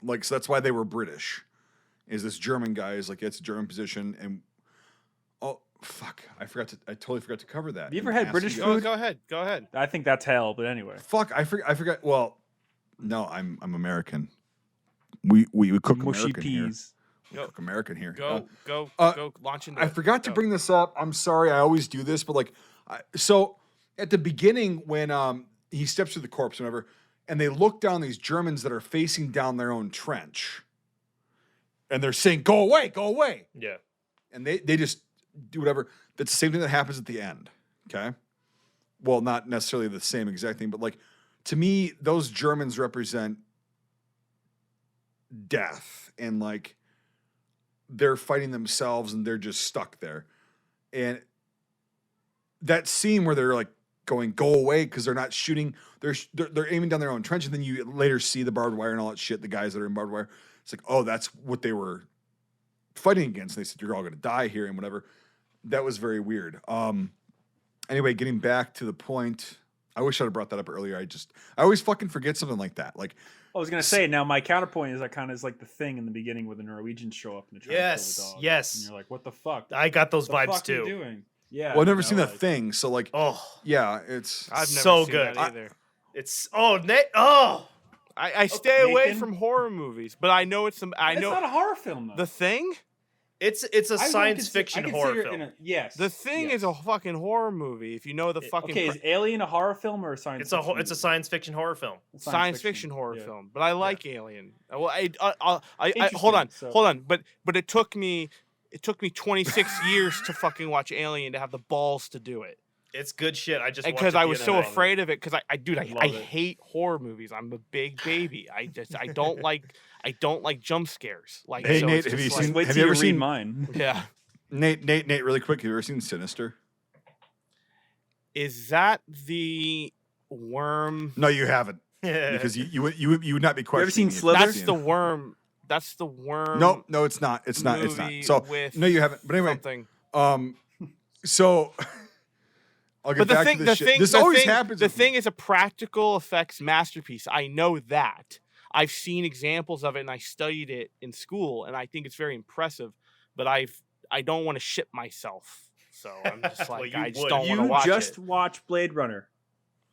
Like, so that's why they were British. Is this German guy is like, it's a German position, and oh fuck, I totally forgot to cover that. Have you ever had British Oh, food? go ahead. I think that's hell, but anyway. Fuck, I forgot. Well, no, I'm American. We cook Mushy American here. peas. We cook American here. Go, launch into I it. forgot to Go. bring this up. I'm sorry. I always do this, but so at the beginning when he steps through the corpse, whatever, and they look down these Germans that are facing down their own trench, and they're saying, "Go away, go away." Yeah. And they just do whatever. That's the same thing that happens at the end. Okay. Well, not necessarily the same exact thing, but like to me, those Germans represent death, and like they're fighting themselves and they're just stuck there. And that scene where they're like going, "Go away," because they're not shooting, they're aiming down their own trench, and then you later see the barbed wire and all that shit, the guys that are in barbed wire. It's like, oh, that's what they were fighting against. And they said, "You're all gonna die here," and whatever. That was very weird. Anyway, getting back to the point, I wish I'd have brought that up earlier. I always fucking forget something like that. Like, I was gonna say, now my counterpoint is that kind of is like the Thing in the beginning where the Norwegians show up and they're trying to kill the dog. Yes. And you're like, what the fuck? I got those What the vibes fuck are you too. doing? Yeah. well, I've never you seen know, The like- Thing, so like, Oh, yeah, it's I've never so seen good. that either. it's Nate. Oh, I stay away Nathan? from horror movies, but I know it's some. I It's know not a horror film though. The Thing. it's a I would science consi- fiction I horror consider it film. yes. The Thing yes. is a fucking horror movie. If you know the fucking Okay, is Alien a horror film or a science? It's a fiction it's a movie? science fiction horror film. science fiction horror yeah. film, but I like Alien. Well, I Interesting, hold on, so- but it took me 26 years to fucking watch Alien to have the balls to do it. It's good shit. I just Because watched it I the was other so night. afraid of it because I Love it. hate horror movies. I'm a big baby. I don't like jump scares. Like, Hey, so Nate, it's have just you like- seen- Wait Have till you you ever read seen- mine. Yeah. Nate, really quick. Have you ever seen Sinister? Is that the worm? No, you haven't, because you would not be questioning. ever seen me if Slither? you've That's seen the it. worm. That's the worm. No, it's not. It's not. movie So with no, you haven't. But anyway, something. So I'll get But the back thing, to the this shit. thing, This the always thing, happens. The with me. thing is a practical effects masterpiece. I know that. I've seen examples of it, and I studied it in school, and I think it's very impressive. But I don't want to shit myself, so I'm just Well, like, you I just would. don't want to You watch just it. watched Blade Runner,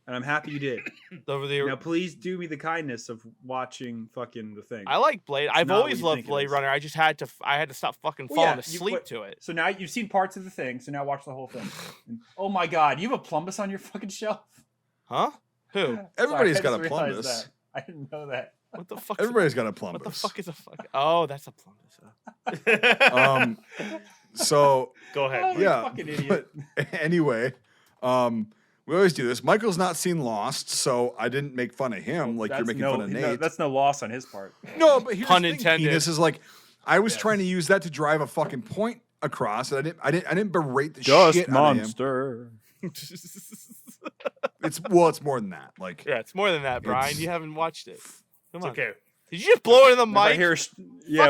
and I'm happy you did. Over there, Now, please do me the kindness of watching fucking The Thing. I like Blade. I've not what always you loved think it Blade is. Runner. I just had to. I had to stop fucking Well, falling yeah, asleep to it. So now you've seen parts of The Thing, so now watch the whole thing. And, oh my god, you have a plumbus on your fucking shelf? Huh? Who? Everybody's Sorry, got I a just realized plumbus. that. I didn't know that. What the fuck? Everybody's got a plumbus. What the fuck is a fuck? Oh, that's a plumbus. So Go ahead. Oh, yeah, fucking idiot. but anyway, we always do this. Michael's not seen Lost, so I didn't make fun of him like you're That's making no, fun of Nate. that's no loss on his part. No, but here's Pun the thing, intended. Penis is like I was Yes. trying to use that to drive a fucking point across, and I didn't berate the shit out of him. It's more than that. Like Yeah, it's more than that, Brian. It's- You haven't watched it. Come It's on. okay. Did you just blow it in the Whenever I mic? hear, Fuck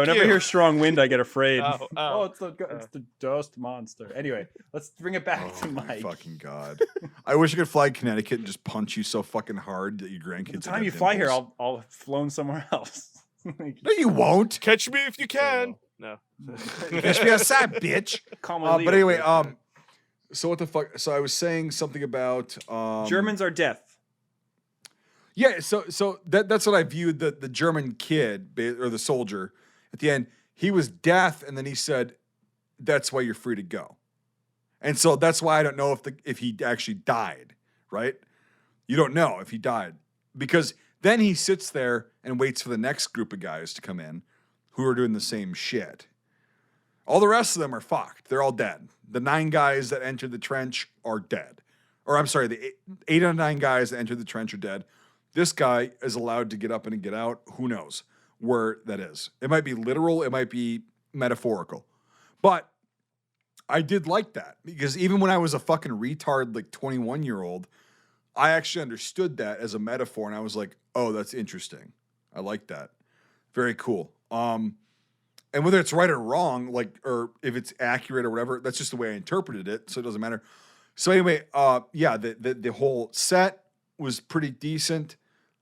whenever I you. hear strong wind, I get afraid. Oh, it's the dust monster. Anyway, let's bring it back to oh my Mike. fucking god! I wish I could fly to Connecticut and just punch you so fucking hard that your grandkids. The would time have you fly here, dimples. I'll have flown somewhere else. No, you won't. Catch me if you can. No. Catch me outside, bitch. Call my But Leo anyway, quick. so what the fuck? So I was saying something about Germans are death. Yeah, so that's what I viewed the German kid or the soldier at the end. He was death, and then he said, "That's why you're free to go." And so that's why I don't know if he actually died. Right? You don't know if he died because then he sits there and waits for the next group of guys to come in who are doing the same shit. All the rest of them are fucked. They're all dead. The 9 guys that entered the trench are dead. Or I'm sorry, the 8 out of 9 guys that entered the trench are dead. This guy is allowed to get up and get out. Who knows where that is? It might be literal. It might be metaphorical. But I did like that because even when I was a fucking retard, like 21-year-old, I actually understood that as a metaphor, and I was like, "Oh, that's interesting. I like that. Very cool." And whether it's right or wrong, like, or if it's accurate or whatever, that's just the way I interpreted it, so it doesn't matter. So anyway, yeah, the whole set was pretty decent.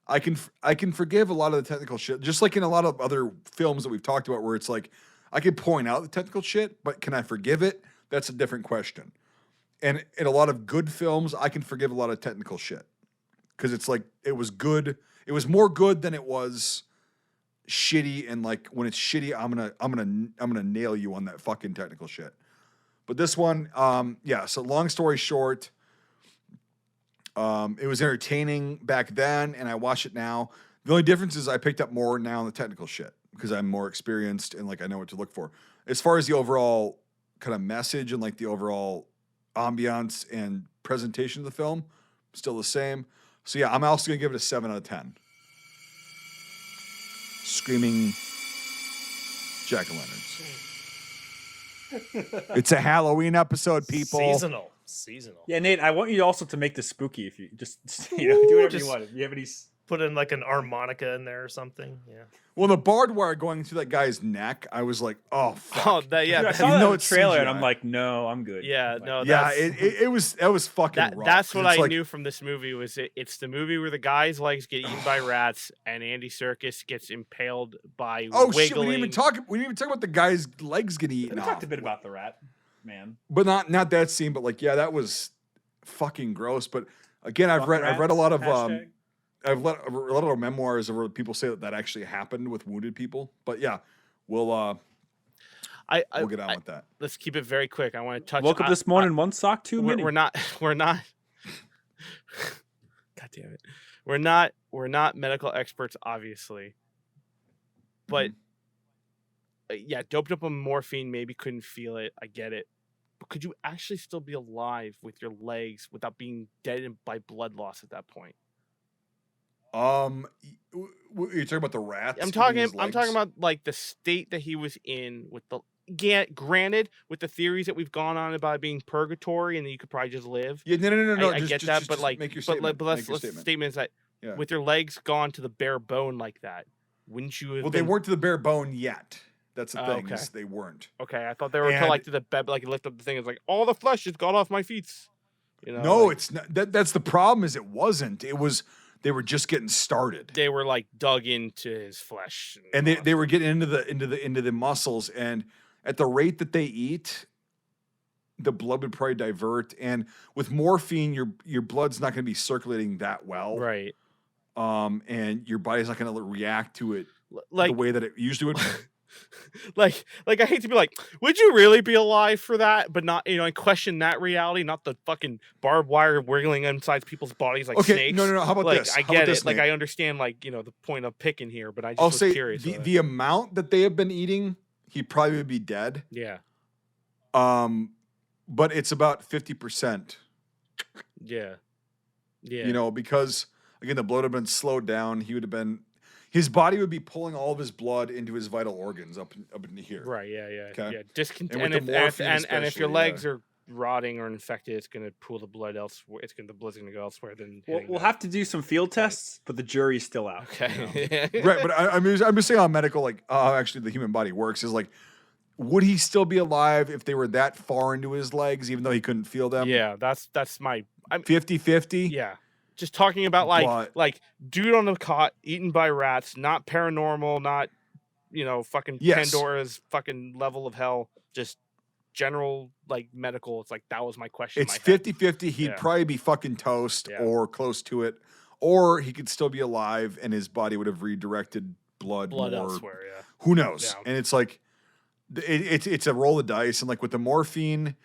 I can forgive a lot of the technical shit, just like in a lot of other films that we've talked about, where it's like I can point out the technical shit, but can I forgive it? That's a different question. And in a lot of good films, I can forgive a lot of technical shit because it's like it was good. It was more good than it was shitty. And like when it's shitty, I'm gonna nail you on that fucking technical shit. But this one, yeah. So long story short, it was entertaining back then, and I watch it now. The only difference is I picked up more now on the technical shit because I'm more experienced and like I know what to look for. As far as the overall kind of message and like the overall ambiance and presentation of the film, still the same. So yeah, I'm also gonna give it a 7 out of 10. Screaming jack-o'-lanterns. It's a Halloween episode, people. Seasonal. Yeah, Nate, I want you also to make this spooky. If you just do whatever you want. If you have any, put in like an harmonica in there or something. Yeah. Well, the barbed wire going through that guy's neck, I was like, oh fuck. Oh, that Dude, I yeah. saw Even that though in the it's trailer, and CGI. I'm like, no, I'm good. Yeah, Like, no, Yeah, that's that was fucking rough. that's 'cause what it's I like, knew from this movie was it's the movie where the guy's legs get eaten by rats and Andy Serkis gets impaled by oh wiggling. shit, we didn't even talk about the guy's legs getting eaten We off. talked a bit about the rat man. But not that scene, but like, yeah, that was fucking gross. But again, I've read a lot of Hashtag. I've read a lot of memoirs where people say that actually happened with wounded people. But yeah, we'll get on with that. Let's keep it very quick. I want to touch. Woke up this morning, one sock, too many. We're not. God damn it. We're not medical experts, obviously. But yeah, doped up on morphine, maybe couldn't feel it. I get it. But could you actually still be alive with your legs without being dead by blood loss at that point? You're talking about the rats? I'm eating his talking legs? about like the state that he was in with the granted with the theories that we've gone on about it being purgatory and that you could probably just live. Yeah, no. I get that, but like, make your but statement. let's Make your statement. statements that Yeah. with your legs gone to the bare bone like that, wouldn't you have? Well, they been, weren't to the bare bone yet. That's the thing. Okay. Is they weren't. Okay, I thought they were to And- like to the bed, like lift up the thing. It's like all the flesh has gone off my feet. You know, No, like, it's not. That's the problem. Is it wasn't. It was. They were just getting started, they were like dug into his flesh, and they were getting into the muscles, and at the rate that they eat, the blood would probably divert. And with morphine, your blood's not going to be circulating that well, right. And your body's not going to react to it Like the way that it usually would. like I hate to be like, would you really be alive for that? But not, and question that reality, not the fucking barbed wire wiggling inside people's bodies like Okay, snakes. no. How about Like this? I How about get this, it. Like Nate? I understand, like the point of picking here, but I just I'll was say curious. the amount that they have been eating, he probably would be dead. Yeah. But it's about 50%. Yeah. Because again, the blood would have been slowed down. He would have been, his body would be pulling all of his blood into his vital organs up into here. Right. Yeah. Okay. Yeah. And with the morphine And if your especially, legs are rotting or infected, it's gonna pull the blood elsewhere. The blood's gonna go elsewhere than. We'll have to do some field tests, but the jury's still out. Okay. Right, but I'm just saying on medical, like how actually the human body works is like, would he still be alive if they were that far into his legs, even though he couldn't feel them? Yeah. That's my. 50-50? Yeah. Just talking about like dude on the cot eaten by rats, not paranormal, not fucking Yes. Pandora's fucking level of hell, just general like medical. It's like that was my question. It's in my head. 50-50. He'd Yeah. probably be fucking toast Yeah. or close to it. Or he could still be alive and his body would have redirected blood more. elsewhere. Yeah. Who knows? Yeah. And it's like it's a roll of dice. And like with the morphine,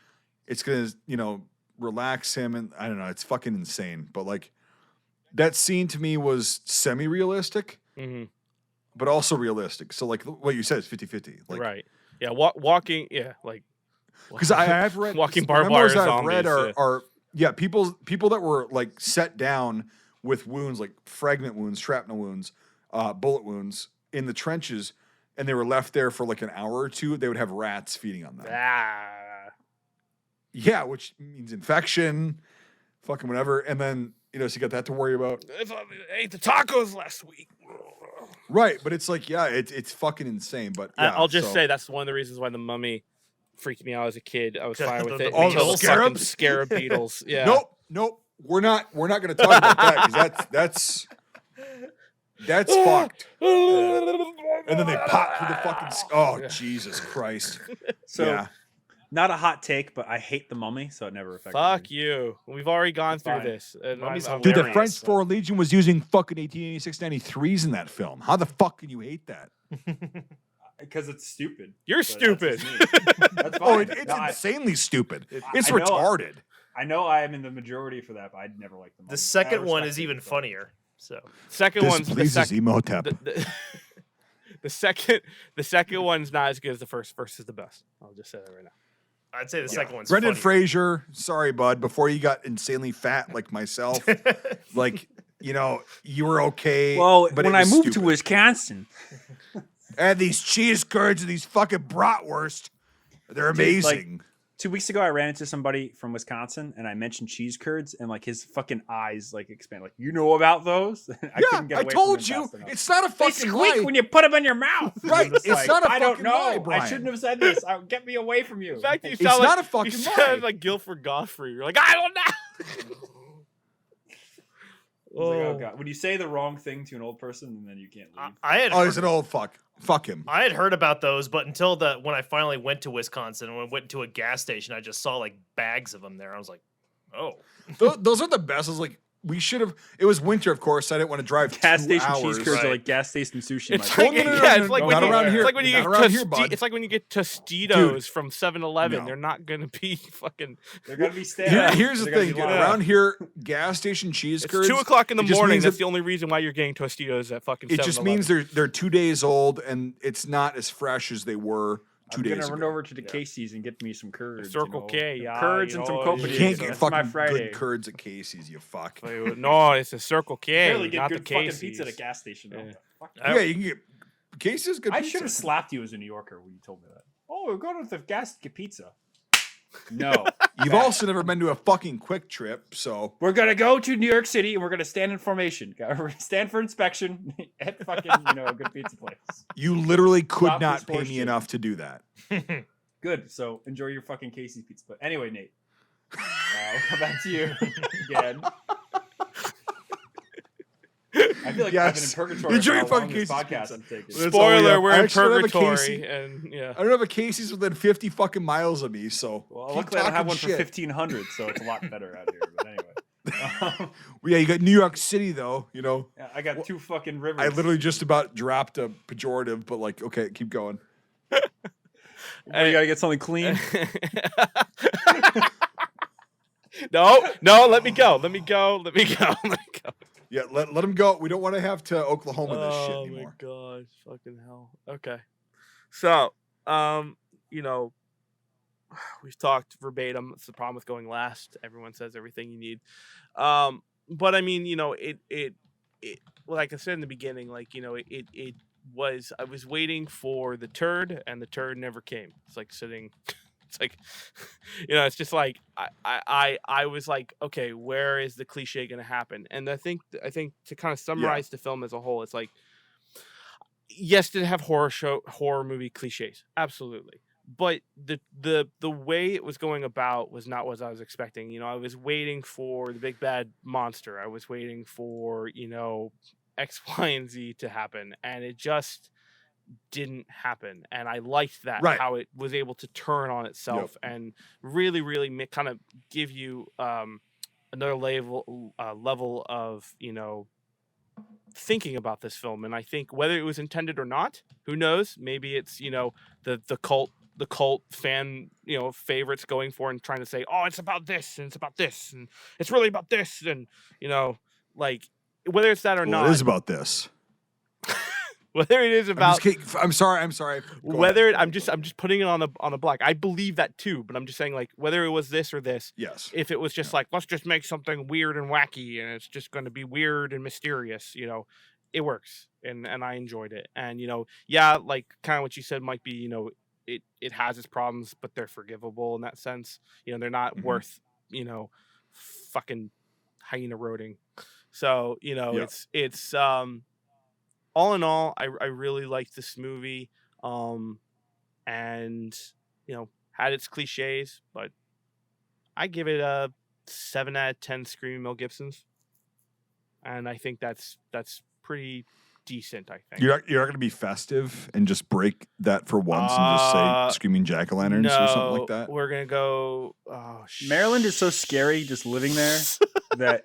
it's gonna, relax him, and I don't know, it's fucking insane. But like that scene to me was semi-realistic, Mm-hmm. but also realistic. So like what you said is 50-50. Like, Right. Yeah. Walking. Yeah. Like. because I've read walking the barbed wire memoirs I've read zombies, are people that were like set down with wounds, like fragment wounds, shrapnel wounds, bullet wounds in the trenches, and they were left there for like an hour or two. They would have rats feeding on them. Yeah, which means infection, fucking whatever. And then, so you got that to worry about. If I ate the tacos last week. Right, but it's like, yeah, it's fucking insane. But yeah, I'll just say that's one of the reasons why the Mummy freaked me out as a kid. I was fine with it Oh, until the the fucking scarabs? scarab beetles. Yeah. Nope. We're not going to talk about that because that's fucked. And then they pop through the fucking. Jesus Christ. So, yeah. not a hot take, but I hate the Mummy, so it never affected Fuck me. you. We've already gone through fine. this. And Mummy's I'm Dude, the hilarious. French Foreign Legion was using fucking 1886-93s in that film. How the fuck can you hate that? Because it's stupid. You're But stupid. That's just me. That's Oh, fine. it's No, insanely stupid. It's I know- retarded. I know I am in the majority for that, but I'd never like the Mummy. The second I one respect is it, even but- funnier. So Second one's the Emotep. the second one's not as good as the first. First is the best. I'll just say that right now. I'd say the second one's Brendan funnier. Fraser, sorry, bud. Before you got insanely fat like myself, like, you were okay. Well, but when it I was moved to stupid. Wisconsin, I had these cheese curds and these fucking bratwurst. They're Dude, like, amazing. 2 weeks ago, I ran into somebody from Wisconsin, and I mentioned cheese curds, and like his fucking eyes like expand. Like, you know about those? I told you, it's not a They fucking squeak lie. when you put them in your mouth. Right, I'm just it's not a I don't fucking know. lie, I Brian. shouldn't have said this. Get me away from you. In fact, you It's sound not like a fucking you lie. sound like Guilford Godfrey. You're like, I don't know. It's like, oh god, when you say the wrong thing to an old person, and then you can't leave. I had Oh, heard, he's an old fuck. Fuck him. I had heard about those, but until when I finally went to Wisconsin and went to a gas station, I just saw like bags of them there. I was like, oh, Those are the best. It's like, we should have. It was winter, of course. I didn't want to drive Gas 2 station hours. cheese curds Right. are like gas station sushi. It's my like, friend. it's like when not you, around here. it's like when you Not get around here, bud. it's like when you get Tostitos Dude. from 7-Eleven. No. They're not gonna be fucking. They're gonna be stale. Here's the They're gonna thing, be dude. long. Around here, gas station cheese It's curds. 2:00 in the it just morning. means That's that- the only reason why you're getting Tostitos at fucking. It just 7-Eleven. means they're 2 days old and it's not as fresh as they were 2 I'm days gonna run ago. over to the Casey's and get me some curds. Circle K, yeah, curds you and some know, coconut. You can't That's get That's my fucking Friday. good curds at Casey's, you fuck. No, it's a Circle K, Barely get not the good fucking Casey's. pizza at a gas station. Yeah. What the fuck? Yeah, you can get Casey's good I pizza. should have slapped you as a New Yorker when you told me that. Oh, we're going to the gas to get pizza. No. You've also never been to a fucking Quick Trip, so We're gonna go to New York City and we're gonna stand in formation. We're gonna stand for inspection at fucking a good pizza place. you literally could Stop not this pay me horseshit. enough to do that. Good. So enjoy your fucking Casey's pizza. But anyway, Nate, we'll come back to you again. I feel like I've been in Yes. purgatory Enjoy for your how long fucking this Casey's podcast pizza. has taken. That's all we Spoiler: have. we're I in actually don't have a purgatory, Casey. and yeah. I don't have a Casey's within 50 fucking miles of me, so Well, keep luckily I don't have talking one for shit. 1,500, so it's a lot better out here. But anyway, Well, yeah, you got New York City though. yeah, I got 2 fucking rivers. I literally just about dropped a pejorative, but like, okay, keep going. You gotta get something clean. No, let me go. Let me go. Yeah, let him go. We don't want to have to Oklahoma this shit Oh anymore. my gosh, fucking hell. Okay. So, we've talked verbatim. It's the problem with going last. Everyone says everything you need. But I mean, it like I said in the beginning, it was, I was waiting for the turd and the turd never came. It's like sitting, it's like, it's just like, I was like, okay, where is the cliche going to happen? And I think to kind of summarize the film as a whole, it's like, yes, did it have horror movie cliches? Absolutely. But the way it was going about was not what I was expecting. I was waiting for the big bad monster. I was waiting for, X, Y, and Z to happen. And it just didn't happen. And I liked that, Right. how it was able to turn on itself and really, really kind of give you another level of, thinking about this film. And I think whether it was intended or not, who knows? Maybe it's, the cult fan, favorites going for and trying to say, oh, it's about this and it's about this and it's really about this, and like whether it's that or Well, not, it is about this. whether it is about I'm sorry. Go whether ahead. I'm just putting it on a black. I believe that too, but I'm just saying, like, whether it was this or this, Yes. if it was just like, let's just make something weird and wacky and it's just going to be weird and mysterious, it works, and I enjoyed it. And like kind of what you said might be, it has its problems, but they're forgivable in that sense. They're not Mhm. worth fucking hyena roading. So Yeah. it's all in all, I really liked this movie, and had its cliches, but I give it a 7 out of 10 Screaming Mel Gibsons, and I think that's pretty decent. I think You're not going to be festive and just break that for once and just say Screaming Jack-o'-lanterns or something like that? We're gonna go. Maryland is so scary just living there that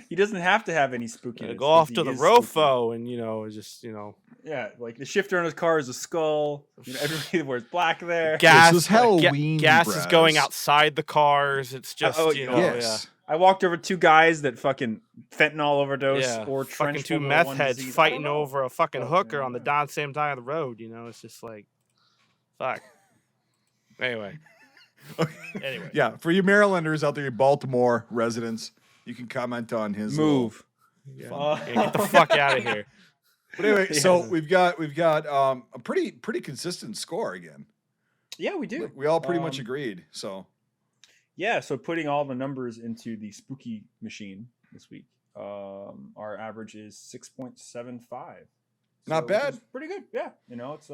he doesn't have to have any spookiness. Go off He to the is spooky. Rofo and just Yeah, like the shifter on his car is a skull. Everybody wears black there. gas. This is Halloween, gas is going Braz. outside the cars. It's just Yes. I walked over 2 guys that fucking fentanyl overdose or fucking trench 2 one meth one heads disease. I fighting don't know. over a fucking Oh, hooker yeah, on the yeah. same side of the road. It's just like, fuck. Anyway, Anyway, Yeah, for you Marylanders out there, you Baltimore residents, you can comment on his Move. yeah, get the fuck out of here. But anyway, so Yeah. we've got a pretty consistent score again. Yeah, we do. We all pretty much agreed. So Yeah, so putting all the numbers into the spooky machine this week, our average is 6.75. Not which bad. is pretty good. Yeah, it's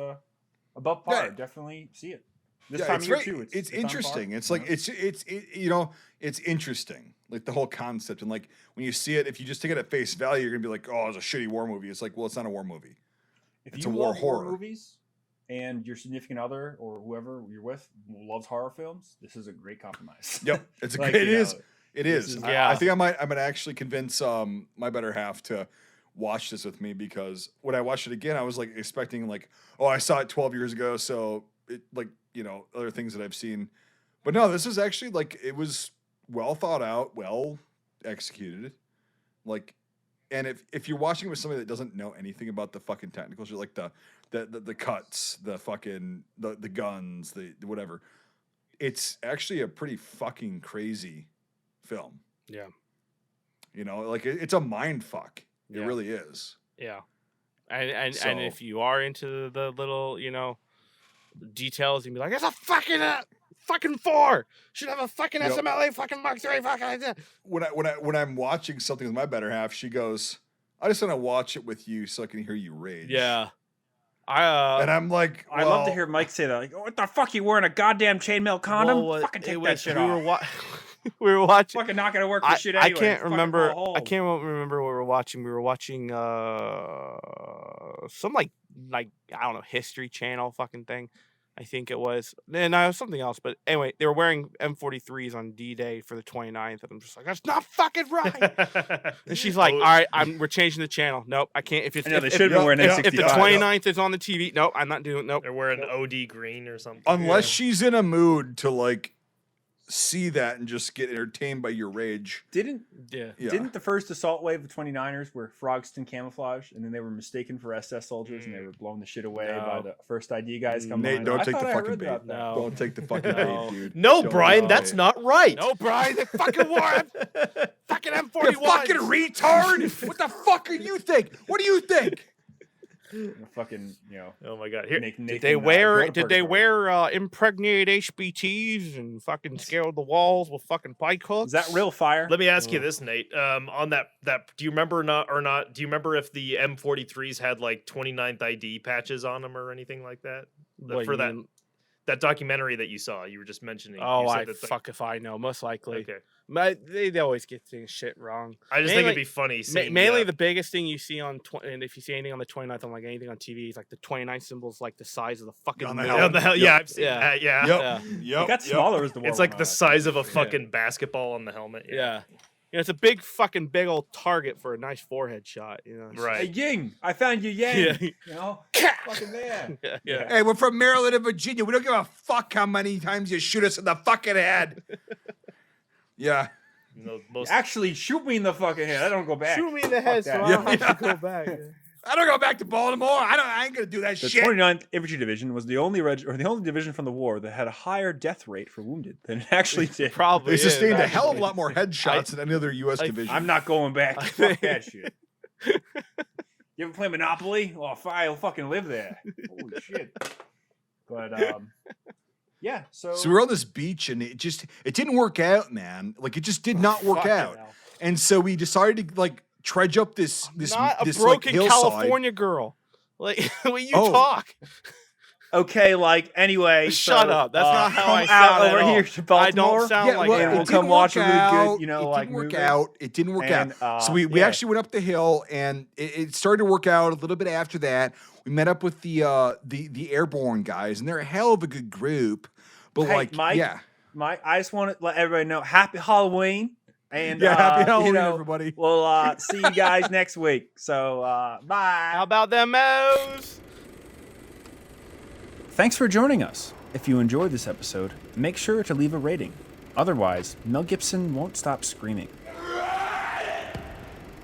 above par. Yeah. Definitely see it this yeah, time it's of year very, too. it's on par, interesting. It's like it's interesting. Like the whole concept, and like when you see it, if you just take it at face value, you're gonna be like, oh, it's a shitty war movie. It's like, well, it's not a war movie. If It's you a war love horror horror. movies and your significant other or whoever you're with loves horror films, this is a great compromise. Yep, it's a Like, great. you It is. know, It this is. is- I think I'm gonna actually convince my better half to watch this with me, because when I watched it again, I was like expecting like, oh, I saw it 12 years ago, so it like other things that I've seen, but no, this is actually like it was well thought out, well executed, like, and if you're watching it with somebody that doesn't know anything about the fucking technicals, you're like the cuts, the fucking the guns, the whatever, it's actually a pretty fucking crazy film. Yeah. Like it's a mind fuck. It Yeah. really is. Yeah, and So- if you are into the little details, you'd be like, it's a fucking 4. Should have a fucking Yep. SMLA fucking Mark 3 fucking. When I'm watching something with my better half, she goes, I just want to watch it with you so I can hear you rage. Yeah, And I'm like, I love to well, hear Mike say that. Like, oh, what the fuck? You wearing a goddamn chainmail condom? well, fucking take it that was- shit we off. were we were watching. Fucking not gonna work for I, shit I anyway. can't Fucking remember. go home. I can't remember what we were watching. We were watching some like I don't know, History Channel fucking thing. I think it was. And no, something else. But anyway, they were wearing M43s on D-Day for the 29th, and I'm just like, that's not fucking right. And she's like, all right, we're changing the channel. Nope, I can't. If it's I know, they if, should have been wearing yeah, M65. if the 29th is on the TV, nope, I'm not doing. Nope. they're wearing OD green or something. unless she's in a mood to like see that and just get entertained by your rage. Didn't Yeah. Yeah. Didn't the first assault wave of 29ers were Frogston camouflage, and then they were mistaken for SS soldiers, and they were blowing the shit away by No. the first ID guys coming. Nate, don't take the fucking bait. No. Don't take the fucking No. bait, dude. No, Don't Brian, take that's it. not right. No, Brian, they fucking wore fucking M41. You fucking retard! What the fuck do you think? What do you think? Fucking, Oh my god. Here, Nathan, Did they wear impregnated HBTs and fucking scaled the walls with fucking pike hooks? Is that real fire? let me ask you this, Nate. On that do you remember not? Do you remember if the M43s had like 29th ID patches on them or anything like that? What, For you that mean- that documentary that you saw, you were just mentioning. Oh, you said I that, like- fuck if I know. Most likely. Okay. They always get things shit wrong. I just think Mainly- it'd be funny. Seeing, Mainly the biggest thing you see on and if you see anything on the 29th on like anything on TV is like the 29 symbols like the size of the fucking On the middle. helmet. yeah, Yep. I've seen Yeah. that. Yeah. Yep. Yeah. It Yep. got smaller as the war It's went like on, the I think. size of a fucking basketball on the helmet. Yeah. It's a big old target for a nice forehead shot, It's just- Right. Hey, Ying! I found you, Yang! Yeah. Fucking there. Yeah. Yeah. Hey, we're from Maryland and Virginia. We don't give a fuck how many times you shoot us in the fucking head. Yeah. You know, most Actually, shoot me in the fucking head. I don't go back. Shoot me in the head so that. I don't Yeah. have to go back. I don't go back to Baltimore. I ain't gonna do that The shit. 29th Infantry Division was the only division from the war that had a higher death rate for wounded than it actually did. Probably They is, sustained a actually. hell of a lot more headshots than any other U.S. division. I'm not going back. Fuck that shit. You ever play Monopoly? Oh, I'll fucking live there. Holy shit. But yeah, so So we were on this beach and it didn't work out, man. Like it just did not work Fucking out. hell. And so we decided to like trudge up this Not a like, broken hillside. California girl. Like when you Oh. talk. okay, like anyway. Shut so, up. That's not how come I out sound at over all. here to I Baltimore. don't sound Yeah, like well, that. and we'll it come didn't watch work a really out. good, you know, it like didn't work movie. out. It didn't work And, out. So we yeah. actually went up the hill, and it started to work out a little bit after that. We met up with the airborne guys, and they're a hell of a good group. But Hey, like, Mike, yeah, I just want to let everybody know Happy Halloween. And yeah, happy Halloween, you know, everybody. we'll see you guys next week. So bye. How about them Mo's? Thanks for joining us. If you enjoyed this episode, make sure to leave a rating. Otherwise, Mel Gibson won't stop screaming.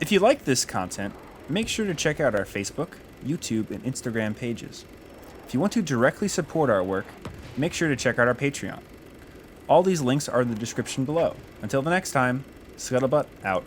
If you like this content, make sure to check out our Facebook, YouTube, and Instagram pages. If you want to directly support our work, make sure to check out our Patreon. All these links are in the description below. Until the next time, Scuttlebutt out.